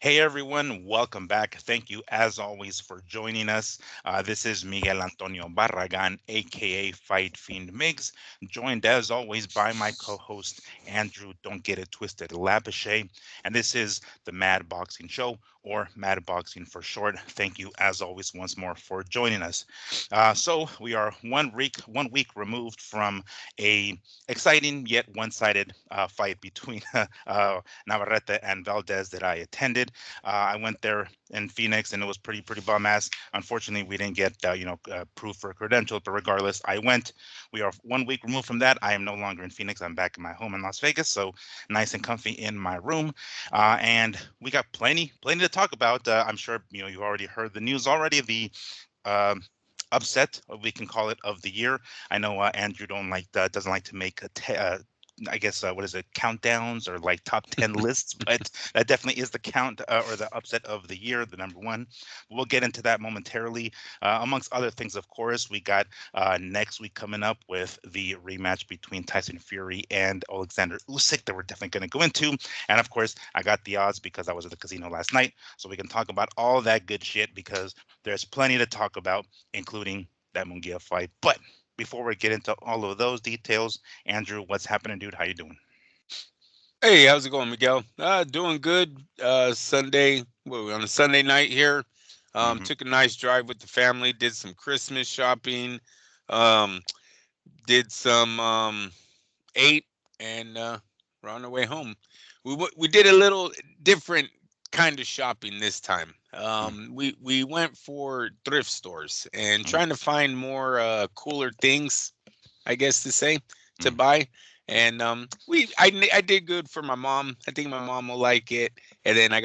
Hey everyone, welcome back. Thank you as always for joining us. This is Miguel Antonio Barragan, aka Fight Fiend Migs, joined as always by my co-host Andrew Don't Get It Twisted Labouche. And this is the Mad Boxing Show, or Mad Boxing for short. Thank you as always once more for joining us. So we are one week removed from a exciting yet one-sided fight between Navarrete and Valdez that I attended. I went there in Phoenix, and it was pretty bum ass. Unfortunately, we didn't get proof for credentials, but regardless, I went. We are 1 week removed from that. I am no longer in Phoenix. I'm back in my home in Las Vegas, so nice and comfy in my room. And we got plenty to talk about. I'm sure you already heard the news already. The um upset, we can call it, of the year. I know Andrew doesn't like to make I guess what is it, countdowns or like top 10 lists, but that definitely is the count or the upset of the year, the number one. We'll get into that momentarily. Amongst other things, of course, we got next week coming up with the rematch between Tyson Fury and Alexander Usyk that we're definitely going to go into. And of course, I got the odds because I was at the casino last night, so we can talk about all that good shit because there's plenty to talk about, including that Munguia fight. But before we get into all of those details, Andrew, what's happening, dude? How you doing? Hey, how's it going, Miguel? Doing good. Sunday, on a Sunday night here. Hmm. Took a nice drive with the family. Did some Christmas shopping. Um, did some ate, and we're on our way home. We did a little different kind of shopping this time. We went for thrift stores and Hmm. trying to find more cooler things, I guess to say, to Hmm. buy. And I did good for my mom. I think my mom will like it. And then I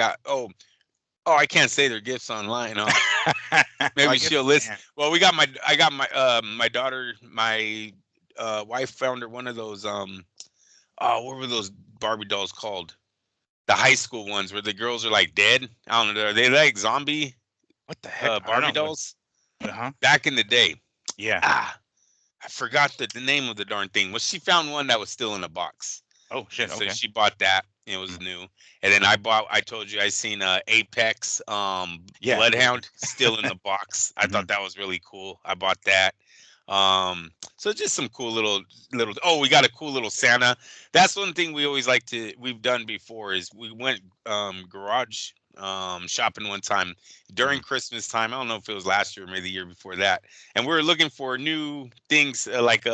can't say their gifts online, huh? I Maybe guess she'll you listen. can. Well, I got my daughter, my wife found her one of those what were those Barbie dolls called? The high school ones where the girls are like dead. I don't know. Are they like zombie What the heck? I don't Barbie know. What? dolls Huh? back in the day? Yeah. Ah, I forgot the name of the darn thing. Well, she found one that was still in a box, Oh and shit. so Okay. she bought that. It was new, and then I told you I seen Apex Yeah. Bloodhound still in the box. I Hmm. thought that was really cool. I bought that. So just some cool little. Oh, we got a cool little Santa. That's one thing we've done before is we went garage shopping one time during Hmm. Christmas time. I don't know if it was last year or maybe the year before that, and we were looking for new things like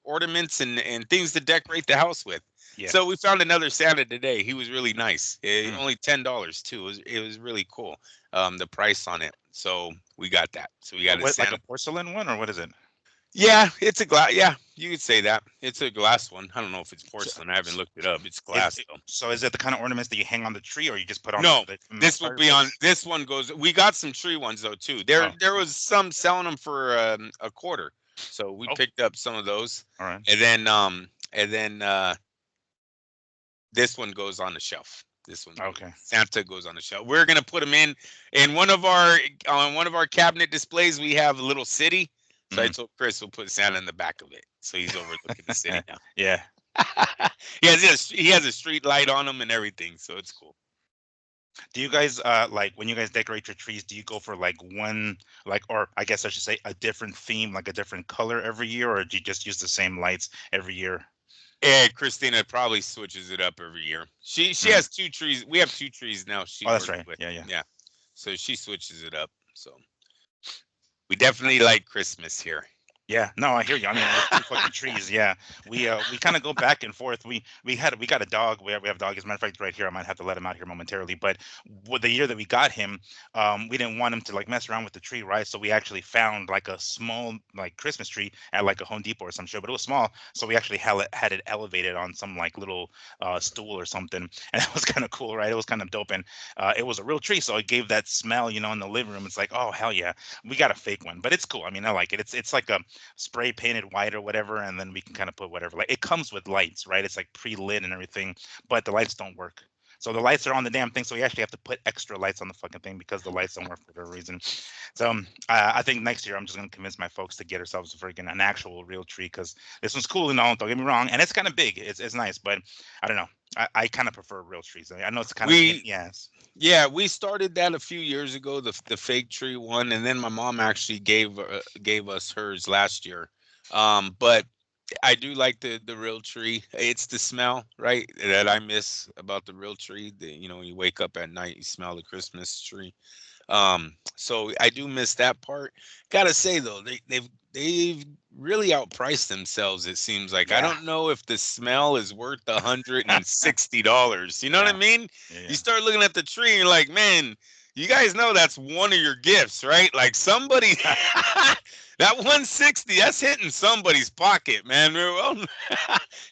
ornaments and things to decorate the house with. Yeah. So we found another Santa today. He was really nice. Mm. Only $10 too. It was really cool. The price on it. So we got that. So we got a What, like a Santa. porcelain one, or what is it? Yeah, it's a glass. Yeah, you could say that. It's a glass one. I don't know if it's So, porcelain. I haven't looked it up. It's is glass it, though. so is it the kind of ornaments that you hang on the tree, or you just put on No, the this will be on. fireplace? This one goes. We got some tree ones though too. Oh. There was some selling them for a quarter, so we Oh. picked up some of those, All right. and then this one goes on the shelf. This one, Okay. Santa goes on the shelf. We're gonna put them in one of our on one of our cabinet displays. We have a little city, so I Hmm. told Chris we'll put Santa in the back of it, so he's overlooking the city now. Yeah. He has a street light on him and everything, so it's cool. Do you guys like when you guys decorate your trees, do you go for like one, like, or I guess I should say a different theme, like a different color every year, or do you just use the same lights every year? And Christina probably switches it up every year. She Mm. has two trees. We have two trees now. She Oh, that's works right. with. Yeah, yeah. Yeah, so she switches it up. So we definitely like Christmas here. Yeah, no, I hear you. I mean, with two fucking trees, yeah. We kind of go back and forth. We got a dog. We have a dog. As a matter of fact, right here, I might have to let him out here momentarily. But with the year that we got him, we didn't want him to like mess around with the tree, right? So we actually found like a small like Christmas tree at like a Home Depot or some shit, but it was small. So we actually had it elevated on some like little stool or something, and it was kind of cool, right? It was kind of dope, and it was a real tree, so it gave that smell, in the living room. It's like, oh hell yeah, we got a fake one, but it's cool. I mean, I like it. It's like a spray painted white or whatever, and then we can kind of put whatever. Like it comes with lights, right? It's like pre-lit and everything, but the lights don't work. So the lights are on the damn thing. So we actually have to put extra lights on the fucking thing because the lights don't work for whatever reason. So I think next year I'm just gonna convince my folks to get ourselves a freaking an actual real tree because this one's cool and all. Don't get me wrong, and it's kind of big. It's nice, but I don't know. I kind of prefer real trees. I know it's kind of We yes. Yeah, we started that a few years ago, the fake tree one, and then my mom actually gave us hers last year. But I do like the real tree. It's the smell, right, that I miss about the real tree. You wake up at night, you smell the Christmas tree. So I do miss that part. Gotta say though, they've really outpriced themselves. It seems like I Yeah, don't know if the smell is worth $160. You know what I yeah, mean? yeah, You yeah. start looking at the tree and you're like, man, you guys know that's one of your gifts, right? Like somebody that 160, that's hitting somebody's pocket, man. Well,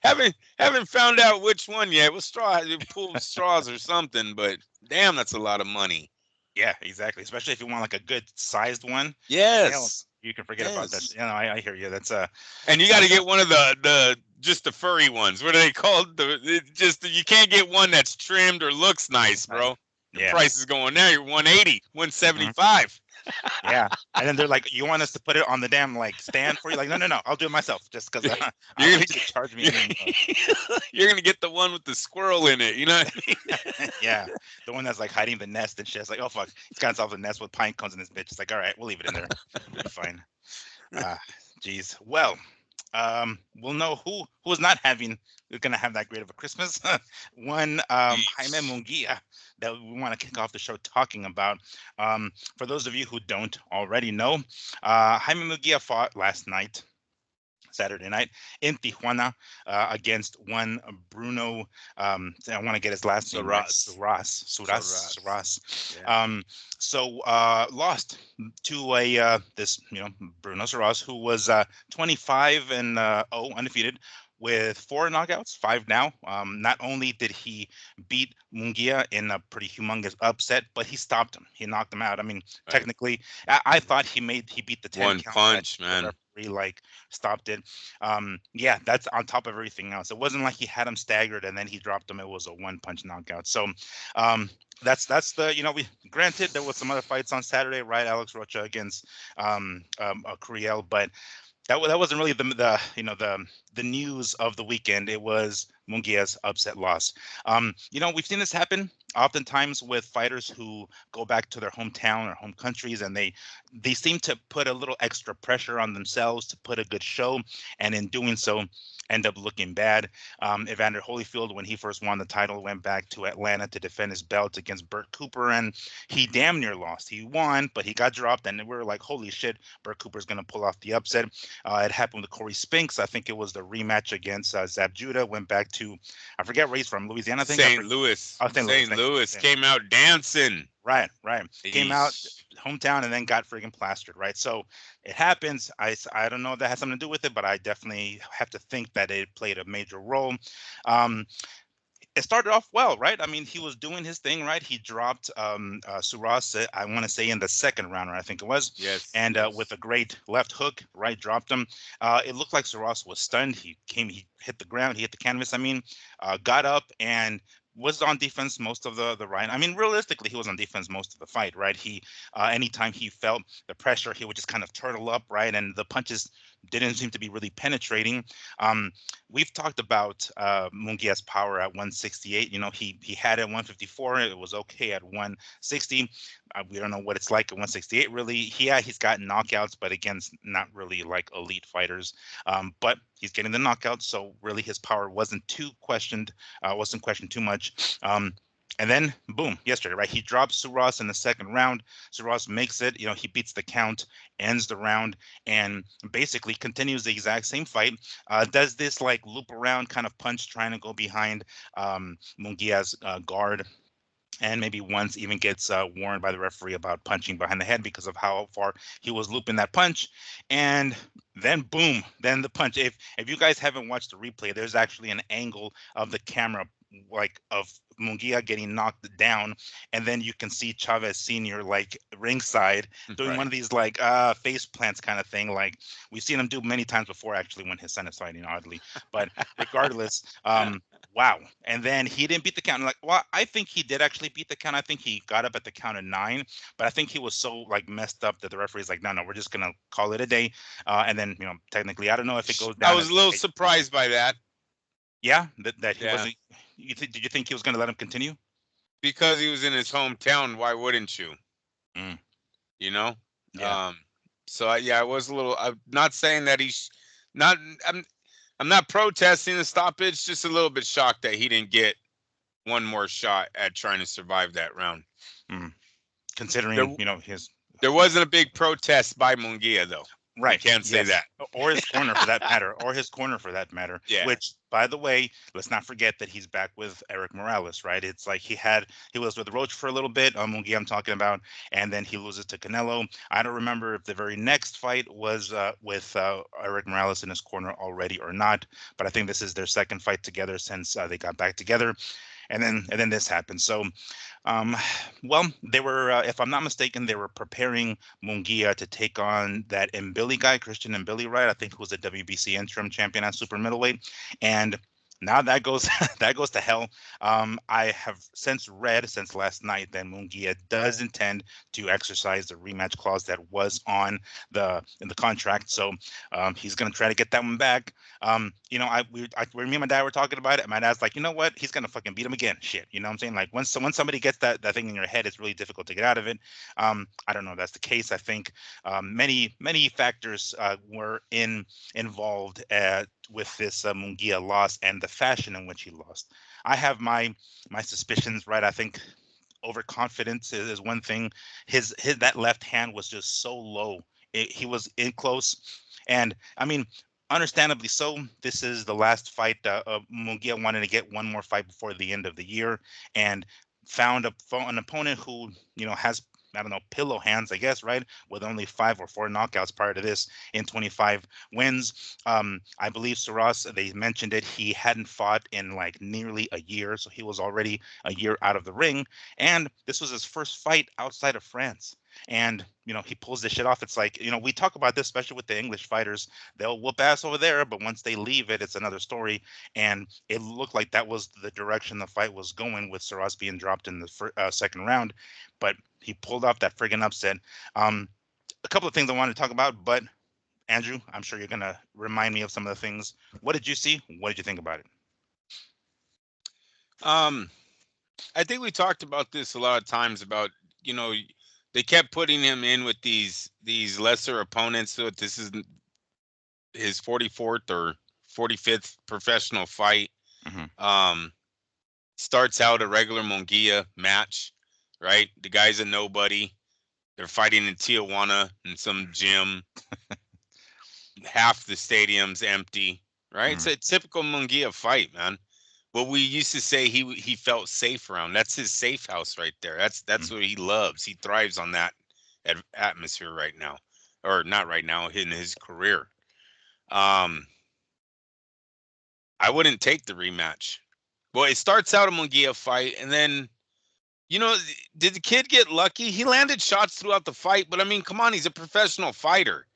haven't found out which one yet. What straw you pulled straws or something, but damn, that's a lot of money. Yeah, exactly. Especially if you want like a good sized one. Hell, Yes. you can forget about that. Yes. You know, I hear you. That's And you got to sometimes. get one of the just the furry ones. What are they called? Just you can't get one that's trimmed or looks nice, Right. bro. Your Yeah. price is going there. You're 180, Hmm. 175. Yeah. And then they're like, you want us to put it on the damn like stand for you? Like, no, no, no. I'll do it myself just because I don't You're gonna want you to charge me you're, any more. you're gonna get the one with the squirrel in it. You know what I mean? Yeah. The one that's like hiding the nest and shit. It's like, oh fuck, he's got himself a nest with pine cones in this bitch. It's like, all right, we'll leave it in there. We'll be fine. Ah, geez. Well, we'll know who's not having gonna have that great of a Christmas. One, Jaime Yeesh. Munguia that we want to kick off the show talking about. For those of you who don't already know, Jaime Munguia fought last night. Saturday night in Tijuana against one Bruno. I want to get his last name right. Saras. Saras. Suras. Yeah. Um, so lost to a this Bruno Suras who was 25 and 0 undefeated with 4 knockouts, 5 now. Not only did he beat Mungia in a pretty humongous upset, but he stopped him. He knocked him out. I mean, Right. technically, I thought he beat the 10 One count, but I punch, the man. referee like stopped it. Yeah, that's on top of everything else. It wasn't like he had him staggered and then he dropped him. It was a one punch knockout. So um, that's the we granted there was some other fights on Saturday, right? Alex Rocha against Curiel, but that wasn't really the news of the weekend. It was Mungia's upset loss. We've seen this happen oftentimes with fighters who go back to their hometown or home countries, and they seem to put a little extra pressure on themselves to put a good show, and in doing so, end up looking bad. Evander Holyfield, when he first won the title, went back to Atlanta to defend his belt against Burt Cooper, and he damn near lost. He won, but he got dropped, and we were like, holy shit, Burt Cooper's going to pull off the upset. It happened with Corey Spinks. I think it was the rematch against Zab Judah. Went back to, I forget where he's from, Louisiana, I think. St. Louis. Oh, St. Louis. St. Thank you. Louis Yeah. came out dancing. Right, right. Came out Yeesh. hometown and then got friggin' plastered, right? So it happens. I don't know if that has something to do with it, but I definitely have to think that it played a major role. Um, it started off well, right? I mean, he was doing his thing, right? He dropped Surace, I want to say in the second round, right? I think it was, Yes. and with Yes. a great left hook, right, dropped him. It looked like Surace was stunned. He hit the ground, he hit the canvas. I mean, got up and was on defense most of the right. I mean, realistically, he was on defense most of the fight, right? He anytime he felt the pressure, he would just kind of turtle up, right, and the punches didn't seem to be really penetrating. Um, we've talked about Mungia's power at 168. He had it at 154. It was okay at 160. We don't know what it's like at 168 really. Yeah, he's got knockouts, but against not really like elite fighters. But he's getting the knockouts, so really his power wasn't questioned too much. And then boom, yesterday, right? He drops Suras in the second round. Suras makes it, he beats the count, ends the round, and basically continues the exact same fight. Does this like loop around kind of punch, trying to go behind Mungia's guard, and maybe once even gets warned by the referee about punching behind the head because of how far he was looping that punch. And then boom, then the punch. If you guys haven't watched the replay, there's actually an angle of the camera like of Munguia getting knocked down, and then you can see Chavez Senior like ringside doing one Right. of these like face plants kind of thing. Like we've seen him do many times before, actually, when his son is fighting, oddly. But regardless, wow. And then he didn't beat the count. Like, well, I think he did actually beat the count. I think he got up at the count of 9, but I think he was so like messed up that the referee's like, no, no, we're just gonna call it a day. And then technically, I don't know if it goes I down was as a little a surprised by that. yeah, that he Yeah. wasn't. Did you think he was gonna let him continue? Because he was in his hometown, why wouldn't you? Mm, You know? yeah. Um, so yeah, I was a little. I'm not saying that he's not. I'm not protesting the stoppage. Just a little bit shocked that he didn't get one more shot at trying to survive that round. Mm. There, Considering his there wasn't a big protest by Munguia though. We right, can't say yes, that. or his corner for that matter, Yeah. Which, by the way, let's not forget that he's back with Eric Morales, right? It's like he was with Roach for a little bit, Munguia I'm talking about, and then he loses to Canelo. I don't remember if the very next fight was with Eric Morales in his corner already or not, but I think this is their second fight together since they got back together, and then this happened. So um, well, they were, if I'm not mistaken, they were preparing Munguia to take on that Mbili guy, Christian Mbili, right? I think who was a WBC interim champion at super middleweight, and now that goes that goes to hell. I have since last night that Munguia does intend to exercise the rematch clause that was on in the contract. So he's going to try to get that one back. When me and my dad were talking about it, my dad's like, you know what? He's gonna fucking beat him again. Shit, you know what I'm saying? Like once somebody gets that thing in your head, it's really difficult to get out of it. I don't know if that's the case. I think many factors were involved with this Munguia loss and the fashion in which he lost. I have my suspicions, right? I think overconfidence is one thing. His that left hand was just so low. He was in close, and I mean, understandably so. This is the last fight. Munguia wanted to get one more fight before the end of the year, and found an opponent who has, I don't know, pillow hands, I guess, right? With only 5 or 4 knockouts prior to this in 25 wins. I believe Surace, they mentioned it, he hadn't fought in like nearly a year, so he was already a year out of the ring. And this was his first fight outside of France. And he pulls this shit off. It's like, we talk about this, especially with the English fighters. They'll whoop ass over there, but once they leave it, it's another story. And it looked like that was the direction the fight was going, with Surace being dropped in the second round. But he pulled off that friggin' upset. A couple of things I wanted to talk about, but Andrew, I'm sure you're gonna remind me of some of the things. What did you see? What did you think about it? Um, I think we talked about this a lot of times about, you know, they kept putting him in with these lesser opponents. So this is his 44th or 45th professional fight. Hmm. Um, Starts out a regular Munguia match, right? The guy's a nobody. They're fighting in Tijuana in some gym. Half the stadium's empty, right? It's Hmm. a typical Munguia fight, man. What we used to say he felt safe around. That's his safe house right there. That's what he loves. He thrives on that atmosphere right now, or not right now in his career. Um, I wouldn't take the rematch. Well, it starts out a Munguia fight, and then did the kid get lucky? He landed shots throughout the fight, but I mean, come on, he's a professional fighter,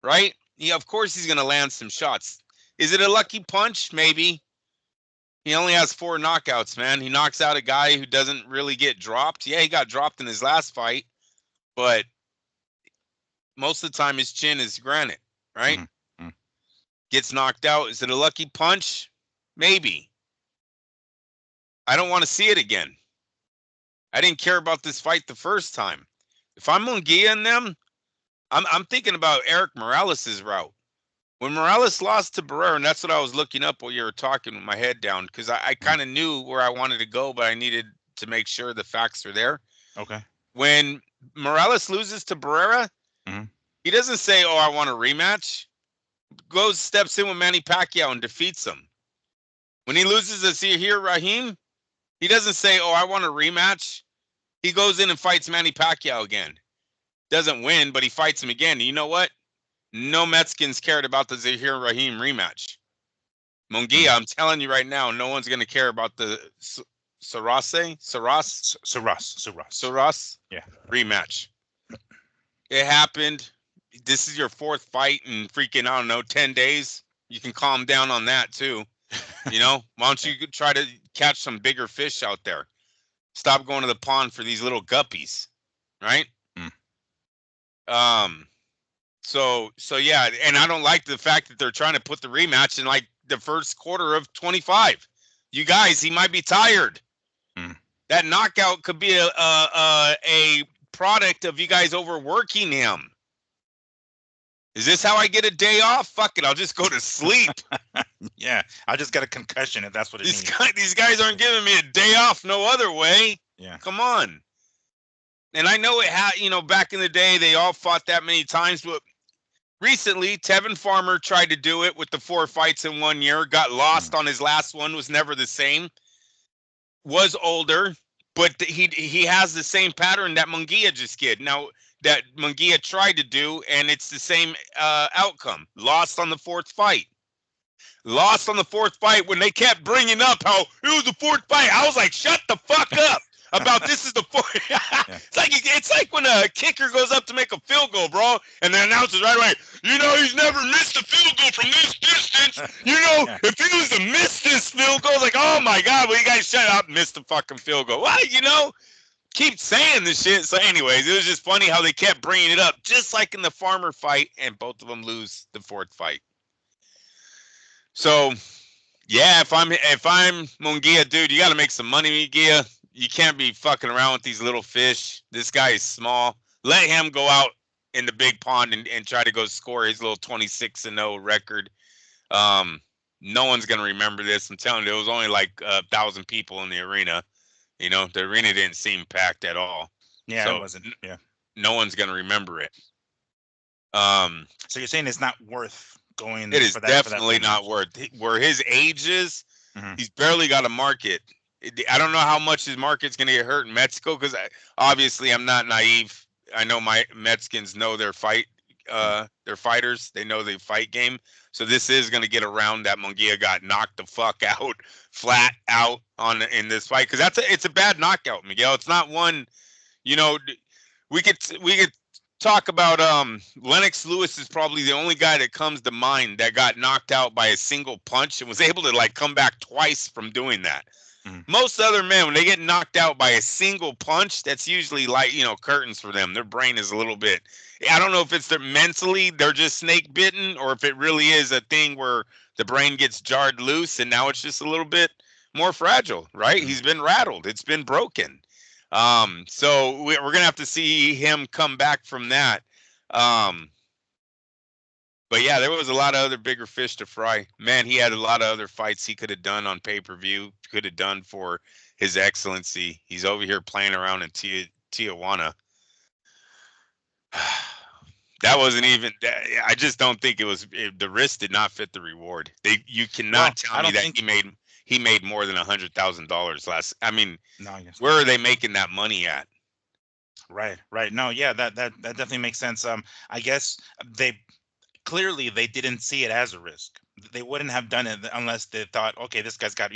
right? Yeah, of course he's gonna land some shots. Is it a lucky punch? Maybe. He only has 4 knockouts, man. He knocks out a guy who doesn't really get dropped. Yeah, he got dropped in his last fight, but most of the time his chin is granite, right? Hmm. Hmm. Gets knocked out. Is it a lucky punch? Maybe. I don't want to see it again. I didn't care about this fight the first time. If I'm Munguia and them, I'm thinking about Eric Morales' route. When Morales lost to Barrera, and that's what I was looking up while you were talking with my head down, because I Hmm. kind of knew where I wanted to go, but I needed to make sure the facts are there. Okay. When Morales loses to Barrera, Hmm. he doesn't say, "Oh, I want a rematch." Steps in with Manny Pacquiao and defeats him. When he loses to Zahir Rahim, he doesn't say, "Oh, I want a rematch." He goes in and fights Manny Pacquiao again. Doesn't win, but he fights him again. And you know what? No Mexicans cared about the Zahir Rahim rematch. Munguia, I'm telling you right now, no one's gonna care about the Surace Yeah. rematch. It happened. This is your fourth fight in freaking, I don't know, 10 days. You can calm down on that too. Why don't you try to catch some bigger fish out there? Stop going to the pond for these little guppies, right? Mm. So yeah, and I don't like the fact that they're trying to put the rematch in like the first quarter of 25. You guys, he might be tired. Mm. That knockout could be a product of you guys overworking him. Is this how I get a day off? Fuck it, I'll just go to sleep. Yeah, I just got a concussion if that's what it These needs. these guys aren't giving me a day off no other way. Yeah. Come on. And I know it had, back in the day they all fought that many times, but recently Tevin Farmer tried to do it with the 4 fights in 1 year, got lost on his last one, was never the same. Was older, but he has the same pattern that Munguia just did. Now that Munguia tried to do, and it's the same outcome. Lost on the 4th fight. Lost on the 4th fight when they kept bringing up how it was the 4th fight. I was like, shut the fuck up about this is the 4th. Yeah. It's like when a kicker goes up to make a field goal, bro, and the announcer's right away, he's never missed a field goal from this distance. Yeah. If he was to miss this field goal, it's like, oh my God, well, you guys shut up, missed the fucking field goal. Well, keep saying this shit. So anyways, it was just funny how they kept bringing it up, just like in the Farmer fight, and both of them lose the 4th fight. So, yeah, if I'm Munguia, dude, you got to make some money, Munguia. You can't be fucking around with these little fish. This guy is small. Let him go out in the big pond and try to go score his little 26-0 record. No one's gonna remember this. I'm telling you, there was only like 1,000 people in the arena. The arena didn't seem packed at all. Yeah, so it wasn't. Yeah. No one's gonna remember it. So you're saying it's not worth going? It is for that, definitely for that not worth. Where his age is, he's barely got a market. I don't know how much his market's gonna get hurt in Mexico because obviously I'm not naive. I know my Mexicans know their fighters. They know the fight game. So this is going to get around that Munguia got knocked the fuck out, flat out in this fight, because it's a bad knockout, Miguel. It's not one, we could talk about Lennox Lewis is probably the only guy that comes to mind that got knocked out by a single punch and was able to like come back twice from doing that. Most other men, when they get knocked out by a single punch, that's usually like, curtains for them. Their brain is a little bit, I don't know if it's mentally they're just snake bitten, or if it really is a thing where the brain gets jarred loose and now it's just a little bit more fragile, right? He's been rattled. It's been broken. So we're going to have to see him come back from that. But yeah, there was a lot of other bigger fish to fry. Man, he had a lot of other fights he could have done on pay-per-view, could have done for His Excellency. He's over here playing around in Tijuana. That wasn't even. I just don't think it was. The risk did not fit the reward. You cannot tell me that he made more than $100,000 last. I mean, no, I guess where are they making that money at? Right. No, yeah, that definitely makes sense. I guess clearly they didn't see it as a risk. They wouldn't have done it unless they thought, okay, this guy's got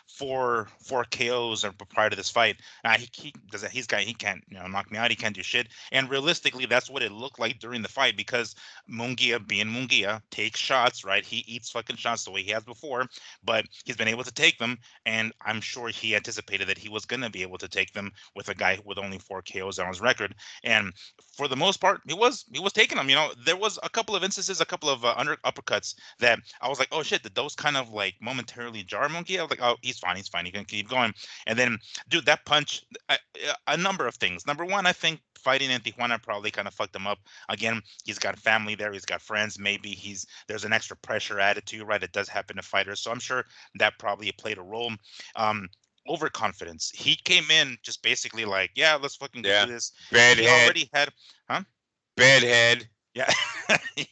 four KOs prior to this fight. He can't knock me out. He can't do shit. And realistically, that's what it looked like during the fight, because Munguia, being Munguia, takes shots. Right, he eats fucking shots the way he has before, but he's been able to take them. And I'm sure he anticipated that he was gonna be able to take them with a guy with only 4 KOs on his record. And for the most part, he was taking them. There was a couple of instances, a couple of uppercuts that I was like, oh shit, did those kind of like momentarily jar Munguia? I was like, oh, he's fine, he can keep going. And then, dude, that punch, a number of things. Number one, I think fighting in Tijuana probably kind of fucked him up. Again, he's got family there, he's got friends. Maybe there's an extra pressure added to you, right? It does happen to fighters, so I'm sure that probably played a role. Overconfidence. He came in just basically like, yeah, let's fucking do this. Bad he head. Already had, bad head. Yeah,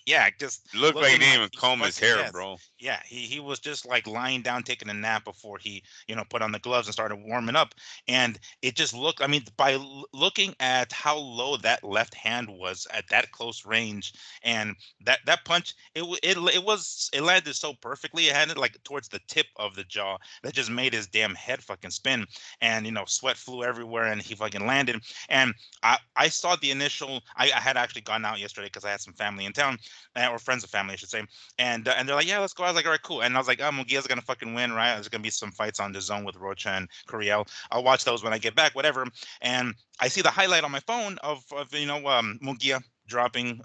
yeah. Just looked like he didn't even he's comb his fucking hair, bro. Yeah, he was just like lying down taking a nap before he, put on the gloves and started warming up. And it just looked, I mean, by looking at how low that left hand was at that close range, and that punch, it landed so perfectly. It had it like towards the tip of the jaw that just made his damn head fucking spin, and sweat flew everywhere, and he fucking landed. And I saw the initial. I had actually gone out yesterday because I had some family in town, or friends of family, I should say, and they're like, yeah, let's go. I was like, all right, cool. And I was like, oh, Munguia's gonna fucking win, right? There's gonna be some fights on the zone with Rocha and Curiel. I'll watch those when I get back, whatever. And I see the highlight on my phone of Munguia dropping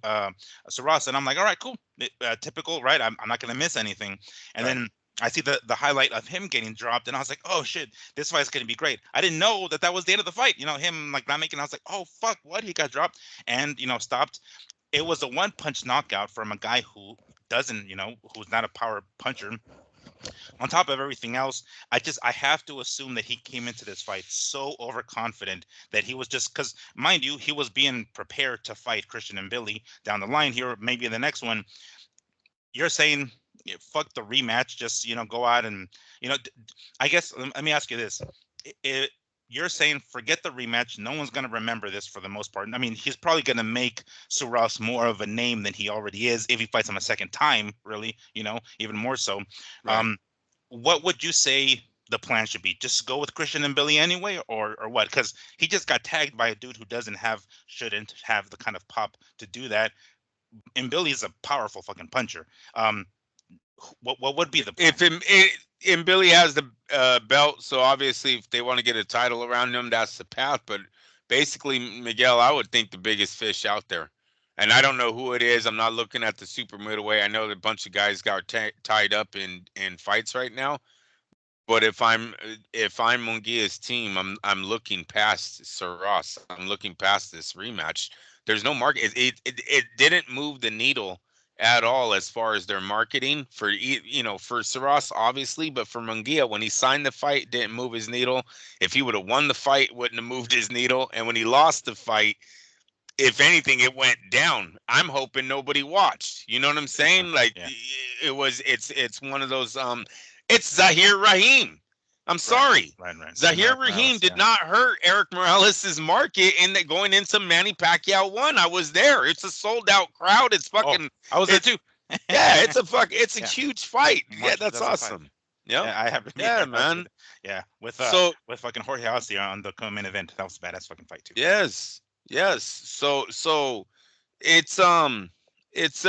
Surace, and I'm like, all right, cool, typical, right? I'm not gonna miss anything. And Right. then I see the highlight of him getting dropped, and I was like, oh shit, this fight's gonna be great. I didn't know that was the end of the fight. Him like not making. I was like, oh fuck, what? He got dropped, and stopped. It was a one punch knockout from a guy who doesn't, who's not a power puncher. On top of everything else, I have to assume that he came into this fight so overconfident that he was just, because mind you, he was being prepared to fight Christian and Billy down the line here, maybe in the next one. You're saying, yeah, fuck the rematch, just go out and I guess let me ask you this. You're saying forget the rematch. No one's going to remember this for the most part. I mean, he's probably going to make Suras more of a name than he already is if he fights him a second time, really, even more so. Right. Um, what would you say the plan should be? Just go with Christian and Billy anyway, or what? Because he just got tagged by a dude who shouldn't have the kind of pop to do that. And Billy's a powerful fucking puncher. Um, what would be the plan? And Billy has the belt, so obviously if they want to get a title around him, that's the path. But basically, Miguel, I would think the biggest fish out there, and I don't know who it is. I'm not looking at the super middleweight. I know that a bunch of guys got tied up in fights right now. But if I'm Munguia's team, I'm looking past Saras. I'm looking past this rematch. There's no market. It didn't move the needle at all as far as their marketing for for Saras obviously, but for Munguia when he signed the fight, it didn't move his needle. If he would have won the fight, it wouldn't have moved his needle. And when he lost the fight, if anything, it went down. I'm hoping nobody watched. You know what I'm Sure. saying? Like Yeah. it's one of those it's Zahir Rahim. I'm Right. sorry. Right. Zahir Rahim Morales. did Yeah. not hurt Eric Morales' market in that going into Manny Pacquiao 1. I was there. It's a sold out crowd. It's Oh, fucking I was there it's too. yeah, it's a Yeah. huge fight. Yeah, March that's 2005. awesome. Yep. Yeah, I have. Yeah, Yeah, I was man. with. Yeah, So with fucking Jorge Alcier on the main event. That was a badass fucking fight too. yes. Yes. So it's it's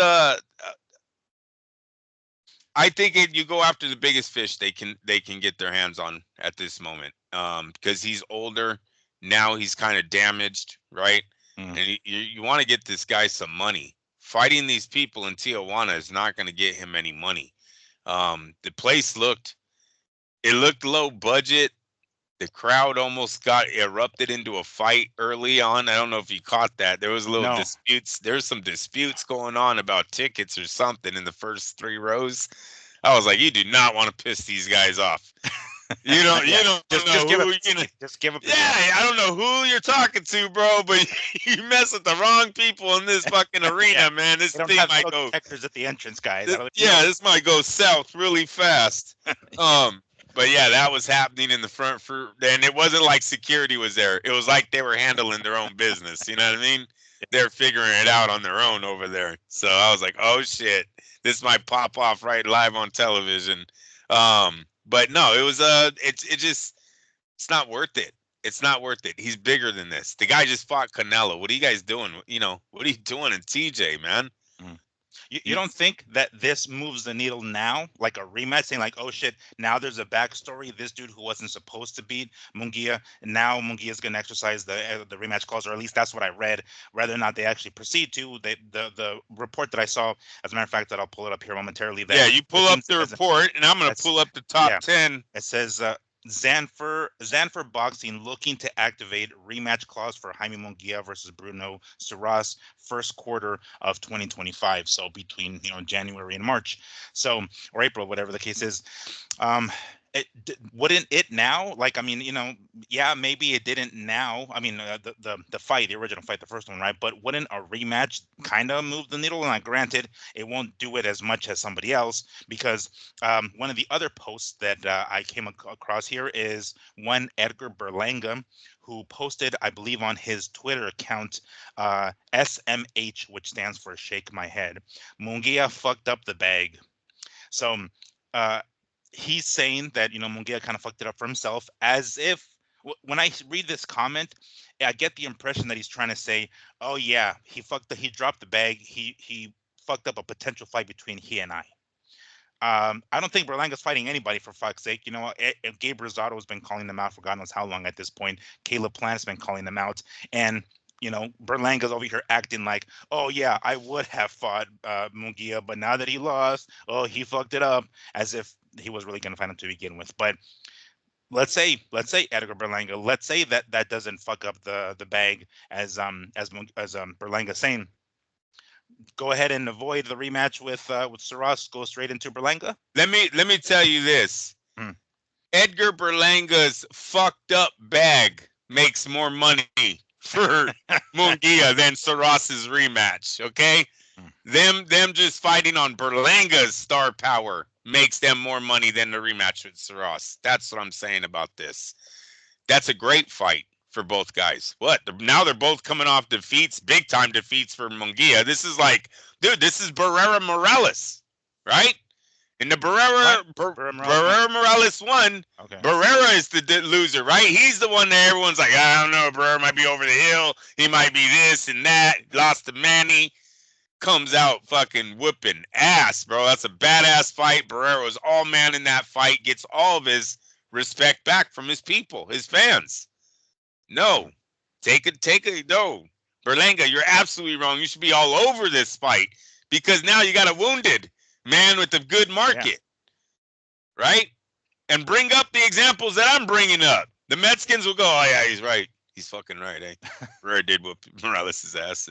I think you go after the biggest fish they can get their hands on at this moment. Because he's older now, he's kind of damaged, right? Mm. And you want to get this guy some money. Fighting these people in Tijuana is not going to get him any money. The place looked low budget. The crowd almost got erupted into a fight early on. I don't know if you caught that. There was a little No. disputes. There's some disputes going on about tickets or something in the first 3 rows. I was like, you do not want to piss these guys off. You Yeah. don't Just know give up who the ticket. Just give up the damn Yeah, ticket. I don't know who you're talking to, bro, but you mess with the wrong people in this fucking Yeah. arena, man. This They don't thing have might metal go detectors at the entrance, guys. I don't yeah, this might go south really fast. But yeah, that was happening in the front for, and it wasn't like security was there. It was like they were handling their own business. You know what I mean? They're figuring it out on their own over there. So I was like, oh shit, this might pop off right live on television. But no, it was it's not worth it. It's not worth it. He's bigger than this. The guy just fought Canelo. What are you guys doing? What are you doing in TJ, man? Mm. You don't think that this moves the needle now, like a rematch, saying like, oh shit, now there's a backstory. This dude who wasn't supposed to beat Munguia, now Munguia's going to exercise the rematch clause, or at least that's what I read. Whether or not they actually proceed to the report that I saw, as a matter of fact, that I'll pull it up here momentarily. That Yeah, you it pull up seems the as report, and I'm gonna that's pull up the top yeah, 10. it says Zanfer Boxing looking to activate rematch clause for Jaime Munguia versus Bruno Surace first quarter of 2025. So between January and March, so or April, whatever the case is. Um, Wouldn't it now? Like, I mean, yeah, maybe it didn't now. I mean, the fight, the original fight, the first one, right? But wouldn't a rematch kind of move the needle? And granted, it won't do it as much as somebody else because one of the other posts that I came across here is one Edgar Berlanga, who posted, I believe, on his Twitter account, SMH, which stands for Shake My Head. Munguia fucked up the bag. So uh, he's saying that Munguia kind of fucked it up for himself, as if when I read this comment, I get the impression that he's trying to say, "Oh yeah, he dropped the bag. He fucked up a potential fight between he and I." I don't think Berlanga's fighting anybody, for fuck's sake. Gabe Rosado has been calling them out for God knows how long at this point. Caleb Plant's been calling them out, and Berlanga's over here acting like, oh yeah, I would have fought Munguia, but now that he lost, oh, he fucked it up, as if he was really going to fight him to begin with. But let's say Edgar Berlanga, let's say that doesn't fuck up the bag, as Berlanga's saying. Go ahead and avoid the rematch with Surace. Go straight into Berlanga. Let me tell you this. Edgar Berlanga's fucked up bag makes more money for Munguia than Surace's rematch. Okay, them just fighting on Berlanga's star power makes them more money than the rematch with Surace. That's what I'm saying about this. That's a great fight for both guys. Now they're both coming off defeats, big time defeats for Munguia. This is like, dude, this is Barrera Morales, right? And the Barrera Morales won. Okay. Barrera is the loser, right? He's the one that everyone's like, I don't know, Barrera might be over the hill. He might be this and that. Lost to Manny. Comes out fucking whooping ass, bro. That's a badass fight. Barrera was all man in that fight. Gets all of his respect back from his people, his fans. No. No. Berlanga, you're absolutely wrong. You should be all over this fight because now you got a wounded man with a good market, right? And bring up the examples that I'm bringing up. The Mexicans will go, oh, yeah, he's right. He's fucking right, eh? Barrera did whip Morales' ass,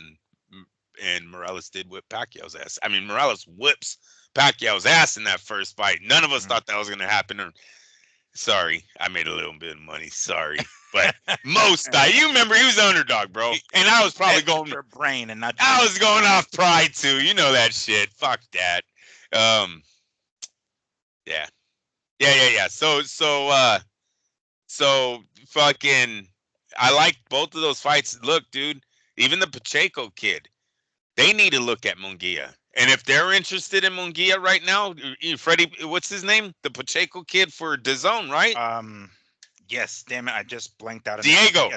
and Morales did whip Pacquiao's ass. I mean, Morales whips Pacquiao's ass in that first fight. None of us thought that was going to happen. Sorry, I made a little bit of money. Sorry. But you remember he was the underdog, bro. And I was probably going for brain and not. I was going off pride too. You know that shit. Fuck that. Yeah. So fucking, I like both of those fights. Look, dude, even the Pacheco kid, they need to look at Munguia. And if they're interested in Munguia right now, Freddie, what's his name? The Pacheco kid for DAZN, right? Yes, damn it, I just blanked out. Diego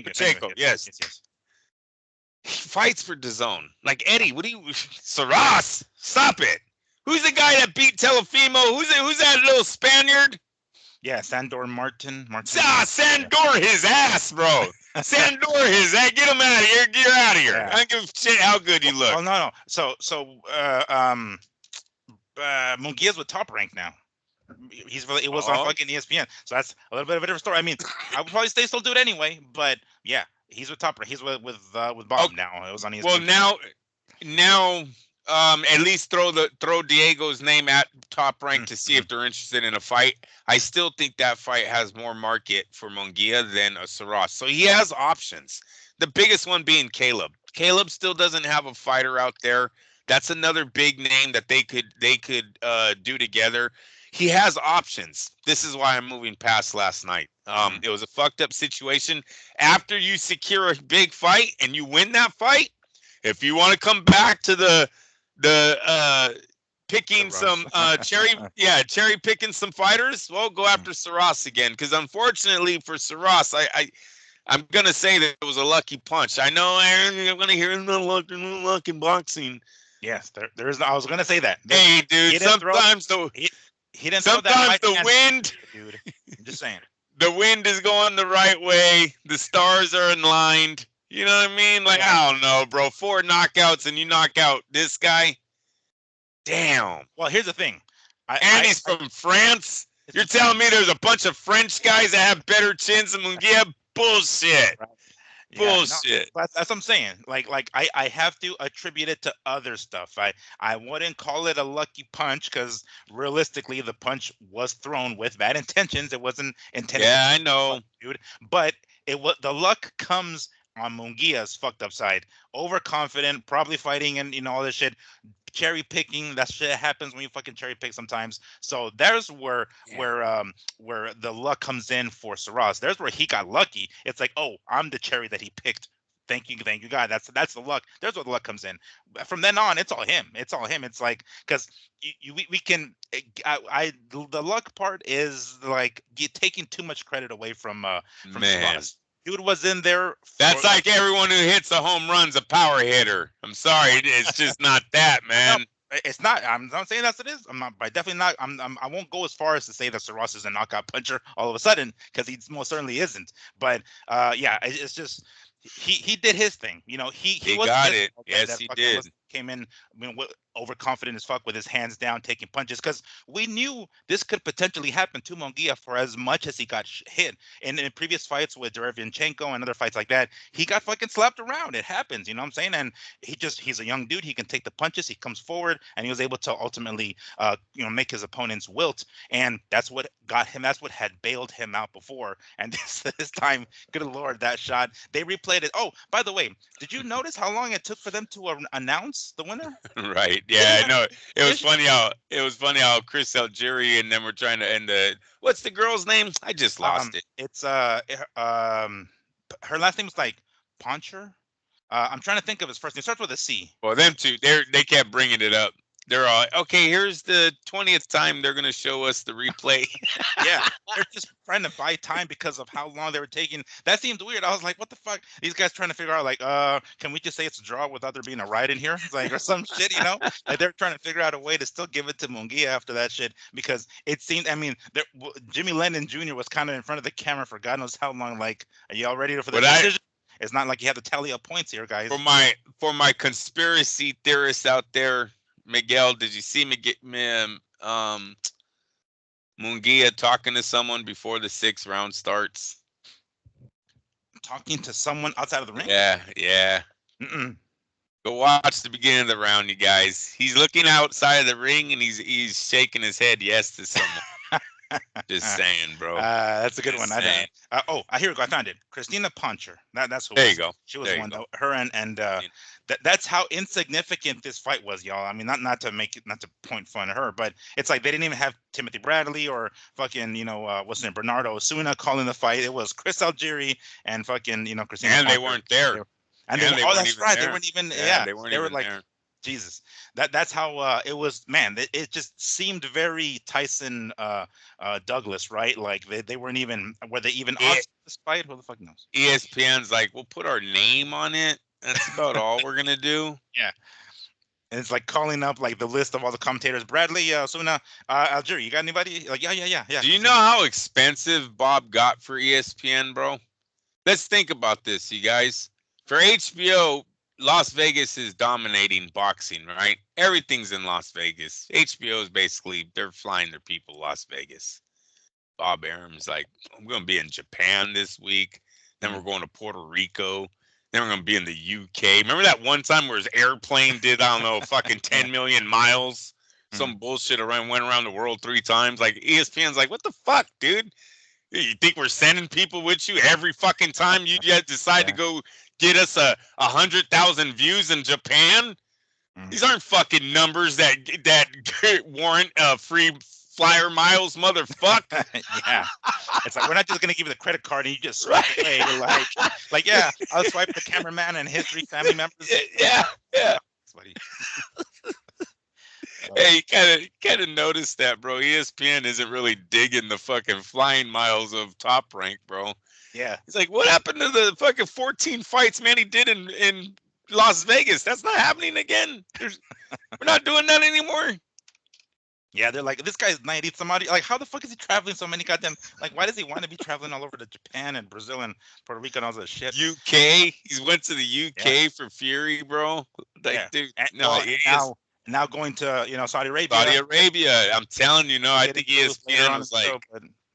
Pacheco. Yes. He fights for DAZN. Like, Eddie, Surace, stop it. Who's the guy that beat Telefimo? Who's that little Spaniard? Yeah, Sandor Martin. Sandor his ass, bro. Sandor his ass. Get him out of here. Get out of here. Yeah. I don't give a shit how good you look. Oh, no. So Munguia's with Top Rank now. It was on fucking ESPN. So that's a little bit of a different story. I mean, I would probably still do it anyway, but yeah, he's with Top Rank. He's with Bob now. It was on ESPN. Well, now at least throw Diego's name at Top Rank to see if they're interested in a fight. I still think that fight has more market for Munguia than a Surace. So he has options. The biggest one being Caleb. Caleb still doesn't have a fighter out there. That's another big name that they could do together. He has options. This is why I'm moving past last night. It was a fucked up situation. After you secure a big fight and you win that fight, if you want to come back to the picking some cherry picking some fighters, well, go after Surace again. Because unfortunately for Surace, I'm gonna say that it was a lucky punch. I know I'm gonna hear no luck in boxing. Yes, there is. I was gonna say that. Hey, dude, sometimes he didn't throw that the wind, dude. I'm just saying. The wind is going the right way. The stars are aligned. You know what I mean? Like, I don't know, bro. 4 knockouts and you knock out this guy. Damn. Well, here's the thing. He's from France? You're telling me there's a bunch of French guys that have better chins than Munguia? Bullshit. Yeah, no, Bullshit. that's what I'm saying. I have to attribute it to other stuff. I wouldn't call it a lucky punch because realistically, the punch was thrown with bad intentions. It wasn't intended to Yeah, I kill the know. fucking dude, but it was the luck comes on Mungia's fucked up side. Overconfident, probably fighting and all this shit. Cherry picking, that shit happens when you fucking cherry pick sometimes. So there's where Yeah. where the luck comes in for Saras. There's where he got lucky. It's like, oh, I'm the cherry that he picked. Thank you, God. That's the luck. There's where the luck comes in. From then on, it's all him. It's all him. It's like because we can. The luck part is like you taking too much credit away from Man. Saras. Dude was in there for That's like everyone who hits a home run's a power hitter. I'm sorry, it's just not that, no, man. it's not. I'm not saying that's it is. I'm not. I definitely not. I won't go as far as to say that Saras is a knockout puncher all of a sudden because he most certainly isn't. But yeah, it's just he did his thing. He He wasn't got this it. Yes, that he fucking did. came in overconfident as fuck with his hands down taking punches because we knew this could potentially happen to Munguia for as much as he got hit in previous fights with Derevianchenko and other fights like that. He got fucking slapped around. It happens. You know what I'm saying? And he's a young dude. He can take the punches. He comes forward and he was able to ultimately make his opponents wilt. And that's what got him. That's what had bailed him out before. And this time, good Lord, that shot. They replayed it. Oh, by the way, did you notice how long it took for them to announce the winner? Right. They Yeah, didn't I have know. this. It was funny how Chris Algieri and them were trying to end the what's the girl's name? I just lost it. It's her last name is like Poncher. I'm trying to think of his first name. It starts with a C. Well, them two, they kept bringing it up. They're all okay. Here's the 20th time they're gonna show us the replay. Yeah, they're just trying to buy time because of how long they were taking. That seemed weird. I was like, what the fuck? These guys trying to figure out like, can we just say it's a draw without there being a riot in here? It's like or some shit. Like they're trying to figure out a way to still give it to Munguia after that shit because it seemed. I mean, Jimmy Lennon Jr. was kind of in front of the camera for God knows how long. Like, are y'all ready for the But I, decision? It's not like you have to tally up points here, guys. for my conspiracy theorists out there, Miguel, did you see Munguia talking to someone before the 6th round starts? Talking to someone outside of the ring? Yeah, yeah. Mm-mm. Go watch the beginning of the round, you guys. He's looking outside of the ring and he's shaking his head yes to someone. Just saying, bro. That's a good Just one. saying. I hear. I found it. Christina Puncher. That's who. There It you was. go. She was There the you one. go. Her and that's how insignificant this fight was, y'all. I mean, not to make it, not to point fun at her, but it's like they didn't even have Timothy Bradley or fucking what's his name, Bernardo Osuna calling the fight. It was Chris Algieri and fucking Christina. And they Puncher. weren't there. And And they they oh, weren't that's even right. They there. weren't even. Yeah, Yeah, they weren't they were even like. there. Jesus, that's how it was. Man, it just seemed very Tyson Douglas, right? Like they weren't even were they even on It, this fight? Who the fuck knows? ESPN's like, we'll put our name on it. That's about all we're gonna do. Yeah, and it's like calling up like the list of all the commentators. Bradley, Suna, Algieri. You got anybody? Like yeah. Do you know Christina. how expensive Bob got for ESPN, bro? Let's think about this, you guys. For HBO, Las Vegas is dominating boxing, right? Everything's in Las Vegas. HBO is basically, they're flying their people to Las Vegas. Bob Arum's like, I'm going to be in Japan this week. Then we're going to Puerto Rico. Then we're going to be in the UK. Remember that one time where his airplane did, I don't know, fucking 10 million miles? Some bullshit went around the world 3 times. Like ESPN's like, what the fuck, dude? You think we're sending people with you every fucking time you decide to go get us a 100,000 views in Japan? These aren't fucking numbers that warrant free flyer miles, motherfucker. Yeah, it's like we're not just gonna give you the credit card and you just swipe away. Like yeah, I'll swipe the cameraman and his 3 family members. Yeah. That's funny. Hey, you kind of noticed that, bro. ESPN isn't really digging the fucking flying miles of Top Rank, bro. Yeah. He's like, what happened to the fucking 14 fights Manny did in Las Vegas? That's not happening again. We're not doing that anymore. Yeah, they're like, this guy's 90 somebody. Like, how the fuck is he traveling so many goddamn? Like, why does he want to be traveling all over to Japan and Brazil and Puerto Rico and all that shit? UK. He went to the UK for Fury, bro. Like, dude, no, now going to Saudi Arabia. Saudi Arabia. I'm telling you, no, I think ESPN was like,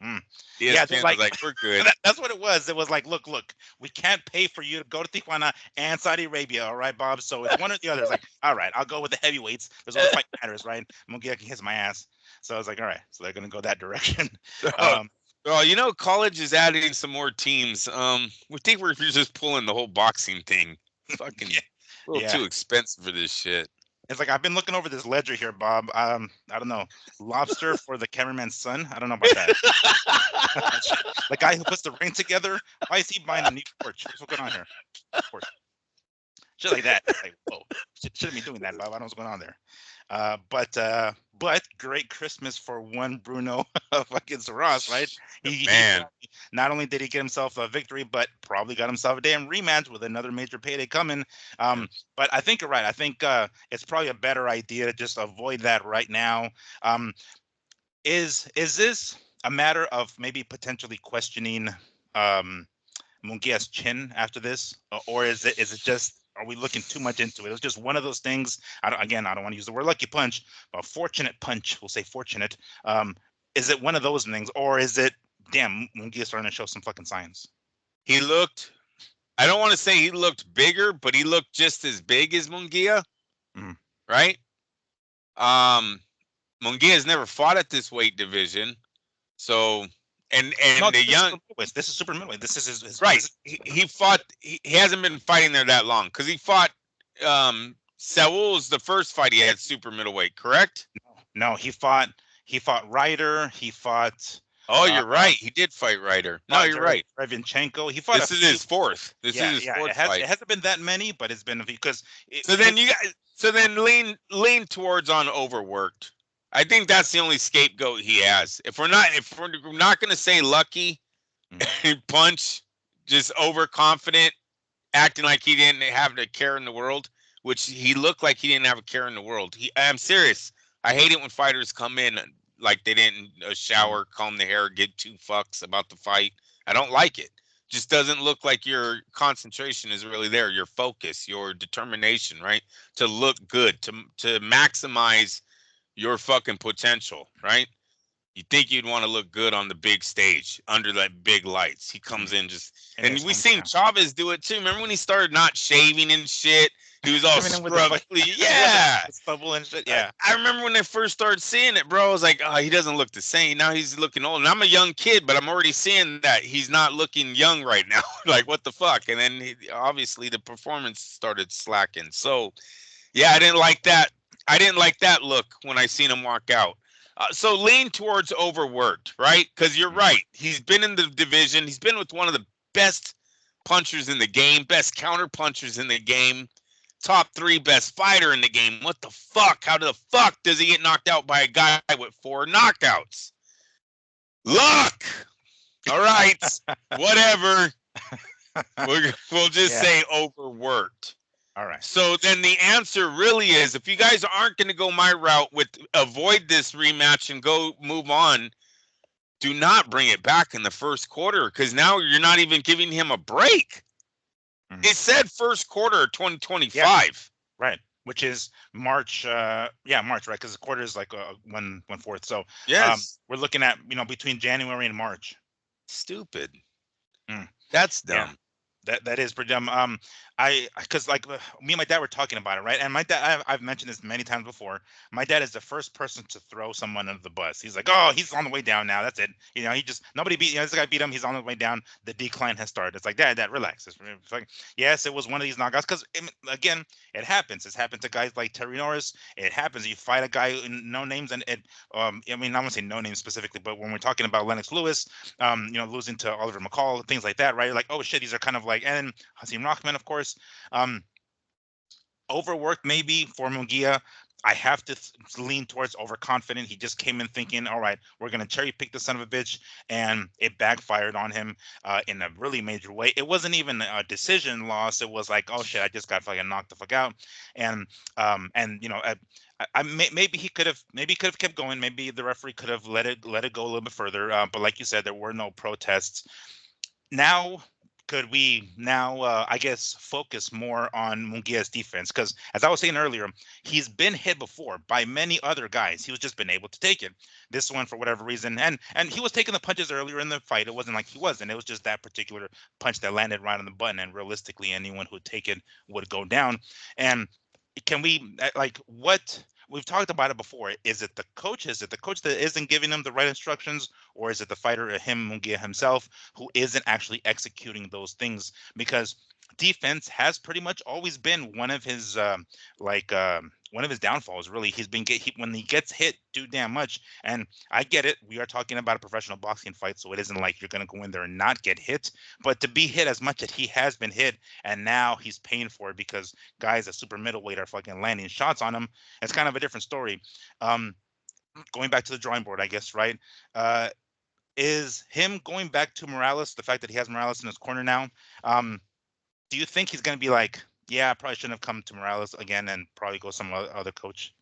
Mm. Yeah, they're ESPN was like like, we're good. that's what it was. It was like, look, we can't pay for you to go to Tijuana and Saudi Arabia, all right, Bob. So it's one or the other. It's like, all right, I'll go with the heavyweights. That's what the fight matters, right? Munguia can kiss my ass. So I was like, all right, so they're gonna go that direction. Oh, Um, well, college is adding some more teams. We think we're just pulling the whole boxing thing. Fucking yeah, a little yeah. too expensive for this shit. It's like I've been looking over this ledger here, Bob. I don't know, lobster for the cameraman's son. I don't know about that. The guy who puts the ring together. Why is he buying a new porch? What's going on here? Porch. Shit like that. Like, whoa, shouldn't be doing that, Bob. I don't know what's going on there. But great Christmas for one Bruno fucking Surace, right? He Man, not only did he get himself a victory, but probably got himself a damn rematch with another major payday coming. But I think you're right. I think it's probably a better idea to just avoid that right now. Is this a matter of maybe potentially questioning Munguia's chin after this, or is it just are we looking too much into it? It's just one of those things. I don't want to use the word lucky punch, but fortunate punch. We'll say fortunate. Is it one of those things, or is it damn Munguia's starting to show some fucking signs? he looked. I don't want to say he looked bigger, but he looked just as big as Munguia, right? Munguia has never fought at this weight division, so and No, the young. This is super middleweight. This is his Right. This is, He fought. He hasn't been fighting there that long because he fought. Saul was the first fight he had super middleweight, correct? no, he fought Ryder. He fought. Oh, you're right. He did fight Ryder. No, you're right. Berinchyk. He fought. This is his fourth. This is his fourth fight. It hasn't been that many, but it's been because. So then lean towards on overworked. I think that's the only scapegoat he has. If we're not going to say lucky, punch, just overconfident, acting like he didn't have a care in the world, which he looked like he didn't have a care in the world. I'm serious. I hate it when fighters come in like they didn't shower, comb the hair, give two fucks about the fight. I don't like it. Just doesn't look like your concentration is really there. Your focus, your determination, right? To look good, to maximize your fucking potential, right? You think you'd want to look good on the big stage under that big lights. He comes in just, and we seen Chavez do it too. Remember when he started not shaving and shit? He was all scrubbly. Yeah. Stubble and shit. Yeah. I remember when I first started seeing it, bro. I was like, oh, he doesn't look the same. Now he's looking old. And I'm a young kid, but I'm already seeing that he's not looking young right now. Like, what the fuck? And then obviously the performance started slacking. So, yeah, I didn't like that. I didn't like that look when I seen him walk out. So lean towards overworked, right? Because you're right. He's been in the division. He's been with one of the best punchers in the game, best counter punchers in the game, top 3 best fighter in the game. What the fuck? How the fuck does he get knocked out by a guy with 4 knockouts? Luck. All right. Whatever. We'll just say overworked. All right. So then the answer really is, if you guys aren't going to go my route with avoid this rematch and go move on, do not bring it back in the first quarter, because now you're not even giving him a break. It said first quarter 2025. Yeah, right. Which is March. March, right? Because the quarter is like 1/4. So yes, we're looking at between January and March. Stupid. That's dumb. Yeah. That is pretty dumb. Because like me and my dad were talking about it, right? And my dad, I've mentioned this many times before. My dad is the first person to throw someone under the bus. He's like, oh, he's on the way down now. That's it. Nobody beat. This guy beat him. He's on the way down. The decline has started. It's like, Dad, relax. It's like, yes, it was one of these knockouts. Because again, it happens. It's happened to guys like Terry Norris. It happens. You fight a guy no names, and I mean, I won't say no names specifically, but when we're talking about Lennox Lewis, losing to Oliver McCall, things like that, right? You're like, oh shit, these are kind of like, and Hasim Rahman, of course. Overworked maybe for Munguia. I have to lean towards overconfident. He just came in thinking, all right, we're going to cherry pick the son of a bitch, and it backfired on him in a really major way. It wasn't even a decision loss. It was like, oh shit, I just got fucking knocked the fuck out. And maybe he could have kept going. Maybe the referee could have let it go a little bit further. But like you said, there were no protests. Now, could we now, I guess, focus more on Munguia's defense? Because as I was saying earlier, he's been hit before by many other guys. He's just been able to take it. This one, for whatever reason, and he was taking the punches earlier in the fight. It wasn't like he wasn't. It was just that particular punch that landed right on the button. And realistically, anyone who'd take it would go down. And can we like what? We've talked about it before. Is it the coach? Is it the coach that isn't giving him the right instructions, or is it the fighter, him Munguia himself, who isn't actually executing those things? Because defense has pretty much always been one of his like one of his downfalls. Really, he's been when he gets hit too damn much. And I get it. We are talking about a professional boxing fight, so it isn't like you're going to go in there and not get hit. But to be hit as much as he has been hit, and now he's paying for it because guys at super middleweight are fucking landing shots on him. It's kind of a different story. Um, Going back to the drawing board, I guess, right? Uh, is him going back to Morales, the fact that he has Morales in his corner now, um, do you think he's going to be like, yeah, I probably shouldn't have come to Morales again and probably go some other coach?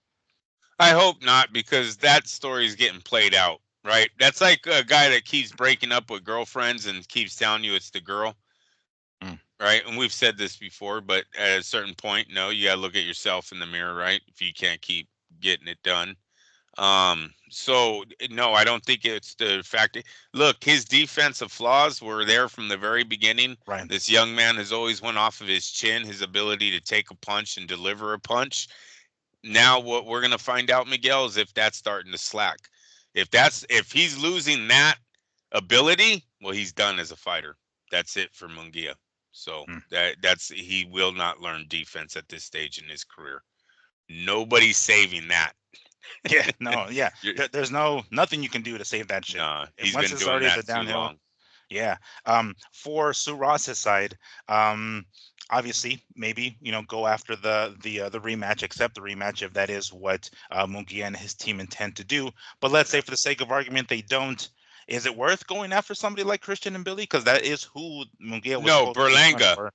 I hope not, because that story is getting played out, right? That's like a guy that keeps breaking up with girlfriends and keeps telling you it's the girl, right? And we've said this before, but at a certain point, no, you got to look at yourself in the mirror, right? If you can't keep getting it done. So no, I don't think it's the fact that, look, his defensive flaws were there from the very beginning. Right. This young man has always went off of his chin, his ability to take a punch and deliver a punch. Now what we're going to find out, Miguel, is if that's starting to slack. If he's losing that ability, well, he's done as a fighter. That's it for Munguia. So he will not learn defense at this stage in his career. Nobody's saving that. Yeah, no, yeah. There's nothing you can do to save that shit. Nah, he's Once been it's doing already that the too downhill. long. Yeah. For Surace's side, obviously, maybe go after the rematch, accept the rematch if that is what Munguia and his team intend to do. But let's say, for the sake of argument, they don't. Is it worth going after somebody like Christian and Billy? Because that is who Munguia was No, supposed to be going Berlanga. for.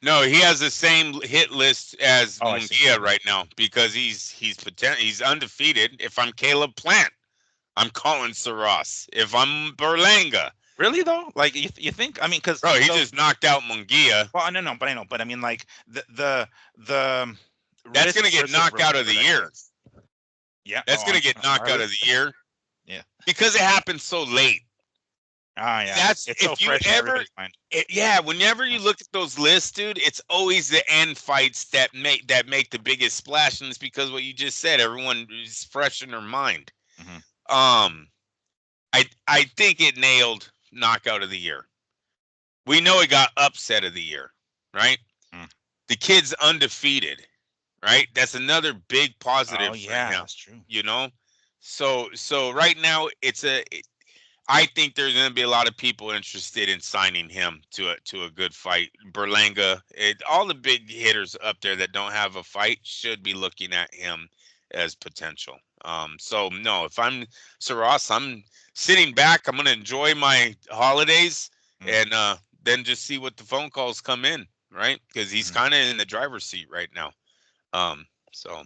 No, he has the same hit list as Oh, I see. Munguia right now, because he's undefeated. If I'm Caleb Plant, I'm calling Surace. If I'm Berlanga, Really though, like you think? I mean, because bro, he just knocked out Munguia. Well, I don't know, but I know, but I mean, like the That's risk gonna get versus knocked out of the reward, I year. guess. Yeah. That's Oh, gonna get knocked out of the year. Yeah. Because it happened so late. Ah, yeah. That's It's so if you fresh in ever, everybody's mind. yeah. Whenever you look at those lists, dude, it's always the end fights that make the biggest splash, and it's because what you just said. Everyone is fresh in their mind. Mm-hmm. I think it nailed knockout of the year. We know it got upset of the year, right? Mm. The kid's undefeated, right? That's another big positive Oh for yeah, him. that's true. So right now I think there's going to be a lot of people interested in signing him to a good fight. Berlanga, all the big hitters up there that don't have a fight should be looking at him as potential. So no, if I'm Surace, I'm sitting back. I'm going to enjoy my holidays and then just see what the phone calls come in, right? Because he's kind of in the driver's seat right now. So.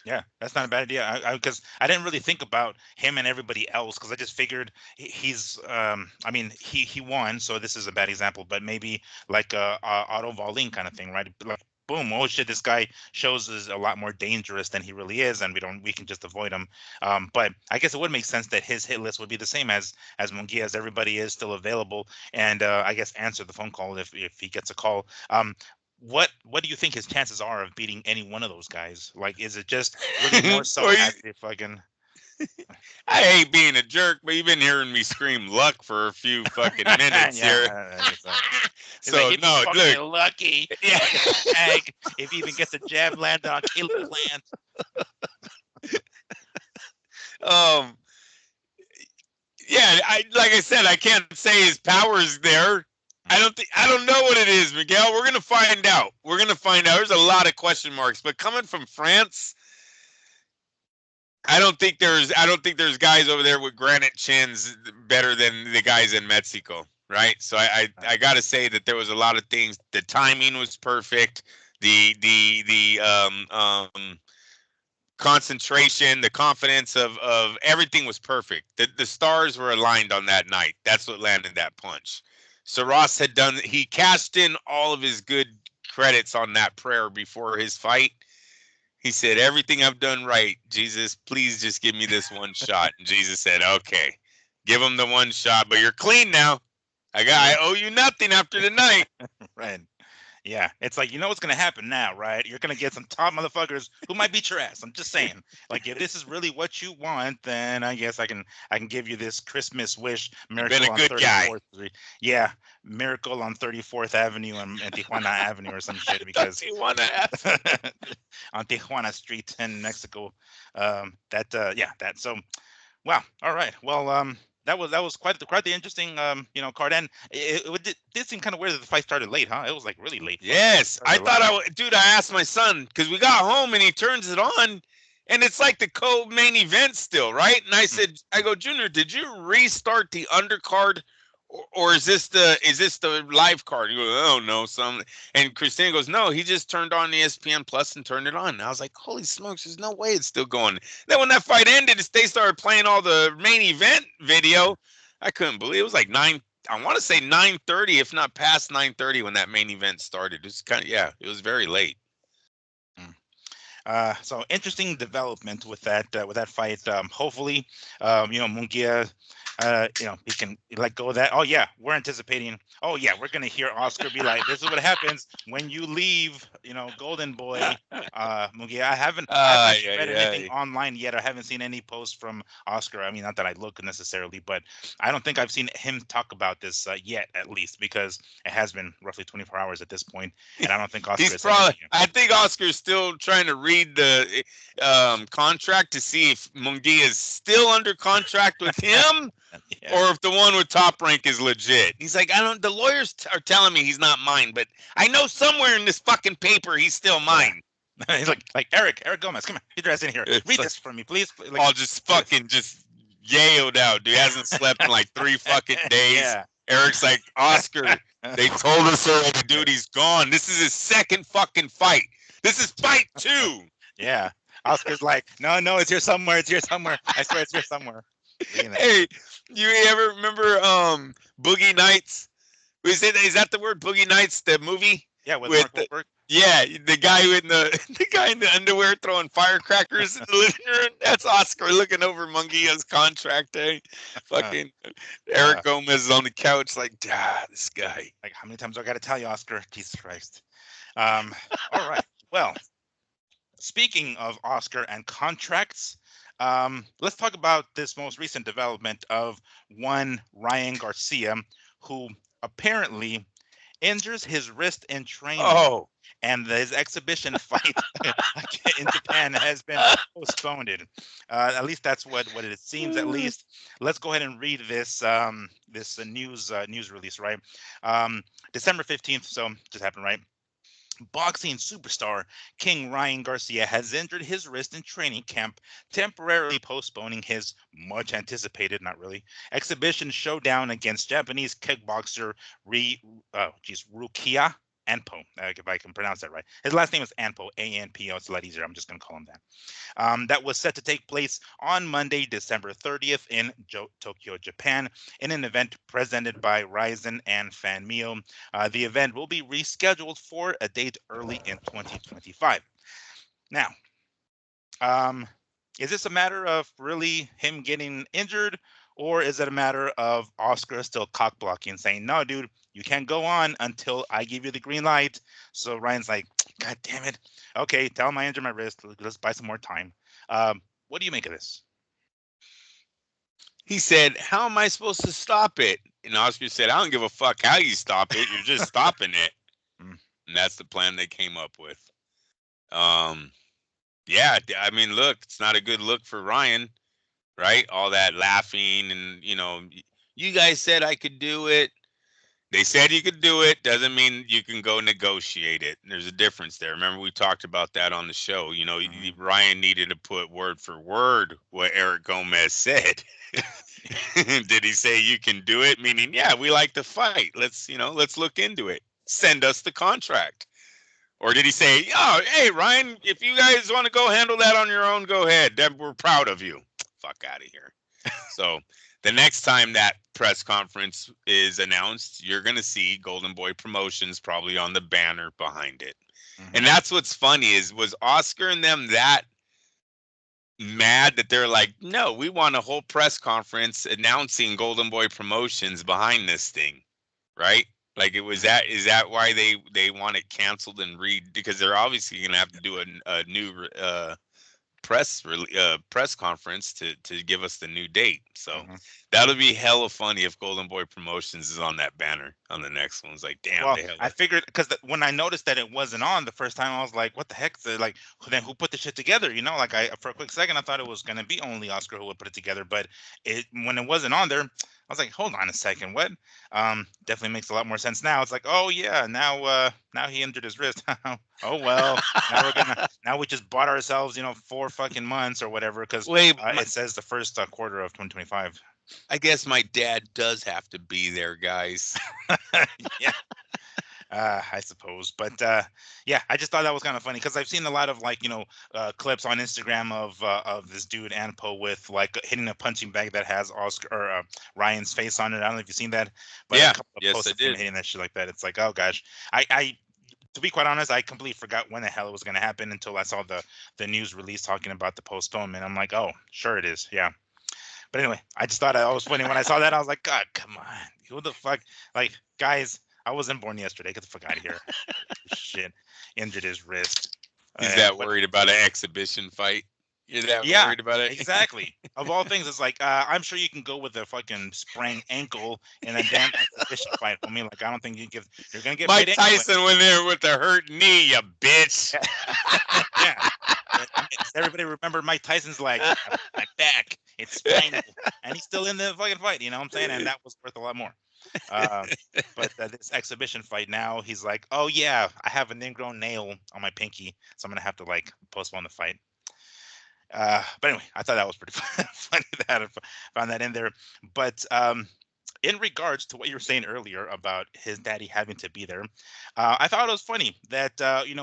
Yeah, that's not a bad idea. Because I didn't really think about him and everybody else, because I just figured he's. I mean, he won, so this is a bad example, but maybe like a Otto Wallin kind of thing, right? Like, boom, oh shit, this guy shows is a lot more dangerous than he really is, and we can just avoid him. But I guess it would make sense that his hit list would be the same as Munguia, as everybody is still available, and I guess answer the phone call if he gets a call. What do you think his chances are of beating any one of those guys? Like, is it just really more so as if fucking? I hate being a jerk, but you've been hearing me scream luck for a few fucking minutes here. So like, no, look, lucky. Yeah. Tag, if he even gets a jab landed on Caleb Plant. Yeah, like I said, I can't say his power's there. I don't know what it is, Miguel. We're gonna find out. There's a lot of question marks, but coming from France, I don't think there's guys over there with granite chins better than the guys in Mexico, right? So I got to say that there was a lot of things. The timing was perfect. The concentration, the confidence of everything was perfect. The stars were aligned on that night. That's what landed that punch. Surace had done. He cashed in all of his good credits on that prayer before his fight. He said, "Everything I've done right, Jesus, please just give me this one shot." And Jesus said, "Okay, give him the one shot, but you're clean now. I owe you nothing after tonight." Right. Yeah, it's like, you know what's gonna happen now, right? You're gonna get some top motherfuckers who might beat your ass. I'm just saying. Like, if this is really what you want, then I guess I can give you this Christmas wish You've been a miracle on good guy. 34th Street. Yeah, miracle on 34th Avenue and Tijuana Avenue or some shit Does because he want to ask? on Tijuana Street in Mexico. Yeah, that. So wow. All right. Well, that was quite the interesting card, and it did seem kind of weird that the fight started late, huh? It was like really late. Yes, I Started thought 11. dude. I asked my son because we got home and he turns it on, and it's like the co-main event still, right? And I go, Junior, did you restart the undercard, or is this the live card? He goes, oh no, some. And Christina goes, no, he just turned on ESPN Plus and turned it on. And I was like, holy smokes, there's no way it's still going. Then when that fight ended, they started playing all the main event video. I couldn't believe it was like 9. I want to say 9:30, if not past 9:30, when that main event started. It's kind of it was very late. Mm. So interesting development with that fight. Hopefully, Munguia, he can let go of that. Oh yeah, we're anticipating. Oh yeah, we're gonna hear Oscar be like, "This is what happens when you leave." Golden Boy, Munguia. I haven't actually read anything Yeah. online yet. I haven't seen any posts from Oscar. I mean, not that I look necessarily, but I don't think I've seen him talk about this yet, at least, because it has been roughly 24 hours at this point, and I don't think Oscar He's has said probably. anything yet. I think Oscar's still trying to read the contract to see if Munguia is still under contract with him, Yeah. or if the one with Top Rank is legit. He's like, I don't. The lawyers are telling me he's not mine, but I know somewhere in this fucking paper he's still Yeah. mine. He's like Eric Gomez, come on, get your ass in here. It's Read like, this for me, please. Like, all just fucking just yailed out. Dude hasn't slept in like 3 fucking days. yeah. Eric's like, Oscar, they told us already, dude, he's gone. This is his second fucking fight. This is fight 2. Yeah. Oscar's like, no, it's here somewhere. It's here somewhere. I swear it's here somewhere. Hey, you ever remember Boogie Nights? Is that the word, Boogie Nights, the movie? Yeah, with Mark Wahlberg. Yeah, the guy in the underwear throwing firecrackers in the living room. That's Oscar looking over Munguia's contract. Fucking Eric Gomez is on the couch like, this guy. Like, how many times do I got to tell you, Oscar? Jesus Christ. All right. Well, speaking of Oscar and contracts, let's talk about this most recent development of one Ryan Garcia, who apparently injures his wrist in training. Oh, And his exhibition fight in Japan has been postponed. At least that's what it seems. At least, let's go ahead and read this news release. Right, December 15th. So just happened, right? Boxing superstar King Ryan Garcia has injured his wrist in training camp, temporarily postponing his much anticipated, not really, exhibition showdown against Japanese kickboxer Rukia Anpo, if I can pronounce that right. His last name is Anpo, A-N-P-O. It's a lot easier. I'm just going to call him that. That was set to take place on Monday, December 30th in Tokyo, Japan, in an event presented by Ryzen and FanMio. The event will be rescheduled for a date early in 2025. Now, is this a matter of really him getting injured, or is it a matter of Oscar still cock blocking, saying, no, dude, you can't go on until I give you the green light? So Ryan's like, God damn it. Okay, tell him I injured my wrist. Let's buy some more time. What do you make of this? He said, how am I supposed to stop it? And Oscar said, I don't give a fuck how you stop it. You're just stopping it. And that's the plan they came up with. Yeah, I mean, look, it's not a good look for Ryan, right? All that laughing and, you guys said I could do it. They said you could do it. Doesn't mean you can go negotiate it. There's a difference there. Remember, we talked about that on the show. Ryan needed to put word for word what Eric Gomez said. Did he say you can do it? Meaning, yeah, we like to fight. Let's look into it. Send us the contract. Or did he say, oh, hey, Ryan, if you guys want to go handle that on your own, go ahead. We're proud of you. Fuck out of here. So The next time that press conference is announced, you're going to see Golden Boy Promotions probably on the banner behind it. And Hmm. that's what's funny is, was Oscar and them that mad that they're like, no, we want a whole press conference announcing Golden Boy Promotions behind this thing, right? Like, it was Hmm. that, is that why they want it canceled and because they're obviously gonna have to do a new press conference to give us the new date. So Hmm. that'll be hella funny if Golden Boy Promotions is on that banner on the next one. It's like, damn, Well, they have I a figured because when I noticed that it wasn't on the first time, I was like, "What the heck?" So, like, then who put the shit together? You know, like I for a quick second I thought it was gonna be only Oscar who would put it together, but it when it wasn't on there, I was like, "Hold on a second, what?" Definitely makes a lot more sense now. It's like, "Oh yeah, now he injured his wrist." Oh well, now we just bought ourselves 4 fucking months or whatever because wait. it says the first quarter of 2025. I guess my dad does have to be there, guys. Yeah. I suppose, but yeah, I just thought that was kind of funny because I've seen a lot of like clips on Instagram of this dude Anpo with like hitting a punching bag that has Oscar or Ryan's face on it. I don't know if you've seen that, but a Yeah, couple of yes, posts I of him did. hitting that shit like that. It's like, oh gosh, I to be quite honest, I completely forgot when the hell it was going to happen until I saw the news release talking about the postponement. I'm like, oh, sure it is, yeah. But anyway, I just thought it was funny when I saw that. I was like, God, come on, who the fuck, like guys. I wasn't born yesterday. Get the fuck out of here. Shit, injured his wrist. He's that But worried about an exhibition fight. You're that yeah, worried about it. exactly. Of all things, it's like I'm sure you can go with a fucking sprained ankle in a damn exhibition fight. I mean, like I don't think you're gonna get paid Mike anyway. Tyson went there with a hurt knee, you bitch. Yeah. I mean, does everybody remember Mike Tyson's like my back? It's spinal, and he's still in the fucking fight. You know what I'm saying? And that was worth a lot more. Um, but this exhibition fight now, he's like, oh yeah, I have an ingrown nail on my pinky, so I'm gonna have to like postpone the fight. But anyway, I thought that was pretty funny that I found that in there. But in regards to what you were saying earlier about his daddy having to be there, I thought it was funny that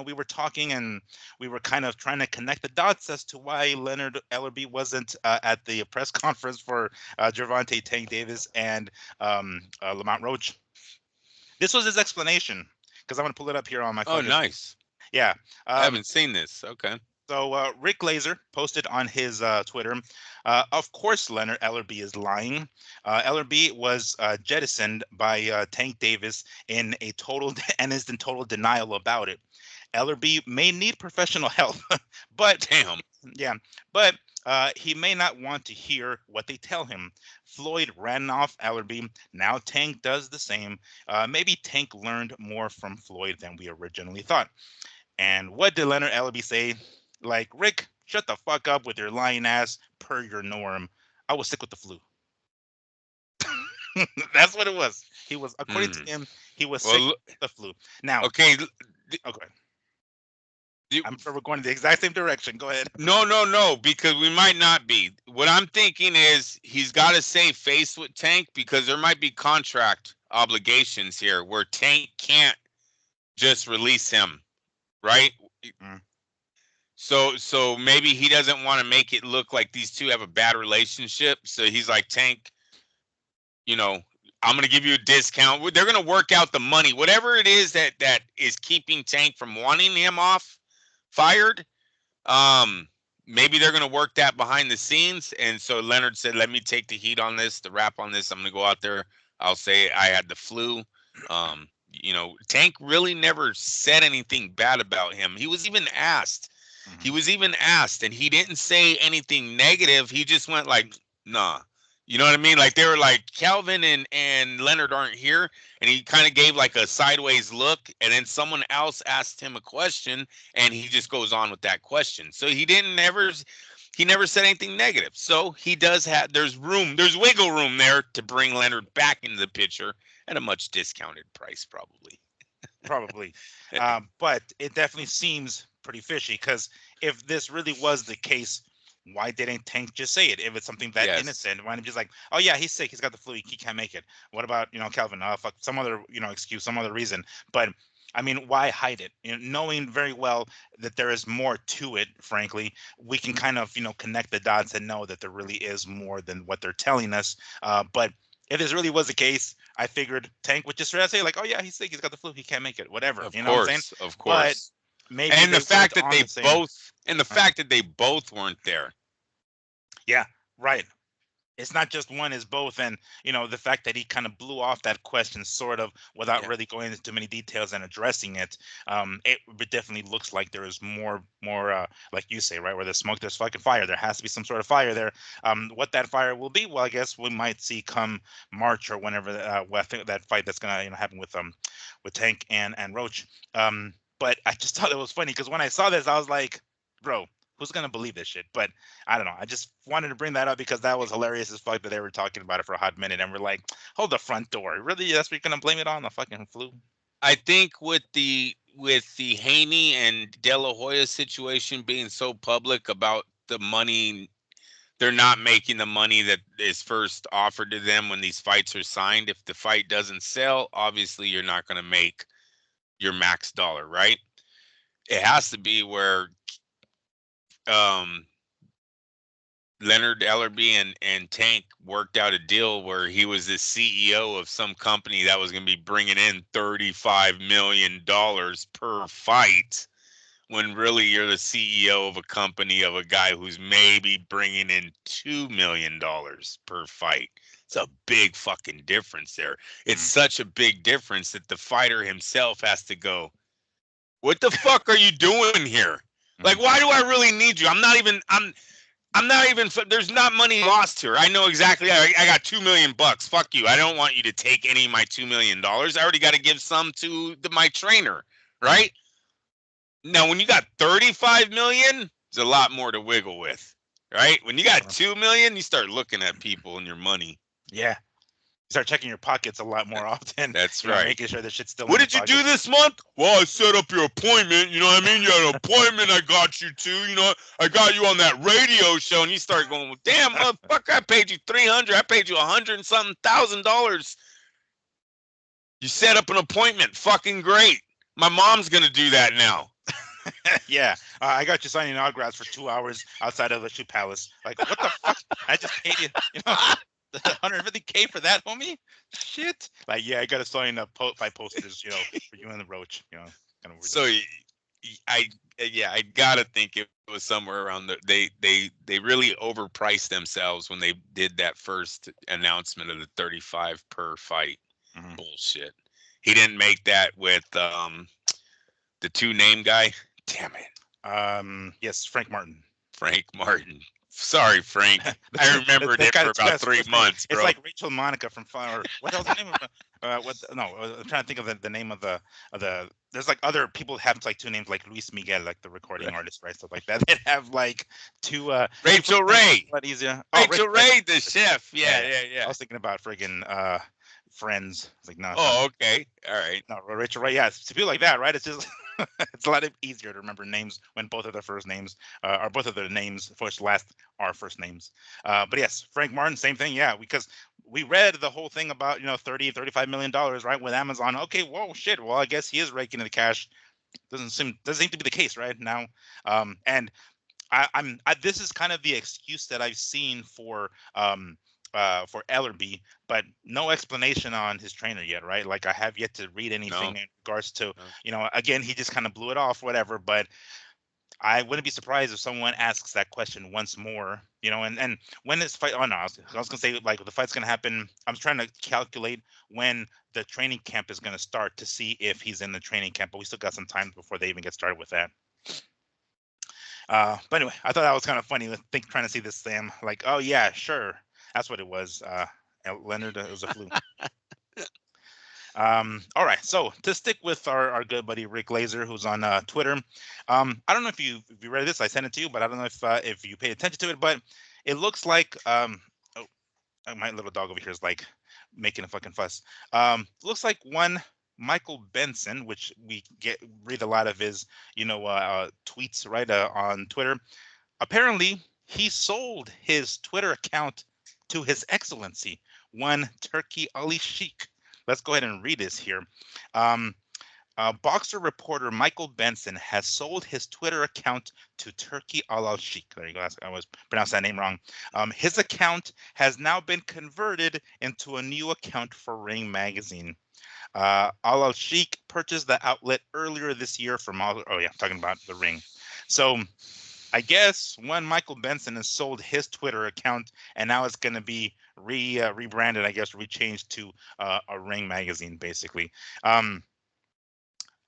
we were talking and we were kind of trying to connect the dots as to why Leonard Ellerby wasn't at the press conference for Gervonta Tank Davis and Lamont Roach. This was his explanation because I'm going to pull it up here on my Oh, fucking screen. nice. Yeah. I Um, haven't seen this. Okay. so Rick Glazer posted on his Twitter, of course Leonard Ellerby is lying. Ellerby was jettisoned by Tank Davis in a total and is in total denial about it. Ellerby may need professional help, but Damn. yeah, but he may not want to hear what they tell him. Floyd ran off Ellerby. Now Tank does the same. Maybe Tank learned more from Floyd than we originally thought. And what did Leonard Ellerby say? Like, Rick, shut the fuck up with your lying ass per your norm. I was sick with the flu. That's what it was. He was, according to Hmm. him, he was sick Well, with the flu. Now, okay. okay, You, I'm sure we're going in the exact same direction. Go ahead. no, no, no, because we might not be. What I'm thinking is he's got to save face with Tank because there might be contract obligations here where Tank can't just release him, right? Mm, So maybe he doesn't want to make it look like these two have a bad relationship. So he's like, Tank, you know, I'm gonna give you a discount. They're gonna work out the money, whatever it is that is keeping Tank from wanting him fired. Um, Maybe they're gonna work that behind the scenes. And so Leonard said, "Let me take the heat on this, the rap on this. I'm gonna go out there. I'll say I had the flu." Tank really never said anything bad about him. He was even asked. He mhm. was even asked, and he didn't say anything negative. He just went like, "Nah." You know what I mean? Like they were like Calvin and Leonard aren't here, and he kind of gave like a sideways look, and then someone else asked him a question, and he just goes on with that question. So he never said anything negative. So he does have there's wiggle room there to bring Leonard back into the picture at a much discounted price, probably. Probably. But it definitely seems pretty fishy because if this really was the case, why didn't Tank just say it? If it's something that Yes. innocent, why not just like, oh yeah, he's sick, he's got the flu, he can't make it. What about Calvin? Fuck, some other excuse, some other reason. But I mean, why hide it? Knowing very well that there is more to it, frankly, we can kind of, connect the dots and know that there really is more than what they're telling us. But if this really was the case, I figured Tank would just say like, oh yeah, he's sick, he's got the flu, he can't make it, whatever. Of You know what I'm saying? course, of But course. maybe And the they weren't fact that on they the same. both and the uh, fact that they both weren't there. Yeah, right. It's not just one, it's both. And the fact that he kind of blew off that question sort of without Yeah. really going into too many details and addressing it. It definitely looks like there is more like you say, right, where there's smoke there's fucking fire. There has to be some sort of fire there. What that fire will be, well, I guess we might see come March or whenever well, I think that fight that's gonna happen with Tank and Roach. But I just thought it was funny because when I saw this I was like, bro, who's gonna believe this shit? But I don't know. I just wanted to bring that up because that was hilarious as fuck that they were talking about it for a hot minute, and we're like, hold the front door. Really? That's what you're gonna blame it on? The fucking flu? I think with the Haney and De La Hoya situation being so public about the money, they're not making the money that is first offered to them when these fights are signed. If the fight doesn't sell, obviously you're not going to make your max dollar, right? It has to be where um, Leonard Ellerby and Tank worked out a deal where he was the CEO of some company that was going to be bringing in $35 million per fight, when really you're the CEO of a company of a guy who's maybe bringing in $2 million per fight. It's a big fucking difference there. It's Mm, such a big difference that the fighter himself has to go, what the fuck are you doing here? Like, mm, why do I really need you? I'm not even. There's not money lost here. I know exactly. I got $2 million. Fuck you. I don't want you to take any of my $2 million. I already got to give some to my trainer, mm. right? Now, when you got 35 million, there's a lot more to wiggle with, right? When you got Uh, 2 million, you start looking at people and your money. Yeah. You start checking your pockets a lot more often. That's right. Making sure the shit's still in What your did you do pockets. this month? Well, I set up your appointment. You know what I mean? You had an appointment. I got you to. I got you on that radio show, and you start going, well, damn, motherfucker, I paid you 300. I paid you 100 and something $1,000. You set up an appointment. Fucking great. My mom's gonna do that now. Yeah. I got you signing autographs for 2 hours outside of the shoe palace. Like, what the fuck? I just paid you, 150K for that, homie? Shit. Like, yeah, I got to sign up 5 posters, for you and the Roach, kind of So ridiculous. I yeah, I gotta think it was somewhere around they really overpriced themselves when they did that first announcement of the 35 per fight. Hmm. Bullshit. He didn't make that with the two name guy. Damn it. Yes, Frank Martin. Frank Martin. Sorry, Frank. I remembered That it guy, for this about guy's three first name. months, It's bro. like Rachel Monica from Fire. What else? The name of what? No, I'm trying to think of the name of the. There's like other people have like two names, like Luis Miguel, like the recording artist, right? Stuff like that. That have like two Rachel first names. Ray. A lot easier. Oh, Rachel Rachel Ray. Ray, the chef. Yeah, Yeah, yeah. yeah, I yeah. was thinking about friggin' Friends. It's like no, it's not. Oh, okay. All right. No, Rachel Ray. Yeah, it's people like that, right? It's just it's a lot easier to remember names when both of their first names or both of their names first last are first names. But yes, Frank Martin, same thing. Yeah, because we read the whole thing about 30-35 million dollars, right, with Amazon. Okay, whoa, shit. Well, I guess he is raking in the cash. Doesn't seem to be the case right now. And this is kind of the excuse that I've seen for Ellerby, but no explanation on his trainer yet, right? Like I have yet to read anything No, in regards to, no. again, he just kind of blew it off, whatever. But I wouldn't be surprised if someone asks that question once more, and when this fight, oh no, I was gonna say like the fight's gonna happen. I'm trying to calculate when the training camp is gonna start to see if he's in the training camp, but we still got some time before they even get started with that. But anyway, I thought that was kind of funny. Trying to see this Sam, like, oh yeah, sure, that's what it was. Leonard, it was a flu. All right, so to stick with our good buddy Rick Laser, who's on Twitter. I don't know if you read this. I sent it to you, but I don't know if you paid attention to it. But it looks like oh, my little dog over here is like making a fucking fuss. Looks like one Michael Benson, which we read a lot of his tweets right on Twitter. Apparently, he sold his Twitter account to His Excellency, one Turkey Ali Sheikh. Let's go ahead and read this here. Um, Boxer reporter Michael Benson has sold his Twitter account to Turkey Al Sheikh. There you go. I was pronounced that name wrong. His account has now been converted into a new account for Ring Magazine. Al Sheikh purchased the outlet earlier this year from oh yeah, I'm talking about the Ring. So I guess when Michael Benson has sold his Twitter account and now it's going to be rebranded, I guess, rechanged to a Ring magazine, basically. Um,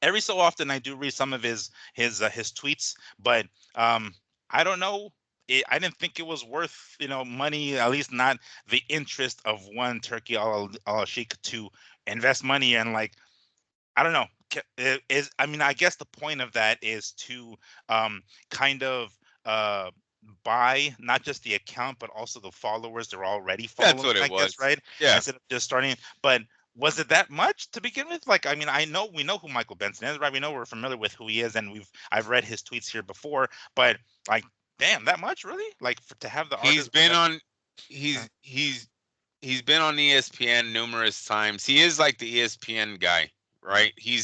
every so often I do read some of his tweets, but um, I don't know. I didn't think it was worth money, at least not the interest of one Turkey Al Sheikh to invest money in. Like, I don't know. Is I mean, I guess the point of that is to kind of uh, buy not just the account but also the followers they're already That's following. what I it guess, was. right? Yeah. Instead of just starting. But was it that much to begin with? Like, I mean, we know who Michael Benson is, right? We know we're familiar with who he is, and I've read his tweets here before. But like, damn, that much really? Like to have the He's artist. been on Uh, he's been on ESPN numerous times. He is like the ESPN guy, mm, right? He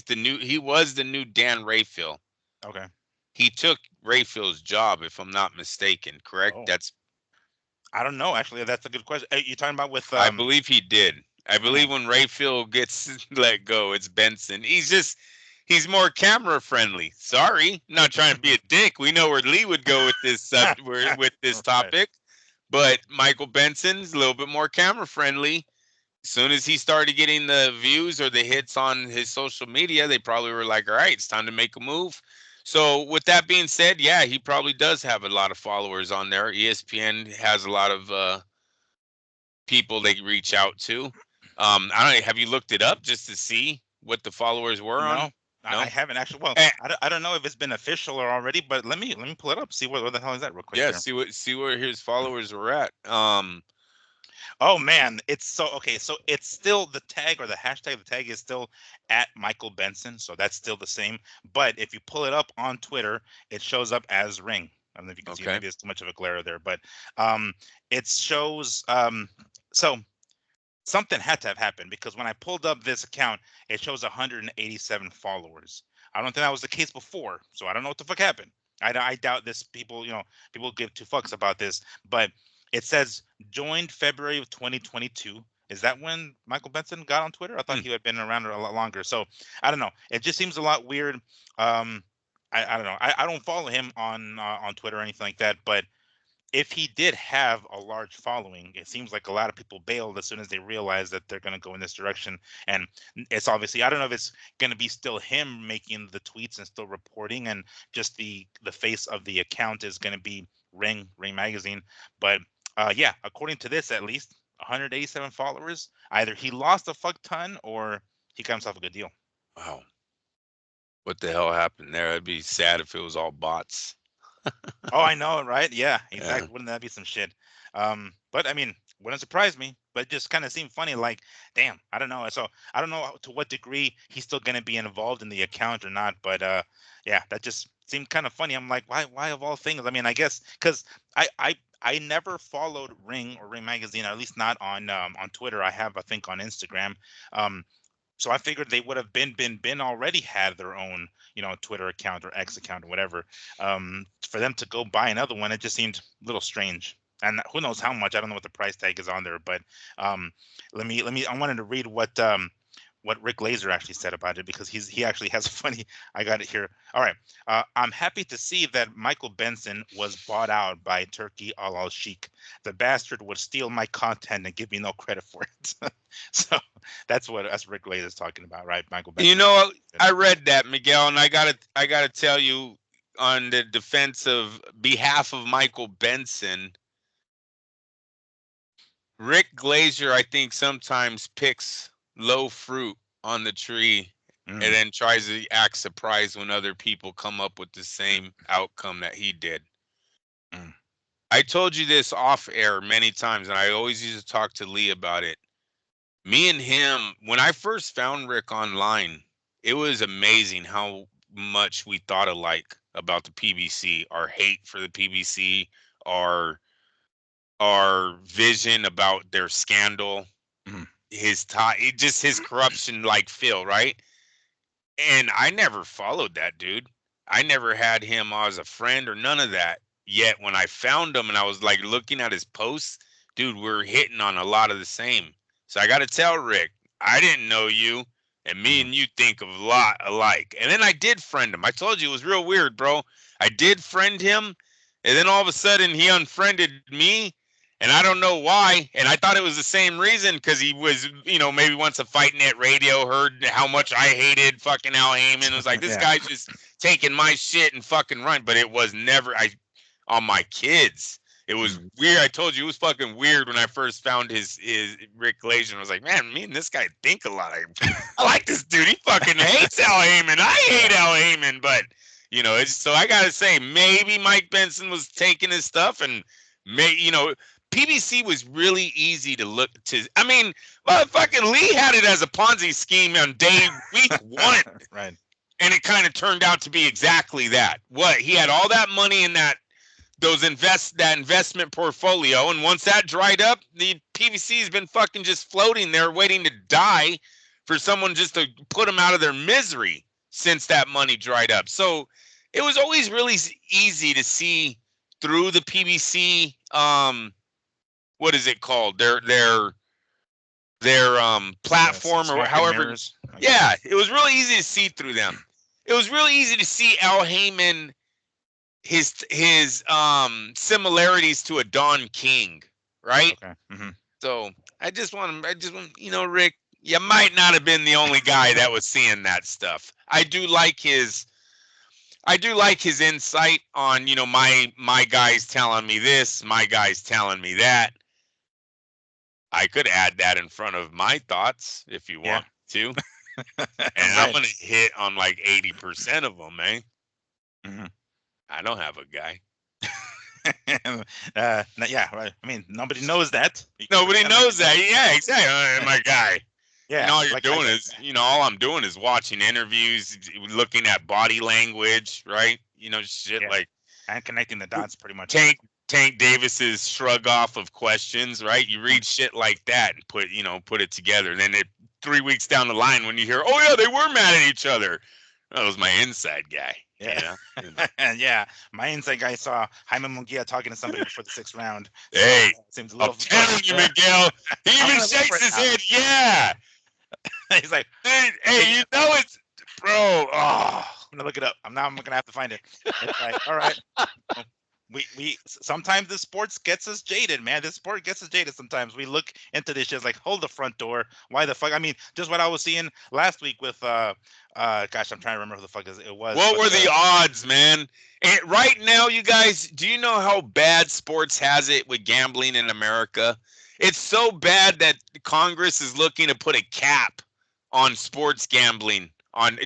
was the new Dan Rayfield. okay. He took Rayfield's job, if I'm not mistaken, correct? Oh, That's I don't know. Actually, that's a good question. You talking about with I believe he did. I believe oh, when Rayfield gets let go, it's Benson. He's more camera friendly. Sorry, not trying to be a dick. We know where Lee would go with this with this right. topic, but Michael Benson's a little bit more camera friendly. As soon as he started getting the views or the hits on his social media, they probably were like, all right, it's time to make a move. So, with that being said, yeah, he probably does have a lot of followers on there. ESPN has a lot of people they reach out to. I don't know, have you looked it up just to see what the followers were No, on? I No? haven't actually. Well, Eh, I don't know if it's been official or already, but let me pull it up. See what the hell is that real quick yeah, here. see where his followers were at. Oh man, it's so okay. So it's still the tag or the hashtag. The tag is still at Michael Benson, so that's still the same. But if you pull it up on Twitter, it shows up as Ring. I don't know if you can see it. Okay. Maybe it's too much of a glare there, but it shows. So something had to have happened because when I pulled up this account, it shows 187 followers. I don't think that was the case before, so I don't know what the fuck happened. I doubt this. People give two fucks about this, but it says joined February of 2022. Is that when Michael Benson got on Twitter? I thought Hmm. he had been around a lot longer. So I don't know. It just seems a lot weird. Um, I don't know. I don't follow him on Twitter or anything like that, but if he did have a large following, it seems like a lot of people bailed as soon as they realized that they're going to go in this direction. And it's obviously, I don't know if it's going to be still him making the tweets and still reporting, and just the face of the account is going to be Ring Magazine. But yeah, according to this, at least 187 followers. Either he lost a fuck ton or he got himself a good deal. Wow. What the hell happened there? It'd be sad if it was all bots. Oh, I know, right? Yeah, Yeah. exactly. Wouldn't that be some shit? But I mean, wouldn't surprise me. But it just kind of seemed funny. Like, damn, I don't know. So I don't know to what degree he's still gonna be involved in the account or not. But yeah, that just seemed kind of funny. I'm like, why of all things? I mean, I guess because I never followed Ring or Ring Magazine, or at least not on Twitter. I have, I think, on Instagram. Um, so I figured they would have been already had their own, Twitter account or X account or whatever. For them to go buy another one, it just seemed a little strange. And who knows how much? I don't know what the price tag is on there, but um, let me. I wanted to read what Rick Laser actually said about it because he actually has a funny. I got it here. All right. I'm happy to see that Michael Benson was bought out by Turkey Al Sheikh. The bastard would steal my content and give me no credit for it. So that's Rick Laser's talking about, right? Michael You Benson. know, I read that, Miguel, and I gotta tell you, on the defensive behalf of Michael Benson, Rick Glazier, I think sometimes picks low fruit on the tree and Mm, then tries to act surprised when other people come up with the same outcome that he did. mm, I told you this off air many times, and I always used to talk to Lee about it. Me and him, when I first found Rick online, it was amazing how much we thought alike about the PBC, our hate for the PBC, our our vision about their scandal, mm, his tie, just his corruption like Phil, right? And I never followed that dude. I never had him as a friend or none of that. Yet when I found him and I was like looking at his posts, dude, we're hitting on a lot of the same. So I got to tell Rick, I didn't know you, and me Mhm. and you think a lot alike. And then I did friend him. I told you it was real weird, bro. I did friend him, and then all of a sudden he unfriended me, and I don't know why. And I thought it was the same reason because he was, maybe once a Fight Net Radio heard how much I hated fucking Al Heyman. It was like, this Yeah. guy's just taking my shit and fucking run. But it was never on my kids. It was Mhm. weird. I told you it was fucking weird when I first found his Rick Glazier. I was like, man, me and this guy think a lot. I like this dude. He fucking hates Al Heyman. I hate Yeah. Al Heyman, but it's so I gotta say maybe Mike Benson was taking his stuff and PBC was really easy to look to. I mean, fucking Lee had it as a Ponzi scheme on week 1, Right. and it kind of turned out to be exactly that. What he had all that money in that investment portfolio, and once that dried up, the PVC has been fucking just floating there, waiting to die for someone just to put them out of their misery since that money dried up. So it was always really easy to see through the PVC. What is it called? Their platform or Smoke and however. mirrors, I Yeah, guess. it was really easy to see through them. It was really easy to see Al Heyman, his similarities to a Don King, right? Okay. Hmm. So Rick, you might not have been the only guy that was seeing that stuff. I do like his insight on, my guys telling me this, my guys telling me that. I could add that in front of my thoughts if you Yeah. want to. And I'm Right. going to hit on like 80% of them, man. Hmm. I don't have a guy. Yeah. Right. I mean, nobody knows that. You can Nobody pretend like knows you know. that. Yeah, exactly. My guy. Yeah. All you're Like I doing got. is, all I'm doing is watching interviews, looking at body language, right? Shit Yeah. like And connecting the dots, pretty much. Tank Tank Davis's shrug off of questions, right? You read shit like that and put it together. And then 3 weeks down the line, when you hear, oh yeah, they were mad at each other. That was my inside guy, Yeah. you know. And yeah, my inside guy saw Jaime Munguia talking to somebody before the 6th round. So Hey, it seems a I'm little. telling you, Yeah. Miguel. He I'm even gonna look for shakes it his now. head. Yeah. He's like, Hey, okay, hey, yeah, it's bro. Oh, I'm gonna look it up. I'm gonna have to find it. It's like, all right. Well, we sometimes the sports gets us jaded, man. This sport gets us jaded. Sometimes we look into this shit like, hold the front door. Why the fuck? I mean, just what I was seeing last week with gosh, I'm trying to remember who the fuck it was, what but were the odds, man? And right now, you guys, do you know how bad sports has it with gambling in America? It's so bad that Congress is looking to put a cap on sports gambling.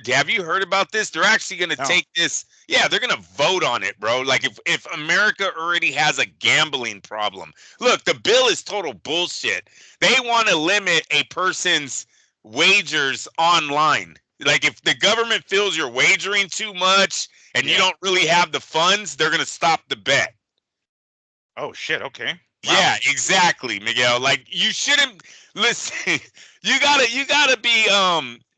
Have you heard about this? They're actually going to no. take this. Yeah, they're going to vote on it, bro. Like if America already has a gambling problem. Look, the bill is total bullshit. They want to limit a person's wagers online. Like if the government feels you're wagering too much and you Yeah. don't really have the funds, they're going to stop the bet. Oh shit. Okay. Wow. Yeah, exactly, Miguel. Like you shouldn't listen. You gotta be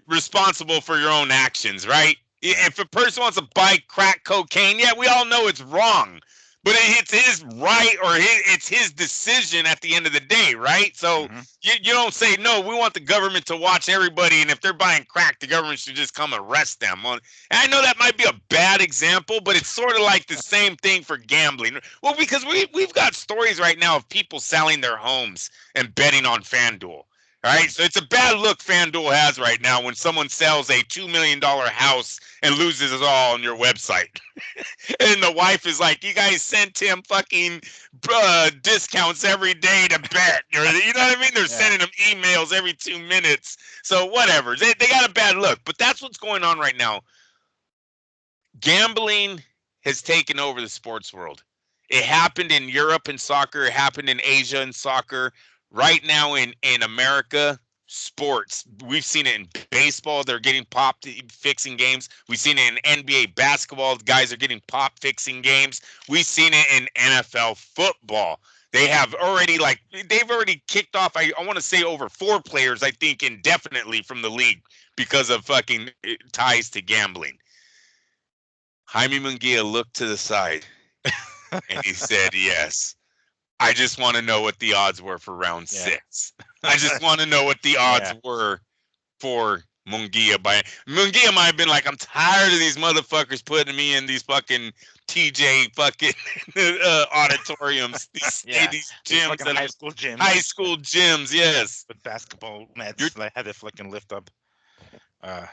responsible for your own actions, right? Right. If a person wants to buy crack cocaine, yeah, we all know it's wrong, but it's his right or it's his decision at the end of the day, right? So Hmm. you don't say no. We want the government to watch everybody, and if they're buying crack, the government should just come arrest them. Well, I know that might be a bad example, but it's sort of like the same thing for gambling. Well, because we've got stories right now of people selling their homes and betting on FanDuel. All right, so it's a bad look FanDuel has right now when someone sells a $2 million house and loses it all on your website. And the wife is like, you guys sent him fucking discounts every day to bet. Or, you know what I mean? They're Yeah. sending him emails every 2 minutes. So whatever. They got a bad look. But that's what's going on right now. Gambling has taken over the sports world. It happened in Europe in soccer. It happened in Asia in soccer. Right now in America, sports. We've seen it in baseball. They're getting popped fixing games. We've seen it in NBA basketball. Guys are getting popped fixing games. We've seen it in NFL football. They have already they've already kicked off. I want to say over 4 players, I think, indefinitely from the league because of fucking ties to gambling. Jaime Munguia looked to the side and he said, "Yes, I just want to know what the odds were for round Yeah. 6. I just want to know what the odds Yeah. were for Munguia." Munguia might have been like, "I'm tired of these motherfuckers putting me in these fucking TJ fucking auditoriums, Yeah. these These gyms fucking that high I'm school gyms high and shit school gyms." Yes, with basketball you're nets. Like had to fucking lift up. Uh,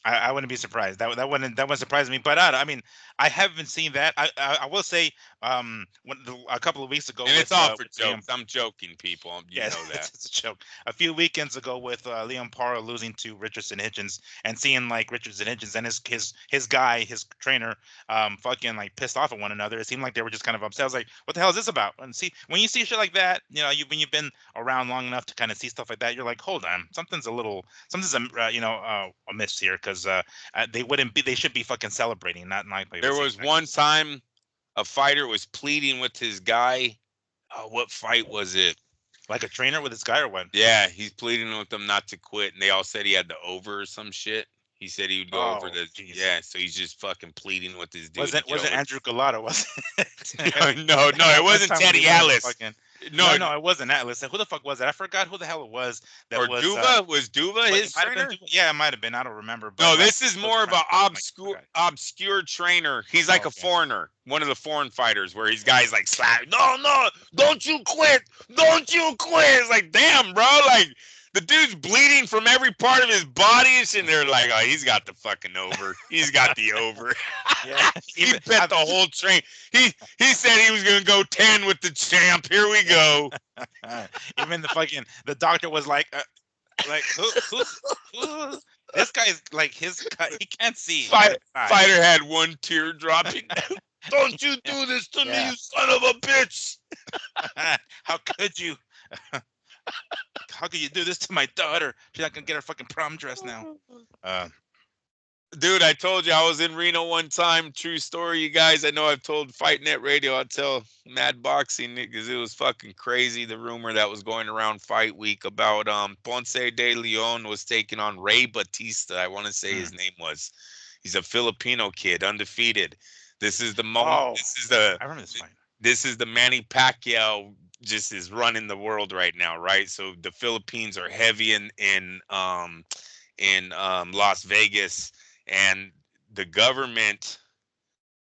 I wouldn't be surprised. That wouldn't surprise me. But I mean, I haven't seen that. I will say, a couple of weeks ago and it's all for with Liam. jokes. I'm joking, people. You Yeah, know that. it's a joke. A few weekends ago with Liam Parra losing to Richardson Hitchens and seeing like Richardson Hitchens and his guy, his trainer, fucking like pissed off at one another. It seemed like they were just kind of upset. I was like, what the hell is this about? And see, when you see shit like that, when you've been around long enough to kind of see stuff like that, you're like, hold on, something's amiss here because they should be fucking celebrating, not like There this was exact. one time a fighter was pleading with his guy. Oh, what fight was it? Like a trainer with his guy or what? Yeah, he's pleading with them not to quit, and they all said he had the over or some shit. He said he would go over Oh, the jeez. yeah, so he's just fucking pleading with this dude to Wasn't get wasn't over. Andrew Galata, was it? No, it Last wasn't time when he Teddy won the Atlas. fucking No, no, it wasn't Atlas. Who the fuck was it? I forgot who the hell it was. That or was Duva was Duva but it his might have been trainer. Yeah, it might have been. I don't remember, but No, like this is he was more of trying an to fight him, like, forgot. obscure trainer. He's Oh, like a okay. foreigner, one of the foreign fighters, where he's guys like slap. No, don't you quit, don't you quit. It's like, damn, bro, like the dude's bleeding from every part of his body, and they're like, oh, he's got the fucking over. He's got the over. Yeah, He even bet the whole train. He said he was gonna go 10 with the champ. Here we go. even the doctor was like who this guy's like he can't see. He had a good eye. Fighter had one tear dropping. Don't you do this to me, Yeah. you son of a bitch! How could you? How could you do this to my daughter? She's not gonna get her fucking prom dress now. Uh, Dude, I told you I was in Reno one time. True story, you guys. I know I've told Fight Net Radio. I'll tell Mad Boxing because it was fucking crazy. The rumor that was going around Fight Week about Ponce de Leon was taking on Ray Batista. I want to say his name was. He's a Filipino kid, undefeated. This is the moment. oh, I remember this fight. This is the Manny Pacquiao just is running the world right now, right? So the Philippines are heavy in Las Vegas, and the government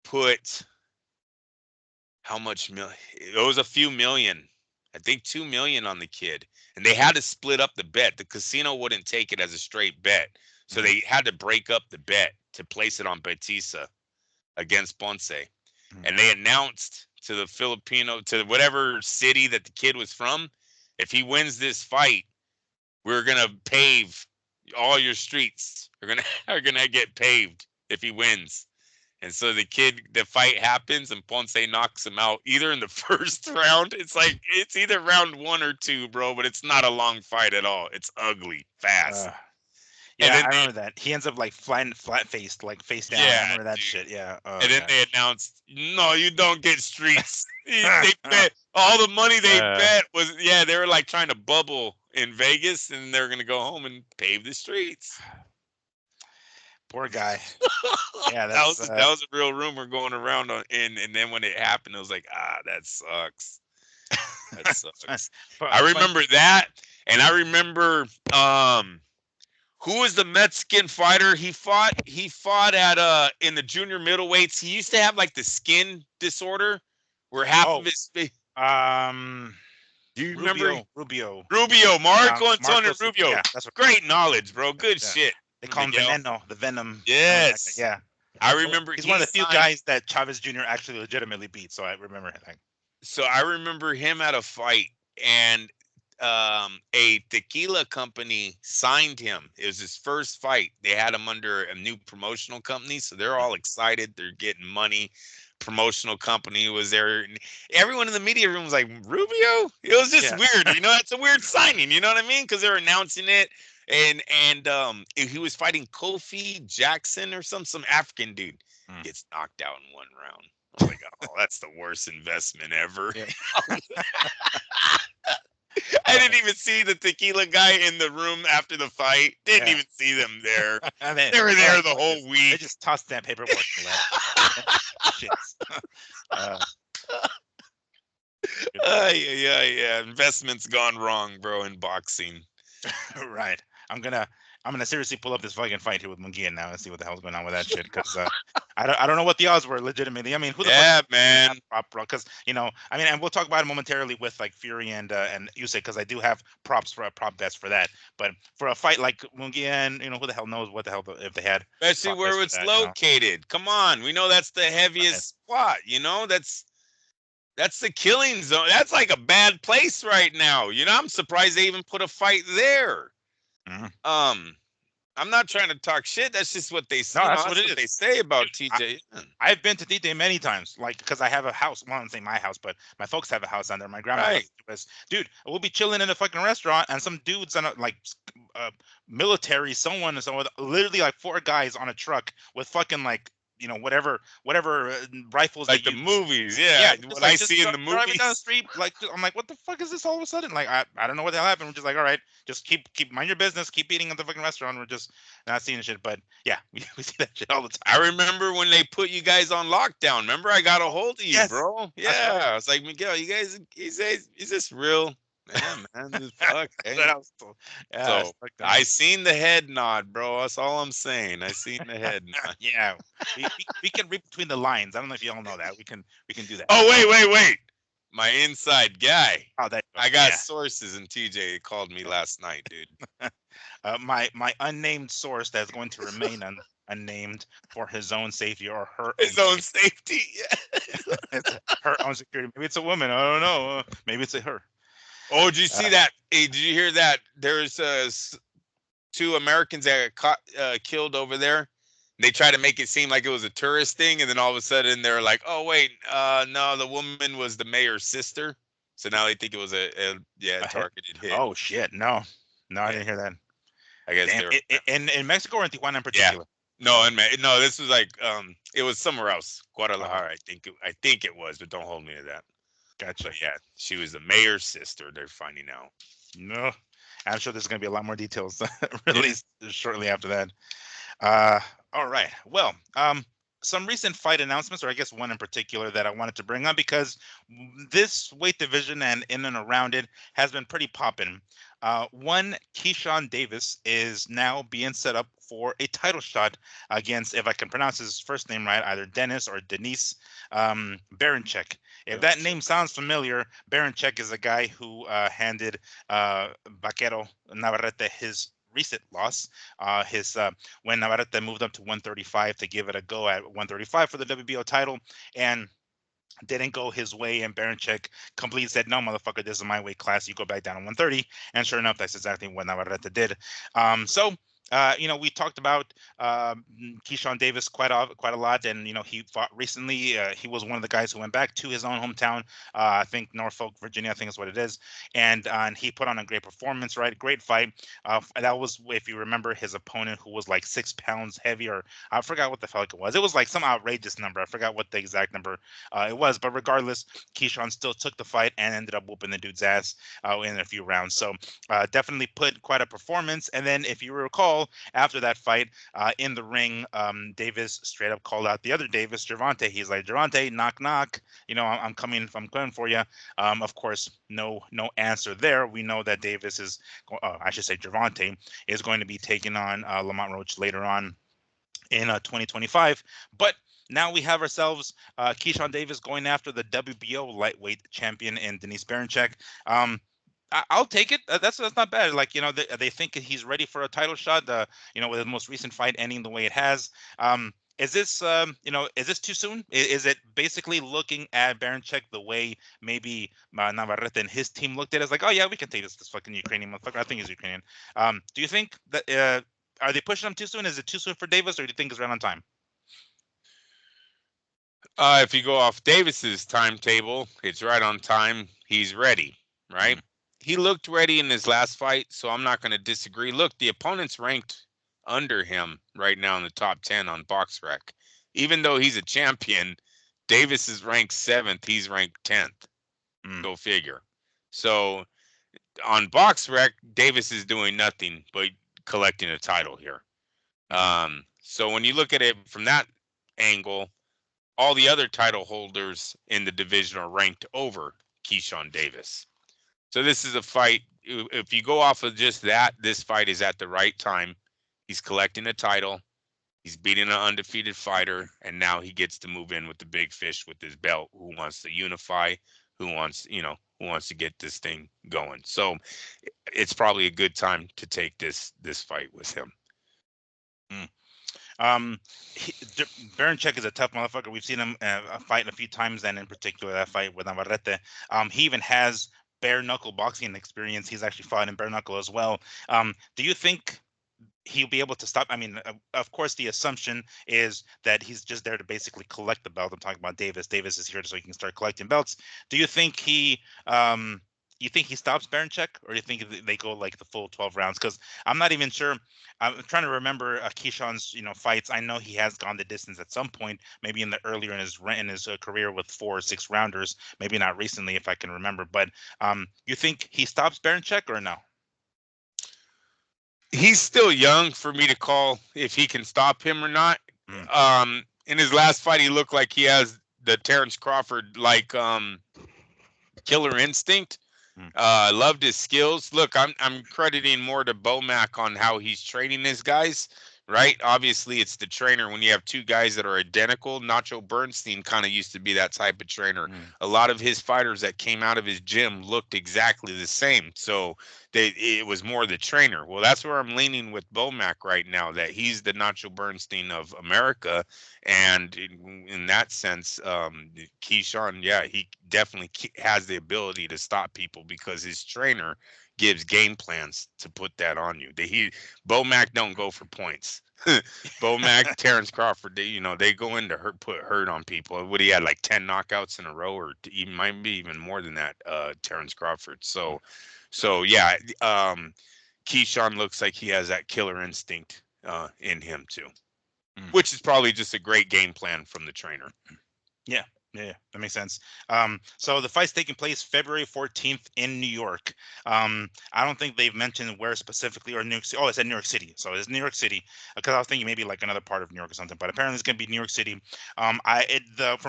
put how much million? It was a few million, I think 2 million on the kid, and they had to split up the bet. The casino wouldn't take it as a straight bet, so they had to break up the bet to place it on Batista against Ponce. And they announced to the to whatever city that the kid was from, if he wins this fight, we're gonna pave all your streets. Are gonna get paved if he wins. And so the fight happens, and Ponce knocks him out either in the first round. It's like it's either round 1 or 2, bro. But it's not a long fight at all. It's ugly, fast. Yeah, I remember that. He ends up like flying flat faced, like face down. I remember that shit. Yeah. Oh, and then God. they announced, no, you don't get streets. They bet all the money they bet was they were like trying to bubble in Vegas, and they're gonna go home and pave the streets. Poor guy. Yeah, that was a real rumor going around and then when it happened, it was like, that sucks. That sucks. I remember that, and I remember who was the Mexican fighter he fought? He fought at in the junior middleweights. He used to have like the skin disorder where half of his face. Do you remember Rubio? Marco Antonio Rubio. Yeah, that's great knowledge, bro. Good shit. They call him Veneno, the Venom. Yes. Yeah. I remember he's one of the few guys that Chavez Jr. actually legitimately beat. So I remember that. So I remember him at a fight, and a tequila company signed him. It was his first fight. They had him under a new promotional company, so they're all excited. They're getting money. Promotional company was there. Everyone in the media room was like, Rubio? It was just weird. It's a weird signing. You know what I mean? Because they're announcing it. And he was fighting Kofi Jackson or some African dude. Gets knocked out in 1 round. I was like, oh, that's the worst investment ever. Yeah. I didn't even see the tequila guy in the room after the fight. Didn't Yeah. even see them there. I mean, They were all there right, the whole they week. just tossed that paperwork and left. Shits. Uh, good for Yeah. Investments gone wrong, bro, in boxing. right. I'm gonna seriously pull up this fucking fight here with Munguia now and see what the hell's going on with that shit. Because I don't know what the odds were legitimately. I mean, who the fuck Yeah, even have man. prop, bro? Because I mean, and we'll talk about it momentarily with like Fury and Usyk because I do have props for prop bets for that. But for a fight like Munguia and who the hell knows what the hell if they had Especially prop bets where for it's that. located. Come on. We know that's the Right. heaviest spot, That's the killing zone. That's like a bad place right now. I'm surprised they even put a fight there. Mhm. Um, I'm not trying to talk shit. That's just what they, No, that's what that's it what they is. say Dude, about TJ. I've been to Tite many times, like because I have a house. Well, I don't say my house, but my folks have a house down there. My grandma Right. was, dude, we'll be chilling in a fucking restaurant, and some dudes on a like military, someone, and someone, literally like four guys on a truck with fucking like whatever rifles they Like the use. movies. Yeah, Yeah. just What I like just see in the driving down the movies. street, like I'm like, what the fuck is this all of a sudden? Like I don't know what the hell happened. We're just like, all right, just keep mind your business, keep eating at the fucking restaurant. We're just not seeing shit, but yeah, we see that shit all the I time. remember when they put you guys on lockdown. Remember, I got a hold of you, Yes, bro. that's right. Yeah. I was like, Miguel, you guys, is this real? Yeah, man. This fuck. That Hey. I was so, yeah, So stuck I down. seen the head nod, bro. That's all I'm saying. I seen the head nod. Yeah, we can read between the lines. I don't know if you all know that. We can do that. Oh, wait. My inside guy. Oh, that I got yeah. sources, and TJ called me last night, dude. My unnamed source that's going to remain unnamed for his own safety or her own His own safety. safety. Yeah. It's her own security. Maybe it's a woman. I don't know. Maybe it's a her. Oh, did you Uh, see that? Hey, did you hear that? There's two Americans that got caught, killed over there. They tried to make it seem like it was a tourist thing, and then all of a sudden they're like, "Oh wait, no, the woman was the mayor's sister." So now they think it was a a hit. targeted hit. Oh shit! No, no, I Yeah, didn't hear that. I guess Damn. they were. In Mexico or in Tijuana in Yeah. particular? No, Oh, no, this was like it was somewhere else. oh, Guadalajara, I think it was, but don't hold me to that. gotcha. But yeah, she was the mayor's sister, they're finding out. No, I'm sure there's going to be a lot more details Yeah. released shortly after that. Uh, all right. Well, some recent fight announcements, or I guess one in particular that I wanted to bring up because this weight division and in and around it has been pretty popping. One, Keyshawn Davis is now being set up for a title shot against, if I can pronounce his first name right, either Denys or Denys Berinchyk. If that name sounds familiar, Berinchyk is a guy who handed Vaquero Navarrete his recent loss. His When Navarrete moved up to 135 to give it a go at 135 for the WBO title, and didn't go his way, and Berinchyk completely said, "No, motherfucker, this is my weight class. You go back down to 130." And sure enough, that's exactly what Navarrete did. So. We talked about Keyshawn Davis quite a lot, and he fought recently. He was one of the guys who went back to his own hometown. I think Norfolk, Virginia, I think is what it is, and he put on a great performance. Right, great fight. That was, if you remember, his opponent who was like 6 pounds heavier. I forgot what the fuck it was. It was like some outrageous number. I forgot what the exact number it was, but regardless, Keyshawn still took the fight and ended up whooping the dude's ass in a few rounds. So definitely put quite a performance. And then, if you recall, after that fight in the ring, Davis straight up called out the other Davis, Gervonta. He's like, Gervonta, knock knock. I'm coming. I'm coming for you. Of course, no answer there. We know that Davis is, I should say, Gervonta is going to be taking on Lamont Roach later on in 2025. But now we have ourselves Keyshawn Davis going after the WBO lightweight champion in Denys Berinchyk. I'll take it. That's not bad. Like they think he's ready for a title shot. With the most recent fight ending the way it has. Is this too soon? Is it basically looking at Berinchyk the way maybe Navarrete and his team looked at it as like, oh yeah, we can take this fucking Ukrainian motherfucker. I think he's Ukrainian. Do you think that are they pushing him too soon? Is it too soon for Davis, or do you think it's right on time? If you go off Davis's timetable, it's right on time. He's ready, right? Mm, He looked ready in his last fight, so I'm not going to disagree. Look, the opponent's ranked under him right now in the top 10 on BoxRec. Even though he's a champion, Davis is ranked 7th. He's ranked 10th. Mm. Go figure. So on BoxRec, Davis is doing nothing but collecting a title here. So when you look at it from that angle, all the other title holders in the division are ranked over Keyshawn Davis. So this is a fight. If you go off of just that, this fight is at the right time. He's collecting a title. He's beating an undefeated fighter, and now he gets to move in with the big fish with his belt, who wants to unify, who wants to get this thing going. So it's probably a good time to take this fight with him. Mm. Um, Berinchyk is a tough motherfucker. We've seen him fight a few times, and in particular that fight with Navarrete. He even has bare knuckle boxing experience. He's actually fought in bare knuckle as well. Do you think he'll be able to stop? I mean, of course, the assumption is that he's just there to basically collect the belt. I'm talking about Davis. Davis is here so he can start collecting belts. Do you think you think he stops Berinchyk, or do you think they go like the full 12 rounds? Because I'm not even sure. I'm trying to remember Keyshawn's fights. I know he has gone the distance at some point, maybe in the earlier in his career with 4 or 6 rounders. Maybe not recently, if I can remember. But you think he stops Berinchyk or no? He's still young for me to call if he can stop him or not. In his last fight, he looked like he has the Terrence Crawford killer instinct. Loved his skills. Look, I'm crediting more to Bomac on how he's training his guys. Right? Obviously, it's the trainer. When you have two guys that are identical, Nacho Bernstein kind of used to be that type of trainer. A lot of his fighters that came out of his gym looked exactly the same. So it was more the trainer. Well, that's where I'm leaning with Bomac right now, that he's the Nacho Bernstein of America. And in that sense, Keyshawn, yeah, he definitely has the ability to stop people because his trainer gives game plans to put that on you. Bomac don't go for points. Bomac, Terrence Crawford, they go in to put hurt on people. What he had, like 10 knockouts in a row, or even might be even more than that. Terrence Crawford. So yeah, Keyshawn looks like he has that killer instinct in him too, which is probably just a great game plan from the trainer. Yeah, that makes sense. So the fight's taking place February 14th in New York. I don't think they've mentioned where specifically, or New York City. Oh, it's in New York City. So it's New York City, because I was thinking maybe like another part of New York or something. But apparently it's going to be New York City. From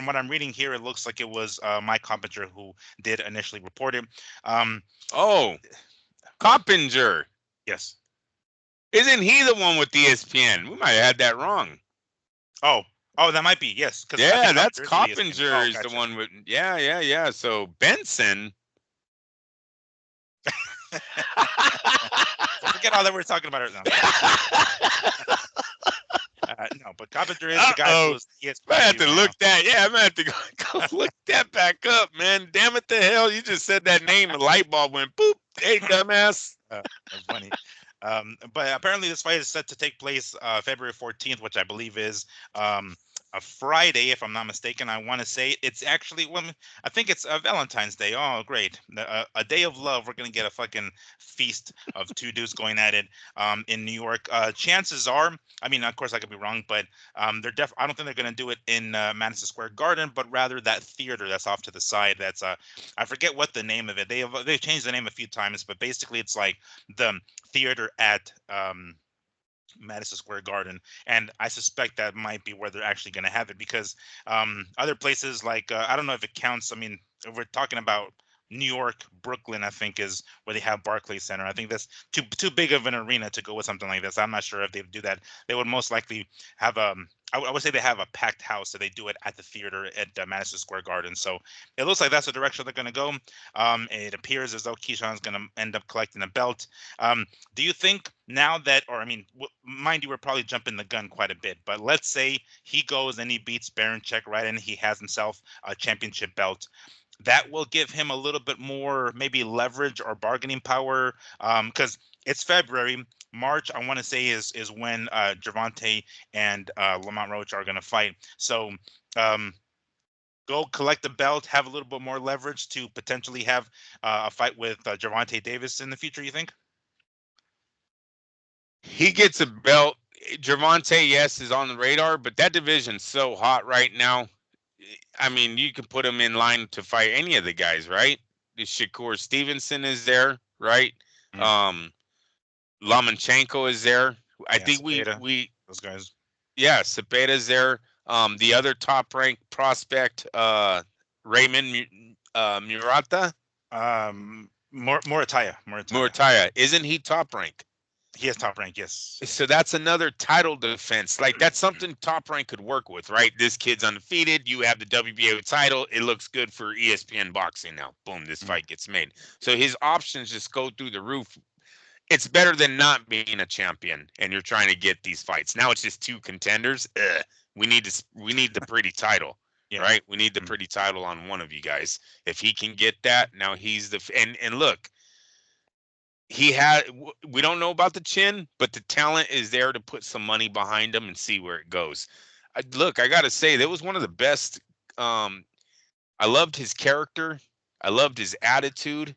what I'm reading here, it looks like it was Mike Coppinger who did initially report it. Coppinger. Yes. Isn't he the one with ESPN? We might have had that wrong. Oh, that might be, yes. Yeah, that's Coppinger is the one with. Yeah. So Benson. So forget all that we're talking about right now. No, but Coppinger is the guy who was ESPN. I have to look that. Yeah, I'm gonna have to go look that back up, man. Damn it, the hell! You just said that name, and light bulb went boop. Hey, dumbass. That's funny. But apparently this fight is set to take place February 14th, which I believe is a Friday, if I'm not mistaken. I want to say it's actually, well, I think it's Valentine's Day. Oh, great. A day of love. We're going to get a fucking feast of two dudes going at it in New York. Chances are, I mean, of course I could be wrong, but I don't think they're going to do it in Madison Square Garden, but rather that theater that's off to the side. That's I forget what the name of it. They've changed the name a few times, but basically it's like the theater at Madison Square Garden, and I suspect that might be where they're actually going to have it, because other places like I don't know if it counts. I mean, if we're talking about New York, Brooklyn, I think is where they have Barclays Center. I think that's too big of an arena to go with something like this. I'm not sure if they do that. They would most likely have I would say they have a packed house, so they do it at the theater at Madison Square Garden. So it looks like that's the direction they're going to go. It appears as though Keyshawn's going to end up collecting a belt. Do you think now that, or I mean, mind you, we're probably jumping the gun quite a bit, but let's say he goes and he beats Berinchyk, right, and he has himself a championship belt. That will give him a little bit more maybe leverage or bargaining power, because it's February. March, I want to say, is when Gervonta and Lamont Roach are going to fight. So go collect the belt, have a little bit more leverage to potentially have a fight with Gervonta Davis in the future, you think? He gets a belt. Gervonta, yes, is on the radar, but that division's so hot right now. I mean, you can put him in line to fight any of the guys, right? Shakur Stevenson is there, right? Mm. Um, Lomachenko is there. I Yeah, think Cepeda, we those guys. yeah, Cepeda's there. The other top ranked prospect, Raymond Murata, Morataya, Morataya. Murataya, isn't he top rank? He has top rank. Yes. So that's another title defense. Like that's something Top Rank could work with, right? This kid's undefeated. You have the WBO title. It looks good for ESPN boxing now. Boom, this Mm. fight gets made. So his options just go through the roof. It's better than not being a champion and you're trying to get these fights. Now it's just two contenders. Ugh. We need the pretty title, Yeah. right? We need the Mm. pretty title on one of you guys. If he can get that, now he's the and look, he had we don't know about the chin, but the talent is there to put some money behind him and see where it goes. Look, I gotta say that was one of the best. um I loved his character. I loved his attitude,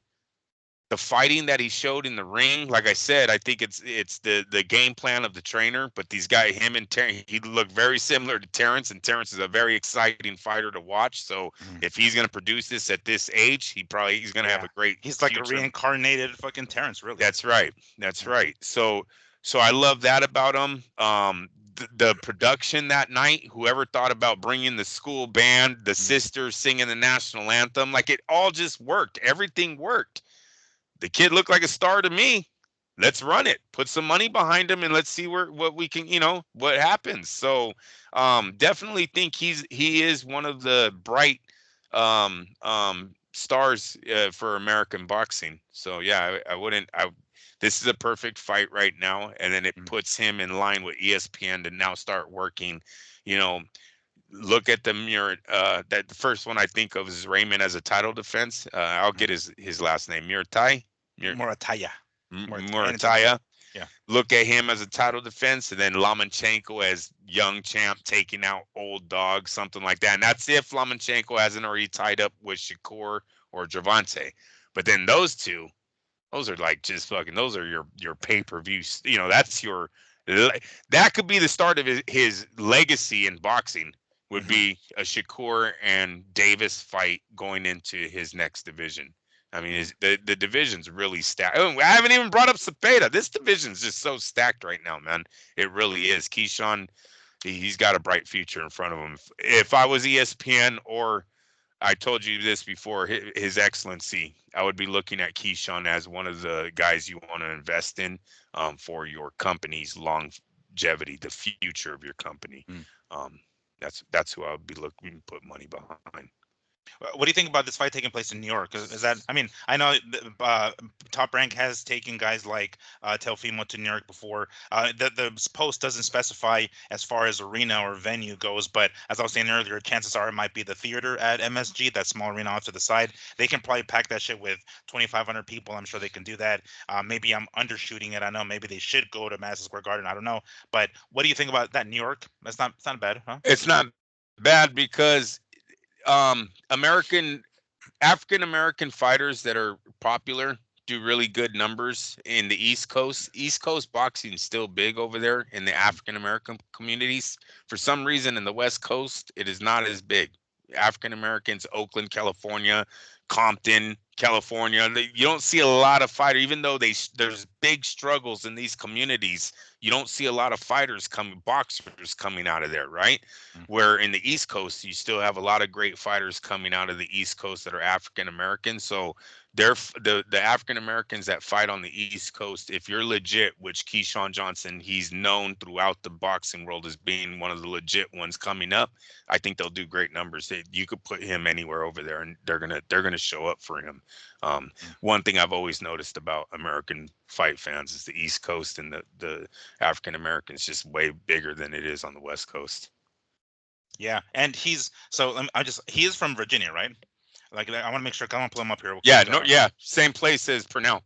the fighting that he showed in the ring. Like I said, I think it's the game plan of the trainer. But these guys, him and Terrence, he looked very similar to Terrence, and Terrence is a very exciting fighter to watch. So Mm. if he's gonna produce this at this age, he's gonna have Yeah. a great He's like a future. reincarnated fucking Terrence, really. That's right. That's Yeah. right. So I love that about him. The production that night, whoever thought about bringing the school band, the Mm. sisters singing the national anthem, like it all just worked. Everything worked. The kid looked like a star to me. Let's run it. Put some money behind him and let's see what we can, what happens. So definitely think he is one of the bright stars for American boxing. So yeah, I wouldn't. This is a perfect fight right now, and then it Mm. puts him in line with ESPN to now start working. You know, look at the mirror. That the first one I think of is Raymond as a title defense. I'll Mm. get his last name, Murtai. Morataya. Morataya. And it's in, Murataya. yeah. Look at him as a title defense, and then Lomachenko as young champ taking out old dog, something like that. And that's if Lomachenko hasn't already tied up with Shakur or Javante. But then those are like just fucking. Those are your pay per views. That's that could be the start of his legacy in boxing. Would Hmm. be a Shakur and Davis fight going into his next division. I mean, the division's really stacked. Oh, I haven't even brought up Cepeda. This division's just so stacked right now, man. It really is. Keyshawn, he's got a bright future in front of him. If I was ESPN, or I told you this before, His Excellency, I would be looking at Keyshawn as one of the guys you want to invest in for your company's longevity, the future of your company. Mm. Um, that's who I would be looking to put money behind. What do you think about this fight taking place in New York? Is that, I mean, I know Top Rank has taken guys like Teofimo to New York before. The post doesn't specify as far as arena or venue goes, but as I was saying earlier, chances are it might be the theater at MSG, that small arena off to the side. They can probably pack that shit with 2,500 people. I'm sure they can do that. Maybe I'm undershooting it. I know maybe they should go to Madison Square Garden. I don't know. But what do you think about that, New York? It's not bad, huh? It's not bad because African American fighters that are popular do really good numbers in the East Coast. East Coast boxing is still big over there in the African American communities. For some reason, in the West Coast, it is not as big. African Americans, Oakland, California, Compton, California. You don't see a lot of fighters, even though there's big struggles in these communities. You don't see a lot of boxers coming out of there, right? Mm. Where in the East Coast, you still have a lot of great fighters coming out of the East Coast that are African American. So the African Americans that fight on the East Coast, if you're legit, which Keyshawn Johnson, he's known throughout the boxing world as being one of the legit ones coming up. I think they'll do great numbers. You could put him anywhere over there, and they're gonna show up for him. Mm. One thing I've always noticed about American fight fans is the East Coast and the African Americans just way bigger than it is on the West Coast. Yeah, and he's so he is from Virginia, right? Like I want to make sure. I want to pull him up here real Yeah, quick. no, yeah, same place as Purnell.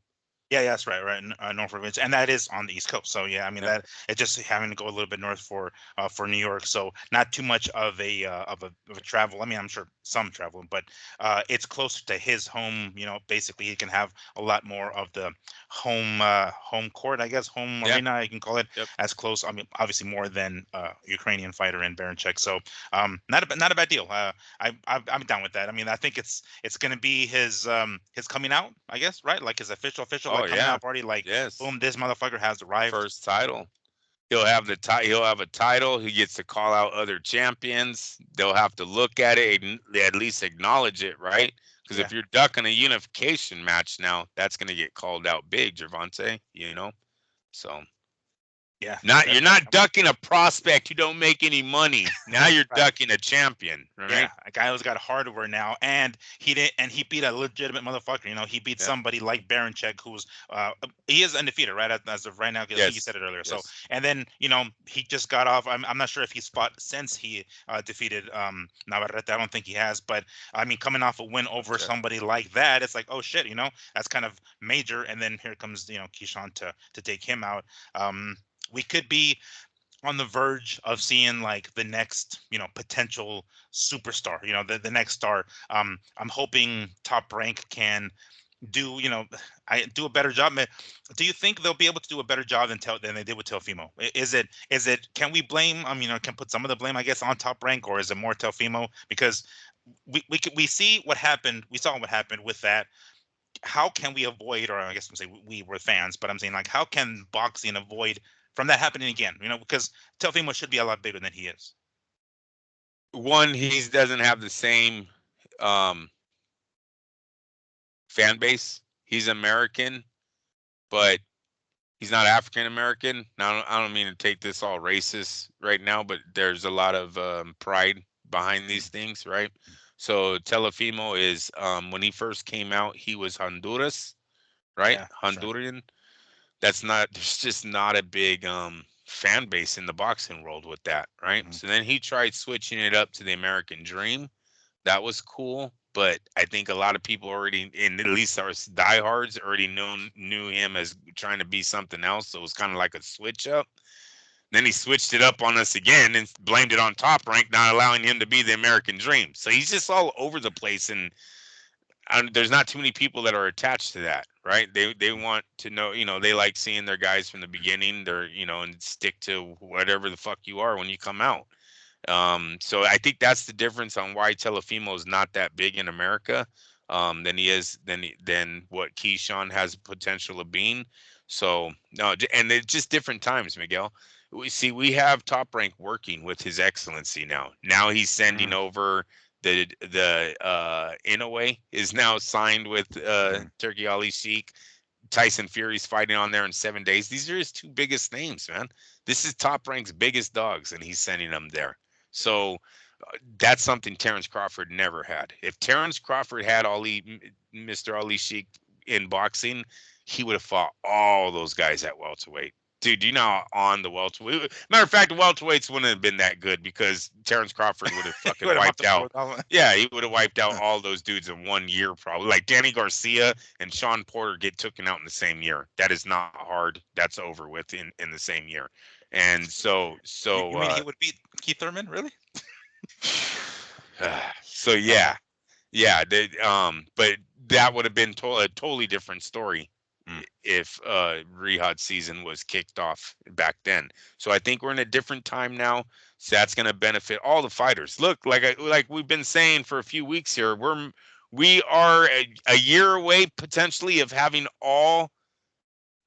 Yeah, yeah, that's right, right. Norfolk, Virginia, and that is on the East Coast. So yeah, I mean Yep. that it just having to go a little bit north for New York. So not too much of a travel. I mean, I'm sure some travel, but it's closer to his home. You know, basically he can have a lot more of the home court, I guess, home Yeah. arena. You can call it Yep. as close. I mean, obviously more than Ukrainian fighter in Berinchyk. So not a bad deal. I'm down with that. I mean, I think it's gonna be his coming out, I guess, right? Like his official Oh like coming yeah. out party. Like, Yes. boom, this motherfucker has arrived. First title. He'll have he'll have a title. He gets to call out other champions. They'll have to look at it and at least acknowledge it, right? Because Yeah, if you're ducking a unification match now, that's going to get called out big, Gervonta. You know, so yeah, not you're definitely. not ducking a prospect who don't make any money. Now you're Right. ducking a champion, Yeah, right? a guy who's got hardware now, and he didn't, and he beat a legitimate motherfucker. You know, he beat Yeah. somebody like Berinchyk, who's he is undefeated, right? As of right now, 'cause I think you Yes. said it earlier. So, Yes. and then he just got off. I'm not sure if he's fought since he defeated Navarrete. I don't think he has, but I mean, coming off a win over Check. somebody like that, it's like, oh shit, that's kind of major. And then here comes Keyshawn to take him out. We could be on the verge of seeing like the next potential superstar, the next star. I'm hoping Top Rank can do I do a better job. Do you think they'll be able to do a better job than they did with Teofimo? Is it can we blame can put some of the blame, I guess, on Top Rank, or is it more Teofimo? Because we see what happened, we saw what happened with that. How can we avoid, or I guess I'm saying we were fans, but I'm saying, like, how can boxing avoid from that happening again? Because Teofimo should be a lot bigger than he is. One, he doesn't have the same um, fan base. He's American, but he's not African American. Now, I don't mean to take this all racist right now, but there's a lot of pride behind Mm, these things, right? So Telefimo is when he first came out, he was Honduras, right? yeah, that's right. Honduran. That's not. There's just not a big fan base in the boxing world with that, right? Mhm. So then he tried switching it up to the American Dream. That was cool, but I think a lot of people already, and at least our diehards, already knew him as trying to be something else. So it was kind of like a switch up. Then he switched it up on us again and blamed it on Top Rank, not allowing him to be the American Dream. So he's just all over the place, and there's not too many people that are attached to that, right? They want to know, they like seeing their guys from the beginning. They're, and stick to whatever the fuck you are when you come out. So I think that's the difference on why Telefimo is not that big in America, than he is than what Keyshawn has potential of being. So no, and it's just different times, Miguel. We have Top Rank working with His Excellency now. Now he's sending Mhm, over the Inoue is now signed with mhm. Turkey Ali Sheik. Tyson Fury's fighting on there in 7 days. These are his two biggest names, man. This is Top Rank's biggest dogs, and he's sending them there. So that's something Terrence Crawford never had. If Terrence Crawford had Mr. Ali Sheik in boxing, he would have fought all those guys at welterweight. Dude, you know, on the welterweight. Matter of fact, the welterweights wouldn't have been that good because Terrence Crawford would have You fucking would have mopped wiped the floor out. with all of Yeah, he would have wiped out all those dudes in 1 year, probably. Like Danny Garcia and Sean Porter get taken out in the same year. That is not hard. That's over with in the same year. And so You so mean he would beat Keith Thurman, really? so yeah, yeah. But that would have been a totally different story Mm. if Rihad's season was kicked off back then. So I think we're in a different time now. So that's going to benefit all the fighters. Look, like we've been saying for a few weeks here, we are a year away potentially of having all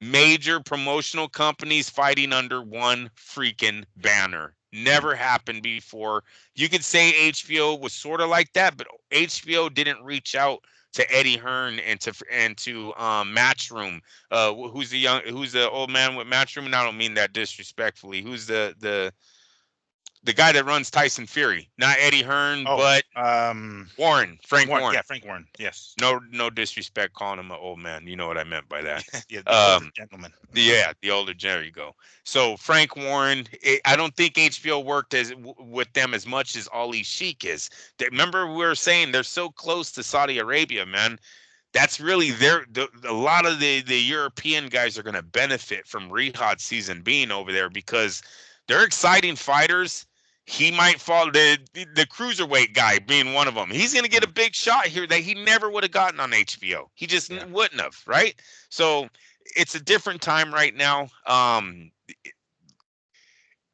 major promotional companies fighting under one freaking banner. Mm. Never happened before. You could say HBO was sort of like that, but HBO didn't reach out to Eddie Hearn and to Matchroom. Who's the old man with Matchroom? And I don't mean that disrespectfully. Who's the guy that runs Tyson Fury? Not Eddie Hearn, Oh, but Frank Warren. Warren. Yeah, Frank Warren. Yes. No disrespect calling him an old man. You know what I meant by that. Yeah, the older Um, gentleman. yeah, the older there you go. So Frank Warren, I don't think HBO worked with them as much as Ali Sheik is. Remember we were saying they're so close to Saudi Arabia, man. that's really a lot of the European guys are going to benefit from Rihad's season being over there because they're exciting fighters. He might fall the cruiserweight guy being one of them. He's going to get a big shot here that he never would have gotten on HBO. He just wouldn't have, right? So it's a different time right now.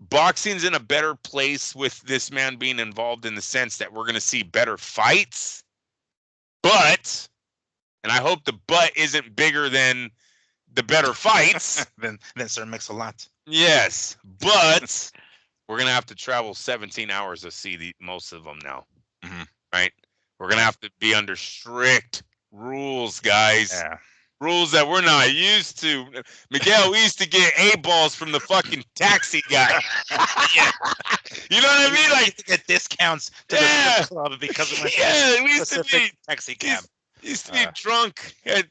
Boxing's in a better place with this man being involved in the sense that we're going to see better fights, but. And I hope the butt isn't bigger than the better fights. then Sir Mix-a-Lot. Yes, but we're gonna have to travel 17 hours to see most of them now. Mm-hmm. Right? We're gonna have to be under strict rules, guys. Yeah. Rules that we're not used to. Miguel, we used to get A-balls from the fucking taxi guy. Yeah. You know what I mean? Like to get discounts to the club because of we used to be taxi cab. Used to be drunk at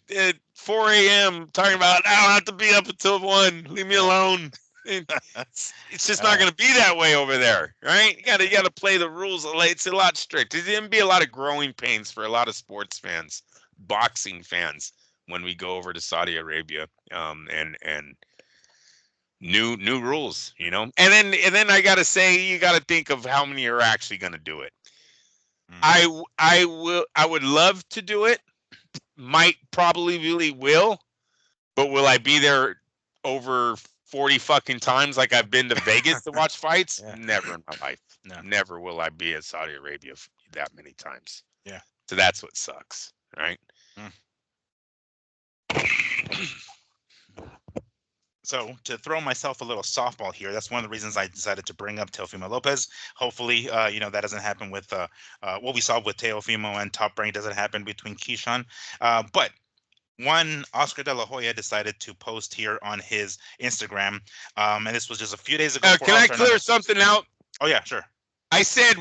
4 a.m. talking about, I don't have to be up until 1. Leave me alone. It's just not going to be that way over there, right? You got to play the rules. It's a lot strict. There's going to be a lot of growing pains for a lot of sports fans, boxing fans, when we go over to Saudi Arabia, and new rules, you know. And then I got to say, you got to think of how many are actually going to do it. I would love to do it. Might probably really will, but will I be there over 40 fucking times like I've been to Vegas to watch fights? Yeah. Never in my life. No. Never will I be at Saudi Arabia that many times. Yeah. So that's what sucks, right? So to throw myself a little softball here, that's one of the reasons I decided to bring up Teofimo Lopez. Hopefully, that doesn't happen with what we saw with Teofimo and Top Rank doesn't happen between Keyshawn. But one, Oscar De La Hoya decided to post here on his Instagram, and this was just a few days ago. Can I clear something out? Oh, yeah, sure. I said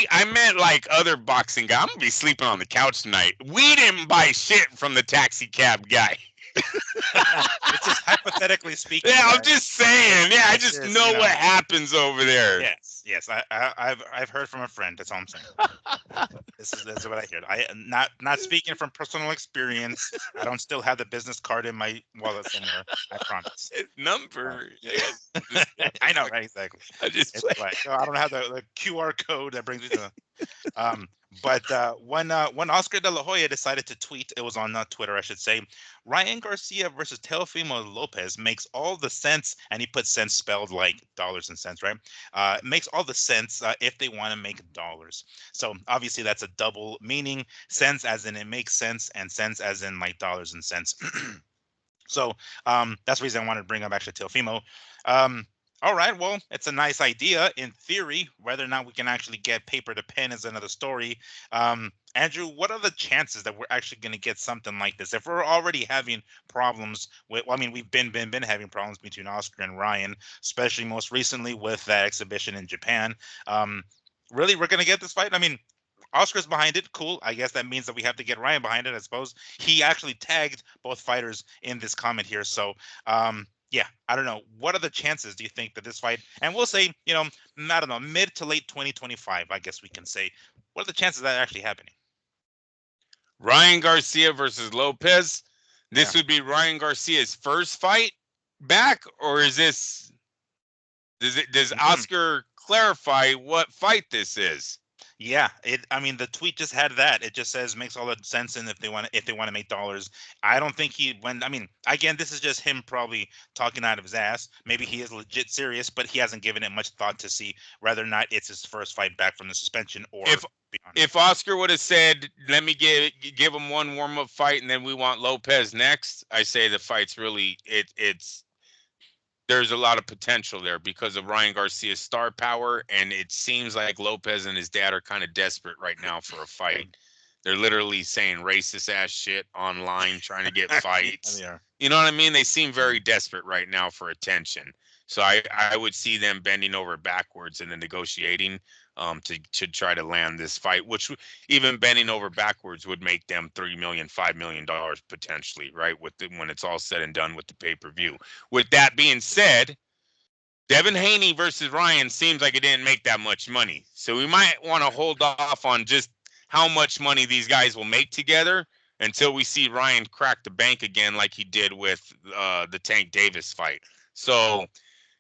I meant like other boxing guy. I'm going to be sleeping on the couch tonight. We didn't buy shit from the taxi cab guy. It's just hypothetically speaking. Yeah, I'm just saying. Yeah, I just know what happens over there. Yes. I've heard from a friend. That's all I'm saying. This is what I hear. I not speaking from personal experience. I don't still have the business card in my wallet somewhere. I promise. Number. I know, right? Exactly. It's like I don't have the QR code that brings me to. But when Oscar De La Hoya decided to tweet, it was on Twitter, I should say, Ryan Garcia versus Teofimo Lopez makes all the sense, and he put sense spelled like dollars and cents, right? It makes all the sense if they want to make dollars. So obviously that's a double meaning, sense as in it makes sense, and sense as in like dollars and cents. So that's the reason I wanted to bring up actually Teofimo. All right, well, it's a nice idea in theory. Whether or not we can actually get paper to pen is another story. Andrew, what are the chances that we're actually going to get something like this? If we're already having problems with, we've been having problems between Oscar and Ryan, especially most recently with that exhibition in Japan. Really, we're going to get this fight? I mean, Oscar's behind it. Cool. I guess that means that we have to get Ryan behind it, I suppose. He actually tagged both fighters in this comment here. So, yeah, I don't know. What are the chances, do you think, that this fight, and we'll say, I don't know, mid to late 2025, I guess we can say, what are the chances of that actually happening? Ryan Garcia versus Lopez. This would be Ryan Garcia's first fight back, or is this, does Oscar clarify what fight this is? Yeah, the tweet just had that. It just says makes all the sense, and if they want to make dollars. I don't think again, this is just him probably talking out of his ass. Maybe he is legit serious, but he hasn't given it much thought to see whether or not it's his first fight back from the suspension or if Oscar would have said, let me give him one warm-up fight and then we want Lopez next, I say the fight's really it's there's a lot of potential there because of Ryan Garcia's star power, and it seems like Lopez and his dad are kind of desperate right now for a fight. They're literally saying racist ass shit online, trying to get fights. You know what I mean? They seem very desperate right now for attention. So I would see them bending over backwards in the negotiating to try to land this fight, which even bending over backwards would make them $3 million, $5 million potentially, right? When it's all said and done with the pay-per-view. With that being said, Devin Haney versus Ryan seems like it didn't make that much money. So we might want to hold off on just how much money these guys will make together until we see Ryan crack the bank again like he did with the Tank Davis fight. So,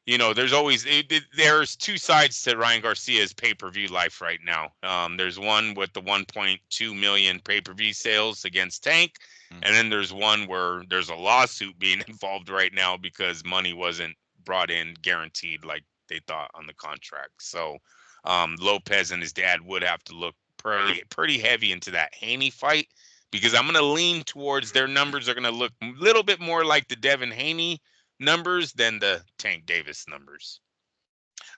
there's two sides to Ryan Garcia's pay-per-view life right now. There's one with the 1.2 million pay-per-view sales against Tank, and then there's one where there's a lawsuit being involved right now because money wasn't brought in guaranteed like they thought on the contract. So Lopez and his dad would have to look pretty heavy into that Haney fight, because I'm going to lean towards their numbers are going to look a little bit more like the Devin Haney numbers than the Tank Davis numbers.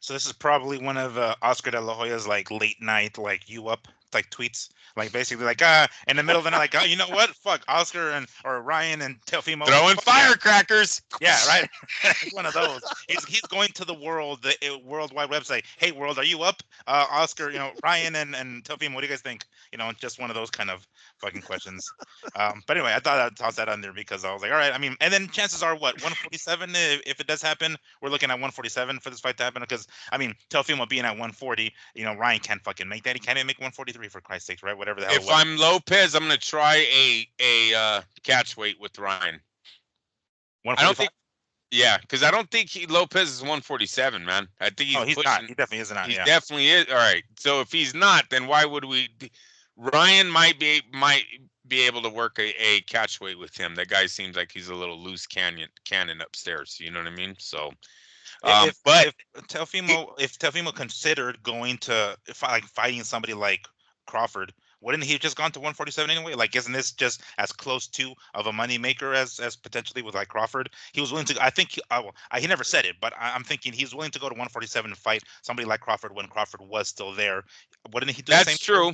So this is probably one of Oscar De La Hoya's like late night like you up like tweets, like basically like in the middle of the night, like you know what, fuck Oscar and or Ryan and Teofimo throwing firecrackers. Yeah, right. One of those. He's going to the worldwide website. Hey world, are you up? Oscar, Ryan and Teofimo, what do you guys think? Just one of those kind of fucking questions. But anyway, I thought I'd toss that on there because I was like, all right. I mean, and then chances are what 147 if it does happen, we're looking at 147 for this fight to happen because I mean Teofimo being at 140, Ryan can't fucking make that. He can't even make 143 for Christ's sakes, right? Whatever the hell. If I'm Lopez, I'm gonna try a catch weight with Ryan. I don't think. Yeah, because I don't think Lopez is 147, man. I think he's not. He definitely isn't. He definitely is. All right. So if he's not, then why would we? Ryan might be able to work a catch weight with him. That guy seems like he's a little loose cannon upstairs. You know what I mean? So, if Teofimo considered going to fighting somebody like Crawford, wouldn't he have just gone to 147 anyway? Like, isn't this just as close to of a money maker as potentially with like Crawford? He was willing to. I think he never said it, but I'm thinking he's willing to go to 147 and fight somebody like Crawford when Crawford was still there. Wouldn't he do the same? That's true.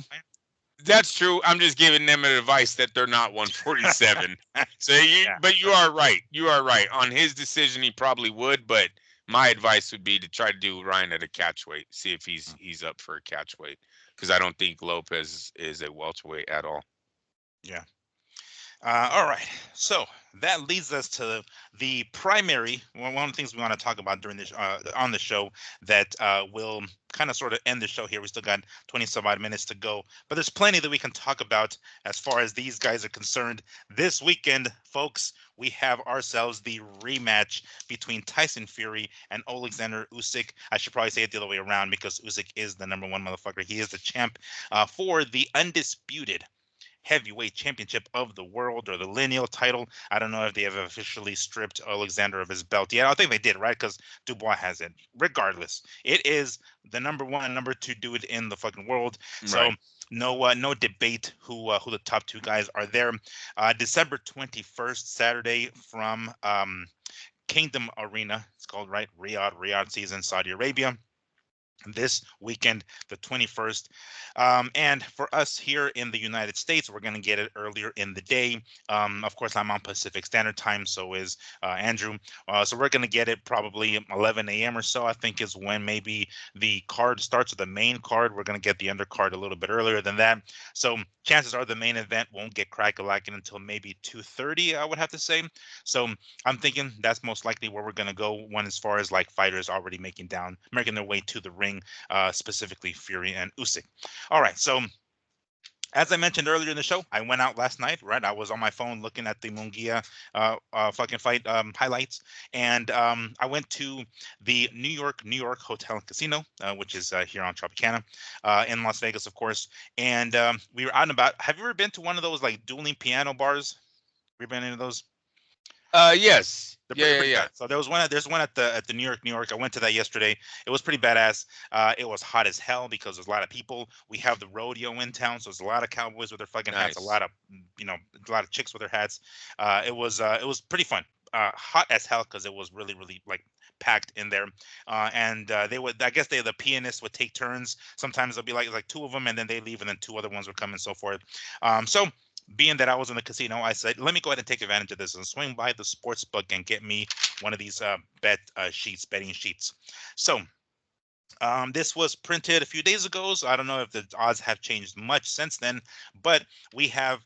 That's true. I'm just giving them advice that they're not 147. So but you are right. You are right. On his decision, he probably would, but my advice would be to try to do Ryan at a catch weight. See if he's up for a catch weight. Because I don't think Lopez is a welterweight at all. Yeah. All right. So that leads us to the primary. One of the things we want to talk about during this on the show that will kind of sort of end the show here. We still got 20 some odd minutes to go, but there's plenty that we can talk about as far as these guys are concerned. This weekend, folks, we have ourselves the rematch between Tyson Fury and Alexander Usyk. I should probably say it the other way around because Usyk is the number one motherfucker. He is the champ for the undisputed heavyweight championship of the world, or the lineal title. I don't know if they have officially stripped Alexander of his belt yet. I think they did, right? Because Dubois has it. Regardless, it is the number one, number two dude in the fucking world. Right. So no debate who the top two guys are there. December 21st, Saturday, from Kingdom Arena. It's called, right? Riyadh season, Saudi Arabia. This weekend, the 21st. And for us here in the United States, we're going to get it earlier in the day. Of course, I'm on Pacific Standard Time, so is Andrew. So we're going to get it probably 11 a.m. or so, I think is when maybe the card starts, with the main card. We're going to get the undercard a little bit earlier than that. So chances are the main event won't get crack-a-lacking until maybe 2:30, I would have to say. So I'm thinking that's most likely where we're going to go, one as far as like fighters already making their way to the ring. Specifically Fury and Usyk. All right, so as I mentioned earlier in the show, I went out last night, right? I was on my phone looking at the Munguia fucking fight highlights, and I went to the New York Hotel and Casino, which is here on Tropicana, in Las Vegas, of course. And we were out and about. Have you ever been to one of those like dueling piano bars? Have you ever been into those? Yes. Yeah. So there's one at the New York. I went to that yesterday. It was pretty badass. It was hot as hell because there's a lot of people. We have the rodeo in town, so there's a lot of cowboys with their fucking hats. A lot of chicks with their hats. It was pretty fun. Hot as hell because it was really like packed in there. And the pianists would take turns. Sometimes there'll be like two of them, and then they leave, and then two other ones would come and so forth. So being that I was in the casino, I said, let me go ahead and take advantage of this and swing by the sports book and get me one of these betting sheets. So This was printed a few days ago, so I don't know if the odds have changed much since then. But we have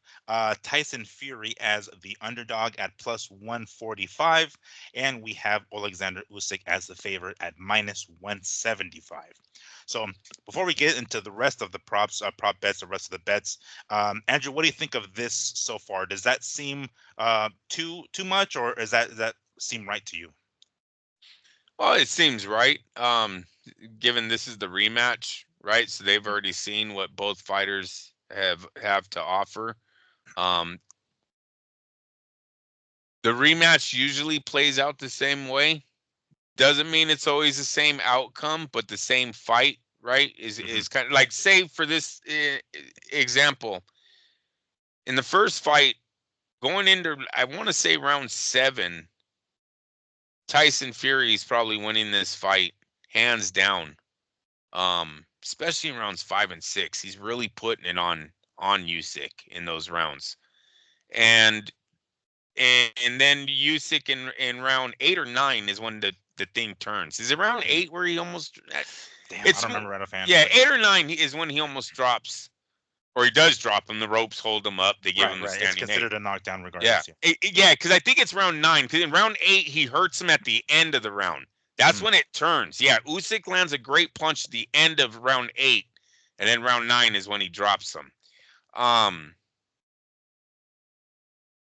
Tyson Fury as the underdog at plus 145, and we have Alexander Usyk as the favorite at minus 175. So before we get into the rest of the props, prop bets, the rest of the bets, Andrew, what do you think of this so far? Does that seem too much, or does that seem right to you? Well, it seems right. Given this is the rematch, right? So they've already seen what both fighters have to offer. Um, the rematch usually plays out the same way. Doesn't mean it's always the same outcome, but the same fight, right? Hmm. Is kind of like, say for this example, in the first fight going into, I want to say, round 7, Tyson Fury is probably winning this fight hands down. Especially in rounds 5 and 6, he's really putting it on Usyk in those rounds. And and then Usyk in round 8 or 9 is when the thing turns. Is it round 8 where he almost? Damn, I It's don't remember right offhand, yeah, but 8 or 9 is when he almost drops, or he does drop him. The ropes hold him up. They give right, him the right. It's standing eight. considered a knockdown Yeah, regardless. Yeah. yeah, because I think it's round 9. Because in round 8 he hurts him at the end of the round. That's Mhm. when it turns. Yeah, Usyk lands a great punch at the end of round 8, and then round 9 is when he drops him. Um,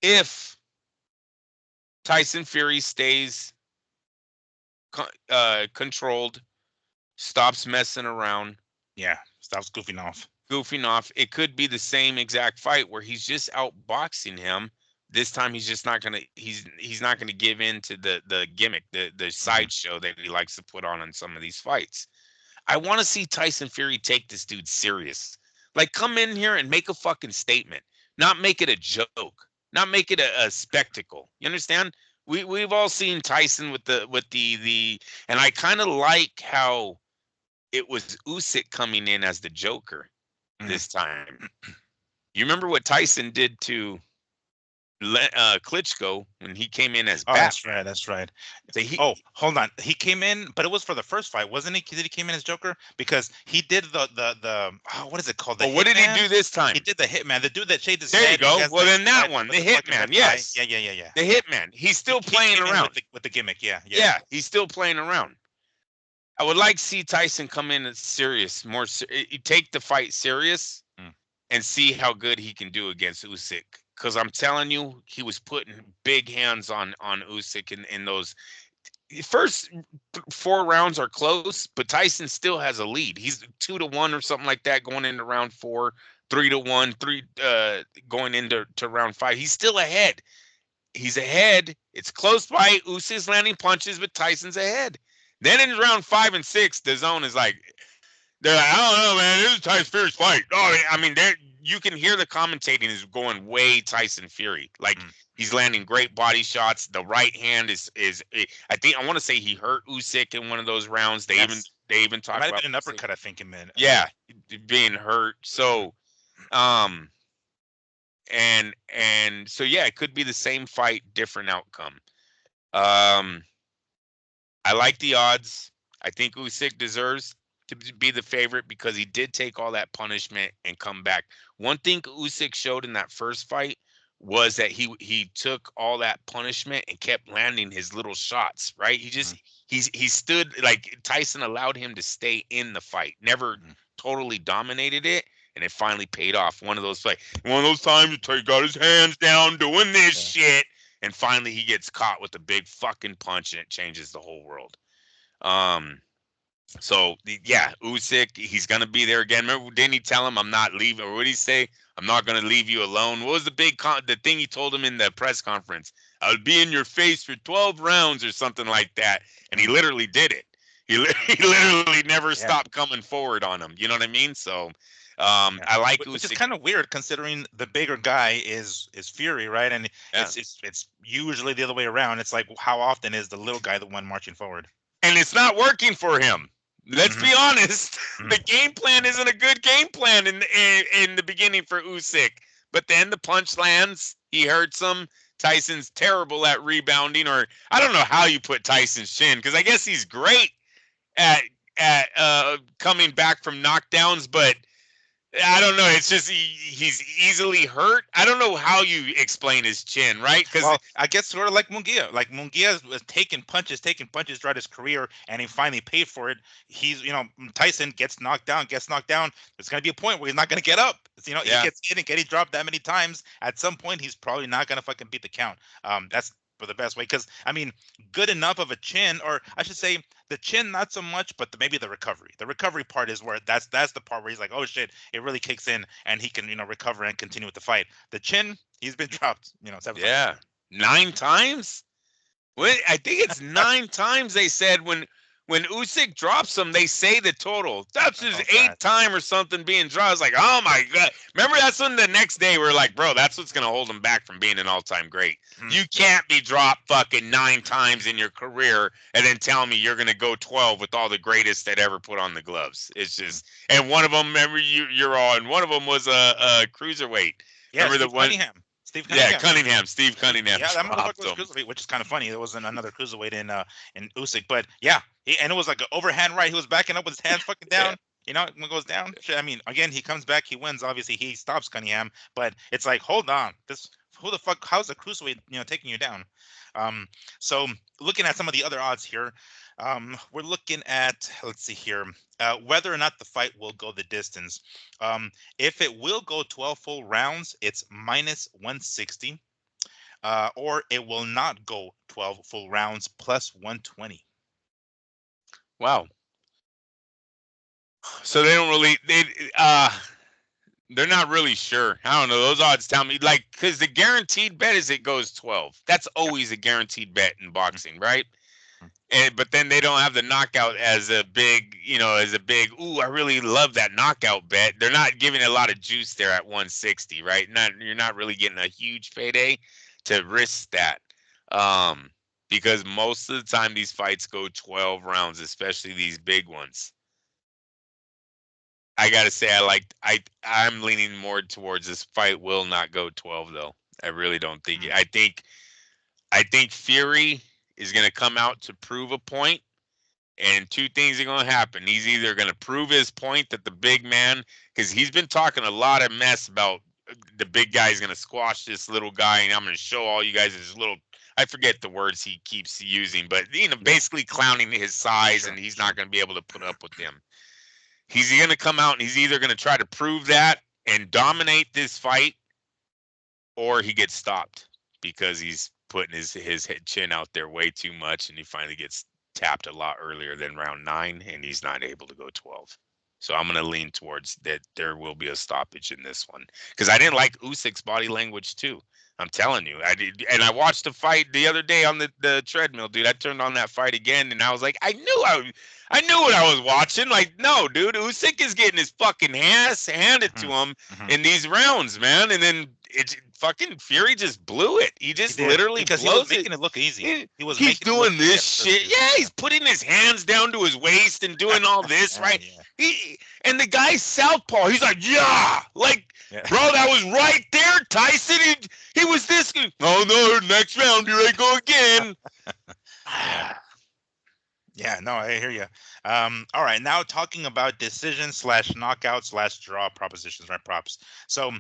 if Tyson Fury stays controlled, stops messing around, Yeah. Stops goofing off. goofing off, it could be the same exact fight where he's just outboxing him. This time he's just not gonna he's not gonna give in to the gimmick, the Hmm. sideshow that he likes to put on some of these fights. I want to see Tyson Fury take this dude serious. Like, come in here and make a fucking statement, not make it a joke, not make it a spectacle. You understand? We've all seen Tyson with the and I kind of like how it was Usyk coming in as the Joker Hmm. this time. You remember what Tyson did to Klitschko when he came in as Oh, that's Batman? right. That's right. So he Oh, hold on. He came in, but it was for the first fight, wasn't he? Did he came in as Joker? Because he did the what is it called? The what did he Hitman. do this He time? did the Hitman. The dude that shaved his There you head and he go. has Well, like then the that red. one, the What's it fucking red Hitman, tie? yes, Yeah, yeah, yeah, yeah, the yeah. Hitman. He's still He playing came in around. with the gimmick. Yeah, yeah. Yeah, he's still playing around. I would like to see Tyson come in as serious, take the fight serious, Mm. and see how good he can do against Usyk. Because I'm telling you, he was putting big hands on Usyk in those first 4 rounds are close, but Tyson still has a lead. He's 2-1 or something like that going into round 4, 3-1, going into round 5. He's still ahead. He's ahead. It's close by. Usyk's landing punches, but Tyson's ahead. Then in round 5 and 6, the zone is like, they're like, I don't know, man. This is Tyson Fury's fight. Oh, I mean, you can hear the commentating is going way Tyson Fury. Like, Mm. he's landing great body shots. The right hand is. I think I want to say he hurt Usyk in one of those rounds. Yes. They even It talk might have about been an Usyk. uppercut. I think in the Yeah, being hurt. Mhm. So um and so yeah, it could be the same fight, different outcome. Um, I like the odds. I think Usyk deserves to be the favorite because he did take all that punishment and come back. One thing Usyk showed in that first fight was that he took all that punishment and kept landing his little shots, right? Mhm. He stood like Tyson allowed him to stay in the fight, never Mhm. totally dominated it, and it finally paid off. One of those times he got his hands down doing this Yeah. shit, and finally he gets caught with a big fucking punch, and it changes the whole world. Um, so yeah, Usyk, he's gonna be there again. Remember, didn't he tell him, "I'm not leaving"? Or what did he say? "I'm not gonna leave you alone." What was the thing he told him in the press conference? "I'll be in your face for 12 rounds" or something like that. And he Mm. literally did it. He literally never Yeah. stopped coming forward on him. You know what I mean? So, Yeah, I like which is Usyk. kind of weird considering the bigger guy is Fury, right? And Yeah. it's usually the other way around. It's like how often is the little guy the one marching forward? And it's not working for him. Let's Hmm. be honest. Hmm. The game plan isn't a good game plan in the beginning for Usyk. But then the punch lands. He hurts him. Tyson's terrible at rebounding, or I don't know how you put Tyson's chin, because I guess he's great at at coming back from knockdowns, but I don't know. It's just he's easily hurt. I don't know how you explain his chin, right? Because Well, I guess sort of like Munguia. Like Munguia was taking punches throughout his career, and he finally paid for it. He's, Tyson gets knocked down. There's gonna be a point where he's not gonna get up. He yeah, gets hit and get dropped that many times. At some point, he's probably not gonna fucking beat the count. That's for the best way, because I mean, good enough of a chin, or I should say, the chin not so much, but maybe the recovery. The recovery part is where that's the part where he's like, oh shit, it really kicks in, and he can recover and continue with the fight. The chin, he's been dropped, 7 times. yeah, 9 times. Yeah. I think it's 9 times. They said when Usyk drops him, they say the total. That's his eighth time or something being dropped. I was like, oh my god! Remember, that's when the next day we're like, bro, that's what's gonna hold him back from being an all-time great. You can't be dropped fucking 9 times in your career and then tell me you're gonna go 12 with all the greatest that ever put on the gloves. It's just, and one of them, remember you're on. One of them was a cruiserweight. Yeah, remember Steve the one? Cunningham. Steve Cunningham. Yeah, Cunningham. Steve Cunningham. Yeah, that motherfucker was dropped him. cruiserweight, which is kind of funny. There wasn't another cruiserweight in Usyk, but yeah, and it was like an overhand right. He was backing up with his hands fucking down. When it goes down. Shit, I mean, again, he comes back, he wins. Obviously, he stops Cunningham, but it's like, hold on, who the fuck? How's the cruiserweight, taking you down? So looking at some of the other odds here, we're looking at, let's see here, whether or not the fight will go the distance. If it will go 12 full rounds, it's minus 160. Or it will not go 12 full rounds plus 120. Wow. So they don't really they're not really sure. I don't know. Those odds tell me, like, because the guaranteed bet is it goes 12. That's always a guaranteed bet in boxing, right? But then they don't have the knockout as a big, ooh, I really love that knockout bet. They're not giving a lot of juice there at 160, right? You're not really getting a huge payday to risk that. Because most of the time these fights go 12 rounds, especially these big ones. I gotta say, I'm leaning more towards this fight will not go 12 though. I really don't think it. I think Fury is gonna come out to prove a point, and two things are gonna happen. He's either gonna prove his point that the big man, because he's been talking a lot of mess about the big guy is gonna squash this little guy, and I'm gonna show all you guys this little. I forget the words he keeps using, but basically clowning his size, and he's not gonna be able to put up with him. He's going to come out and he's either going to try to prove that and dominate this fight, or he gets stopped because he's putting his chin out there way too much, and he finally gets tapped a lot earlier than round 9, and he's not able to go 12. So I'm going to lean towards that there will be a stoppage in this one, because I didn't like Usyk's body language too. I'm telling you, I did, and I watched the fight the other day on the treadmill, dude. I turned on that fight again, and I was like, I knew what I was watching. Like, no, dude, Usyk is getting his fucking ass handed to him in these rounds, man. And then fucking Fury just blew it. He just literally because blows he was making it look easy. He's doing this shit. Yeah, he's putting his hands down to his waist and doing all this, right? Yeah. And the guy's southpaw. He's like, yeah, like. Yeah. Bro, that was right there, Tyson. He was this good. Oh, no, next round, here I go again. Yeah, no, I hear you. All right, now talking about decision / knockout / draw propositions, right? Props. So,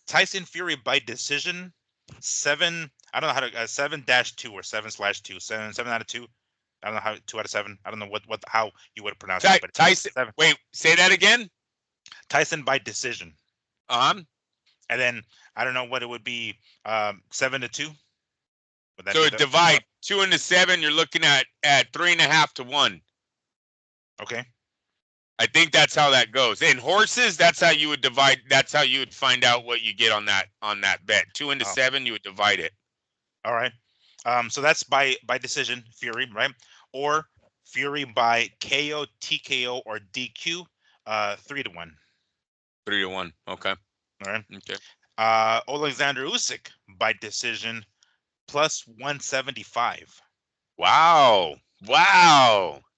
Tyson Fury by decision, 7. I don't know how to 7-2 or 7/2, 7 out of 2. I don't know how 2 out of 7. I don't know how you would pronounce it. But Tyson. Wait, say that again. Tyson by decision. And then I don't know what it would be. 7-2. So it divide 2 into 7. You're looking at 3.5 to 1. Okay. I think that's how that goes. In horses, that's how you would divide. That's how you would find out what you get on that bet. 2 into 7, you would divide it. All right. So that's by decision, Fury, right? Or Fury by KO, TKO, or DQ, 3-1. 3-1. Okay. All right. Okay. Alexander Usyk by decision plus 175. Wow.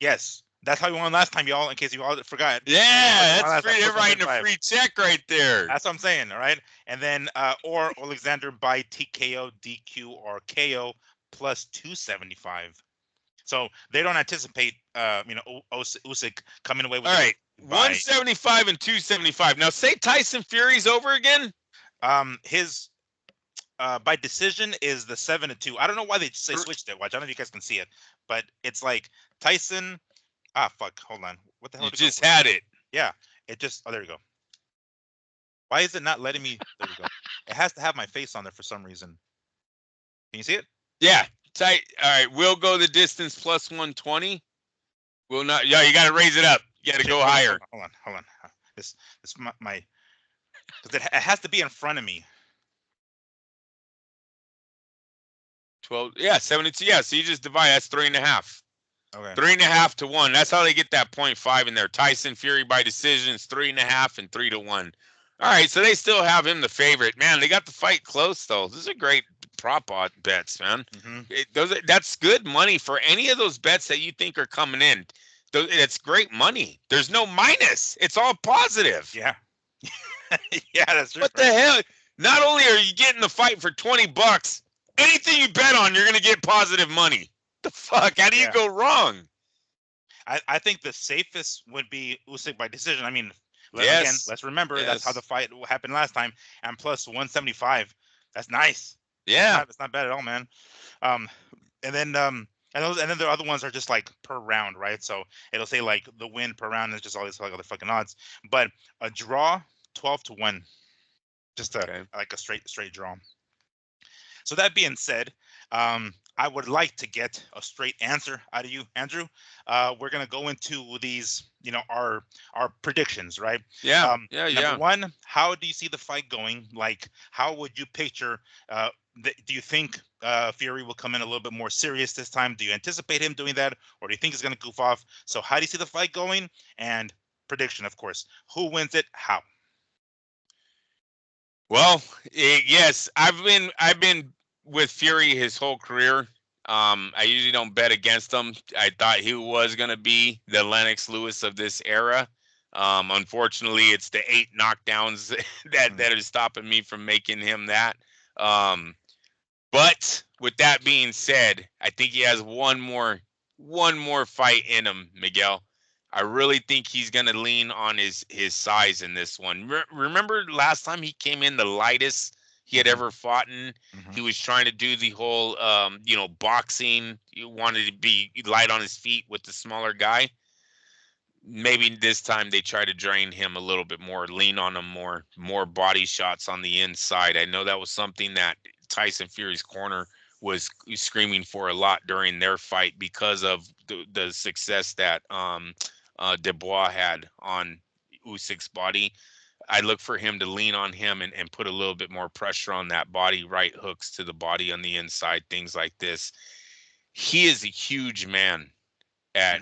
Yes. That's how you won last time, y'all, in case you all forgot. Yeah, that's free. They're writing a free check right there. That's what I'm saying, all right? And then, or Alexander by TKO, DQ, or KO plus 275. So they don't anticipate, Usyk coming away with All it right, by 175 and 275. Now say Tyson Fury's over again. his by decision is the 7-2. I don't know why they Th- switched it. Watch, I don't know if you guys can see it, but it's like Tyson. Ah, fuck. Hold on. What the hell You did it go? just had it. Yeah, it just. Oh, there you go. Why is it not letting me? There we go. It has to have my face on there for some reason. Can you see it? Yeah, tight. All right, we'll go the distance plus 120. We'll not. Yeah, you got to raise it up. You got to Shit, go hold on, higher. hold on. This my because it has to be in front of me. 12. Yeah, 72. Yeah, so you just divide. That's 3.5. Okay. 3.5 to 1. That's how they get that 0.5 in there. Tyson Fury by decisions, 3.5 and 3 to 1. All right, so they still have him the favorite. Man, they got the fight close though. This is a great prop bets, man. That's good money for any of those bets that you think are coming in. It's great money. There's no minus. It's all positive. Yeah. Yeah, that's true. What the hell? Not only are you getting the fight for $20, anything you bet on, you're gonna get positive money. The fuck? How do you go wrong? I think the safest would be Usyk by decision. I mean, Yes. again, let's remember that's how the fight happened last time. And plus 175, that's nice. Yeah. It's not bad at all, man. And then the other ones are just like per round, right? So it'll say like the win per round is just all these like other fucking odds. But a draw, 12 to 1, just like a straight draw. So that being said, I would like to get a straight answer out of you, Andrew. We're gonna go into these, our predictions, right? Yeah. Number one, how do you see the fight going? Like, how would you picture? Do you think Fury will come in a little bit more serious this time? Do you anticipate him doing that, or do you think he's gonna goof off? So, how do you see the fight going? And prediction, of course. Who wins it? How? Well, yes, I've been with Fury his whole career. I usually don't bet against him. I thought he was going to be the Lennox Lewis of this era. Unfortunately, it's the 8 knockdowns that are stopping me from making him that. But with that being said, I think he has one more fight in him, Miguel. I really think he's going to lean on his size in this one. Remember last time he came in the lightest he had ever fought in? He was trying to do the whole, boxing. He wanted to be light on his feet with the smaller guy. Maybe this time they try to drain him a little bit more, lean on him more body shots on the inside. I know that was something that Tyson Fury's corner was screaming for a lot during their fight because of the success that Dubois had on Usyk's body. I look for him to lean on him and put a little bit more pressure on that body, right hooks to the body on the inside, things like this. He is a huge man at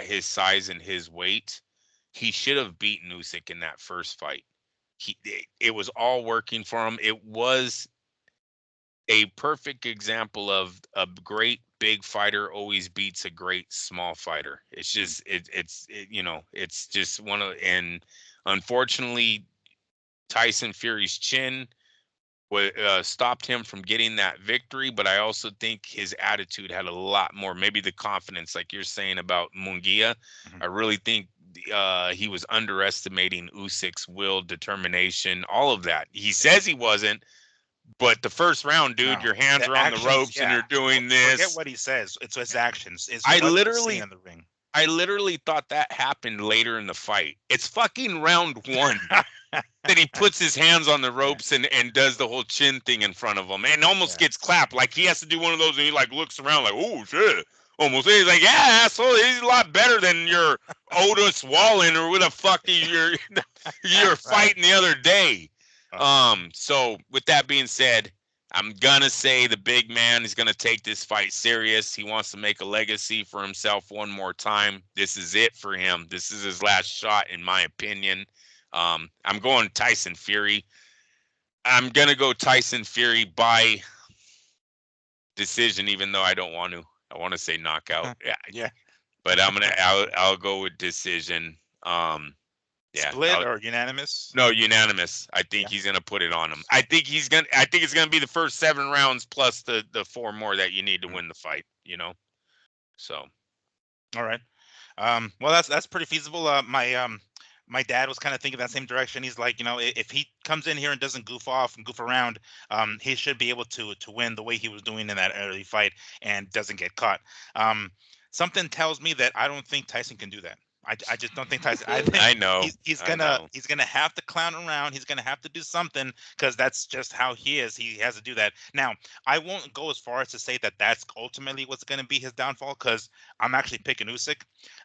his size and his weight. He should have beaten Usyk in that first fight. It was all working for him. It was a perfect example of a great big fighter always beats a great small fighter. It's just it's just one of, and unfortunately Tyson Fury's chin stopped him from getting that victory, but I also think his attitude had a lot more, maybe the confidence like you're saying about Munguia. I really think he was underestimating Usyk's will, determination, all of that. He says he wasn't. But the first round, dude, your hands are on the ropes and you're doing this. Forget what he says. It's his actions. It's I what literally in the ring. I literally thought that happened later in the fight. It's fucking round 1 that he puts his hands on the ropes and does the whole chin thing in front of him and almost gets clapped. Like he has to do one of those and he like looks around like, oh shit. Almost. He's like, yeah, asshole, he's a lot better than your Otis Wallen or what the fuck you're fighting the other day. So with that being said, I'm gonna say the big man is gonna take this fight serious. He wants to make a legacy for himself one more time. This is it for him. This is his last shot, in my opinion. I'm going Tyson Fury. I'm gonna go Tyson Fury by decision, even though I don't want to. I want to say knockout. Yeah. But I'll go with decision. Split or unanimous? No, unanimous. I think he's gonna put it on him. I think it's gonna be the first 7 rounds plus the 4 more that you need to win the fight. So All right. Well, that's pretty feasible. My dad was kind of thinking that same direction. He's like, if he comes in here and doesn't goof off and goof around, he should be able to win the way he was doing in that early fight and doesn't get caught. Um, Something tells me that I don't think Tyson can do that. I just don't think Tyson. I think I know, he's I gonna know. he's gonna have to clown around. He's gonna have to do something because that's just how he is. He has to do that. Now, I won't go as far as to say that that's ultimately what's gonna be his downfall because I'm actually picking Usyk.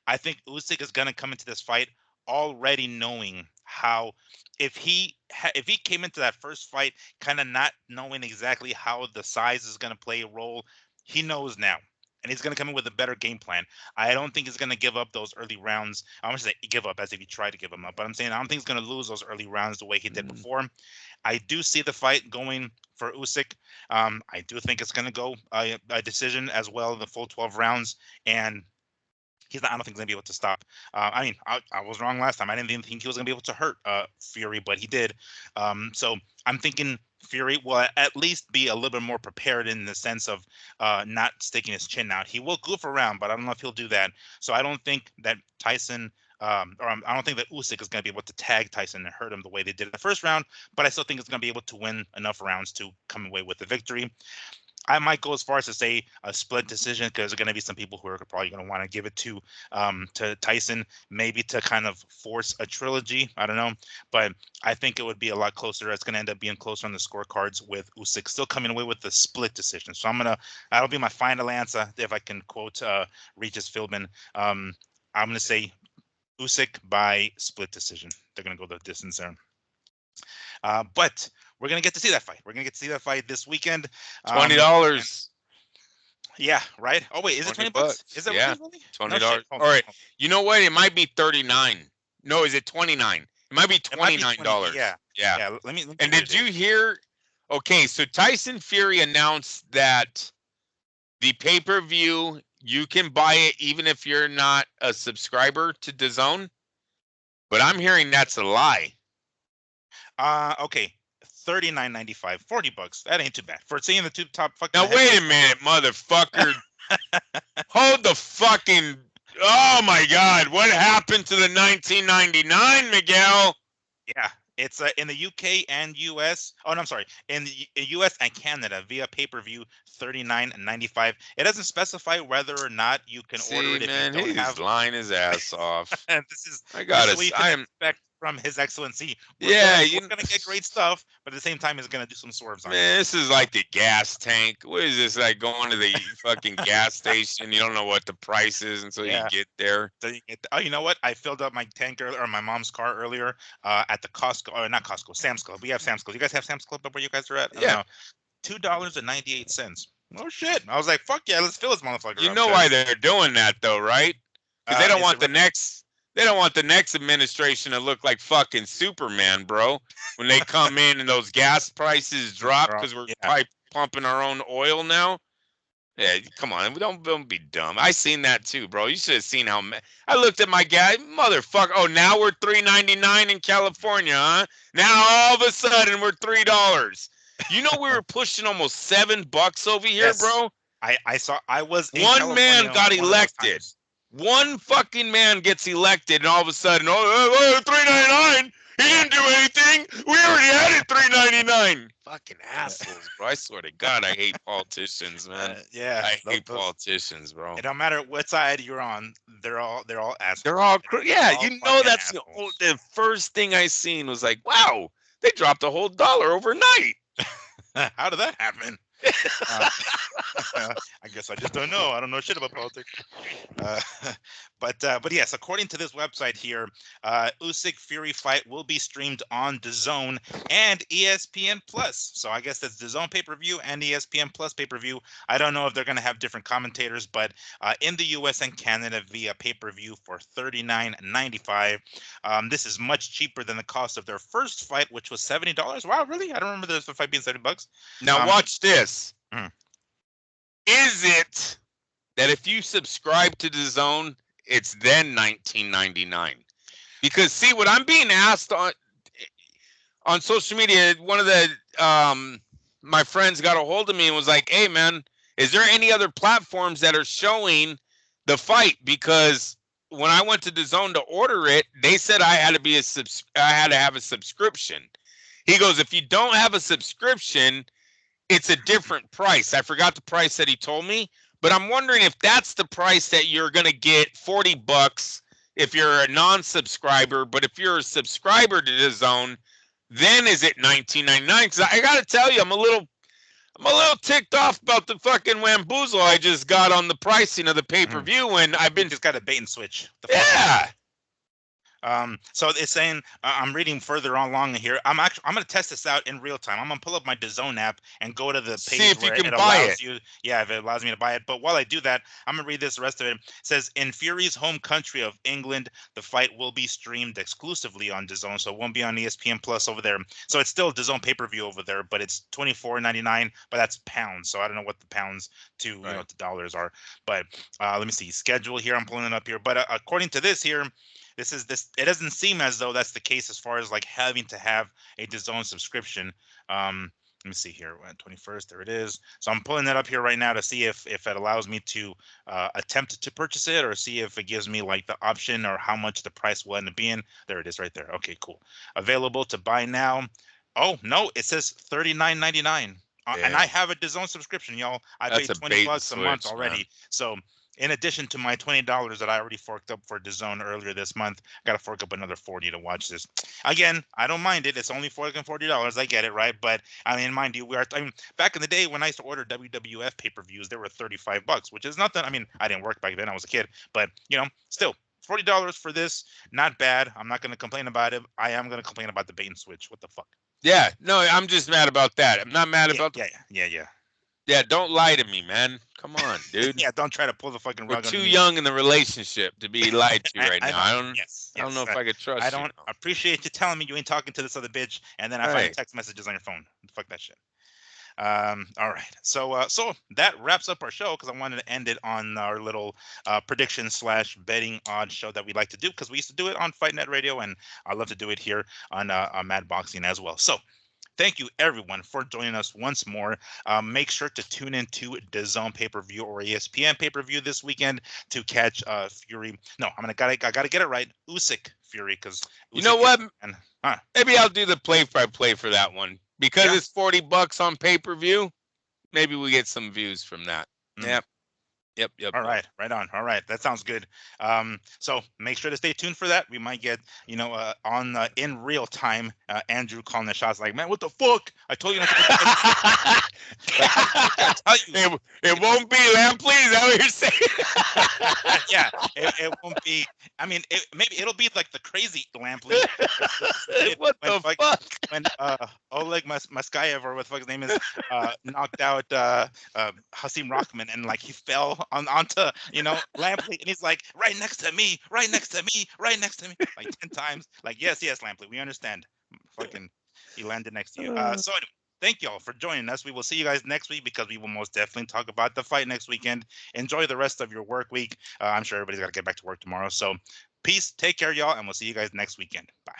I think Usyk is gonna come into this fight already knowing how if he came into that first fight kind of not knowing exactly how the size is going to play a role, he knows now, and he's going to come in with a better game plan. I don't think he's going to give up those early rounds. I want to say give up as if he tried to give them up, but I'm saying I don't think he's going to lose those early rounds the way he did Mm. before. I do see the fight going for Usyk. I do think it's going to go a decision as well, the full 12 rounds, and he's not. I don't think he's gonna be able to stop. I mean, I was wrong last time. I didn't even think he was gonna be able to hurt Fury, but he did. So I'm thinking Fury will at least be a little bit more prepared in the sense of not sticking his chin out. He will goof around, but I don't know if he'll do that. So I don't think that Tyson. I don't think that Usyk is going to be able to tag Tyson and hurt him the way they did in the first round, but I still think it's going to be able to win enough rounds to come away with the victory. I might go as far as to say a split decision because there's going to be some people who are probably going to want to give it to Tyson, maybe to kind of force a trilogy. I don't know, but I think it would be a lot closer. It's going to end up being closer on the scorecards with Usyk still coming away with the split decision. So that'll be my final answer if I can quote Regis Philbin. I'm going to say Usyk by split decision. They're going to go the distance there. But we're gonna get to see that fight. We're gonna get to see that fight this weekend. $20. Yeah, right. Oh wait, is it 20 $20? Is bucks. that Yeah. really? No shit. $20. Hold All on, right. hold You know what? It might be 39. No, is it 29? It might be on. It might be 20. $29. Yeah, Yeah. yeah. Let me And what did it you is. hear? Okay, so Tyson Fury announced that the pay-per-view, you can buy it even if you're not a subscriber to DAZN. But I'm hearing that's a lie. Okay. 39.95, $40. That ain't too bad for seeing the two top fucking Now wait a heavyweights. minute, motherfucker. Hold the fucking. Oh my God! What happened to the 1999, Miguel? Yeah, it's in the UK and US. Oh no, I'm sorry. In the US and Canada via pay-per-view, 39.95. It doesn't specify whether or not you can order See, it if you man, don't he's have. lying his ass off. And this is I this is gotta. what you can I am. expect from His Excellency. We're Yeah, gonna we're you. gonna get great stuff, but at the same time, he's gonna do some swerves on you. Man, this is like the gas tank. What is this? Like going to the fucking gas station? You don't know what the price is until you Yeah. get there. So oh, you know what? I filled up my tank earlier, or my mom's car earlier, at the Costco, or not Costco, Sam's Club. We have Sam's Club. You guys have Sam's Club up where you guys are at? I don't Yeah, know. $2.98. Oh shit! I was like, fuck yeah, let's fill this motherfucker you up, know why cause they're doing that though, right? Because they don't is want it the next. They don't want the next administration to look like fucking Superman, bro. When they come in and those gas prices drop because we're yeah. probably pumping our own oil now. Yeah, come on, don't be dumb. I seen that too, bro. You should have seen how I looked at my guy, motherfucker. Oh, now we're $3.99 in California, huh? Now all of a sudden we're $3. You know we were pushing almost $7 over here, Yes, bro. I saw. I was in One man California got one of those elected. times. One fucking man gets elected, and all of a sudden, oh, $3.99. He Yeah. didn't do anything. We already had it $3.99. Fucking assholes, bro. I swear to God, I hate politicians, man. Yeah. I hate Those. politicians, bro. It don't matter what side you're on. They're all They're assholes. all, They're yeah, all you know, fucking that's assholes. the first thing I seen was like, wow, they dropped a whole dollar overnight. How did that happen? Uh, I guess I just don't know. I don't know shit about politics. Uh, but yes, according to this website here, Usyk Fury fight will be streamed on DAZN and ESPN Plus. So I guess that's DAZN pay-per-view and ESPN Plus pay-per-view. I don't know if they're going to have different commentators, but in the US and Canada via pay-per-view for $39.95. This is much cheaper than the cost of their first fight, which was $70. Wow, really? I don't remember the fight being $70. Now, Um, watch this. mm. Is it that if you subscribe to the zone, it's then $19.99? Because see, what I'm being asked on social media, one of the my friends got a hold of me and was like, "Hey, man, is there any other platforms that are showing the fight, because when I went to DAZN to order it, they said I had to have a subscription. He goes, if you don't have a subscription, it's a different price. I forgot the price that he told me, but I'm wondering if that's the price that you're going to get, $40 if you're a non-subscriber, but if you're a subscriber to DAZN, then is it $19.99? Because I got to tell you, I'm a little ticked off about the fucking wamboozle I just got on the pricing of the pay-per-view when I've been just got a bait and switch. Yeah. So it's saying I'm reading further along here. I'm going to test this out in real time. I'm going to pull up my DAZN app and go to the page See if where you can it buy allows it. you. Yeah, if it allows me to buy it. But while I do that, I'm going to read this. The rest of it. It says, in Fury's home country of England, the fight will be streamed exclusively on DAZN, so it won't be on ESPN Plus over there. So it's still DAZN pay-per-view over there, but it's $24.99. But that's pounds, so I don't know what the pounds to to dollars are. But let me see schedule here. I'm pulling it up here. But according to this here. It doesn't seem as though that's the case as far as like having to have a DAZN subscription. Let me see here. 21st, there it is. So I'm pulling that up here right now to see if it allows me to attempt to purchase it, or see if it gives me like the option or how much the price will end up being. There it is right there. Okay, cool. Available to buy now. Oh no, it says $39.99. And I have a DAZN subscription, y'all. I paid $20 a month already. Man. So in addition to my $20 that I already forked up for DAZN earlier this month, I got to fork up another $40 to watch this. Again, I don't mind it. It's only $40. I get it, right? But I mean, mind you, back in the day when I used to order WWF pay-per-views, they were $35, which is nothing. I mean, I didn't work back then. I was a kid, but still. $40 for this, not bad. I'm not going to complain about it. I am going to complain about the bait and switch. What the fuck? Yeah, no, I'm just mad about that. I'm not mad about Yeah, don't lie to me, man. Come on, dude. Yeah, don't try to pull the fucking rug. We're too young in the relationship to be lied to right now. I don't know if I could trust you. I don't appreciate you telling me you ain't talking to this other bitch, and then I find text messages on your phone. Fuck that shit. All right, so that wraps up our show, because I wanted to end it on our little prediction / betting odds show that we like to do, because we used to do it on Fight Net Radio, and I love to do it here on Mad Boxing as well. So thank you everyone for joining us once more. Make sure to tune into DAZN pay-per-view or ESPN pay-per-view this weekend to catch Fury. No, I gotta get it right. Usyk Fury, because you know what? Maybe I'll do the play-by-play for that one, because it's $40 on pay-per-view. Maybe we get some views from that. Yep. All right, right on. All right, that sounds good. So make sure to stay tuned for that. We might get, on in real time, Andrew calling the shots like, man, what the fuck? I told you not to. It won't be Lampley. Is that what you're saying? Yeah, it won't be. I mean, maybe it'll be like the crazy Lampley. What the fuck? When Oleg Maskayev, or what the fuck his name is, knocked out Hasim Rahman, and like he fell onto Lampley, and he's like, right next to me, right next to me, right next to me, like 10 times. Like, yes, Lampley, we understand. Fucking, he landed next to you. So anyway, thank y'all for joining us. We will see you guys next week, because we will most definitely talk about the fight next weekend. Enjoy the rest of your work week. I'm sure everybody's got to get back to work tomorrow. So peace, take care, y'all, and we'll see you guys next weekend. Bye.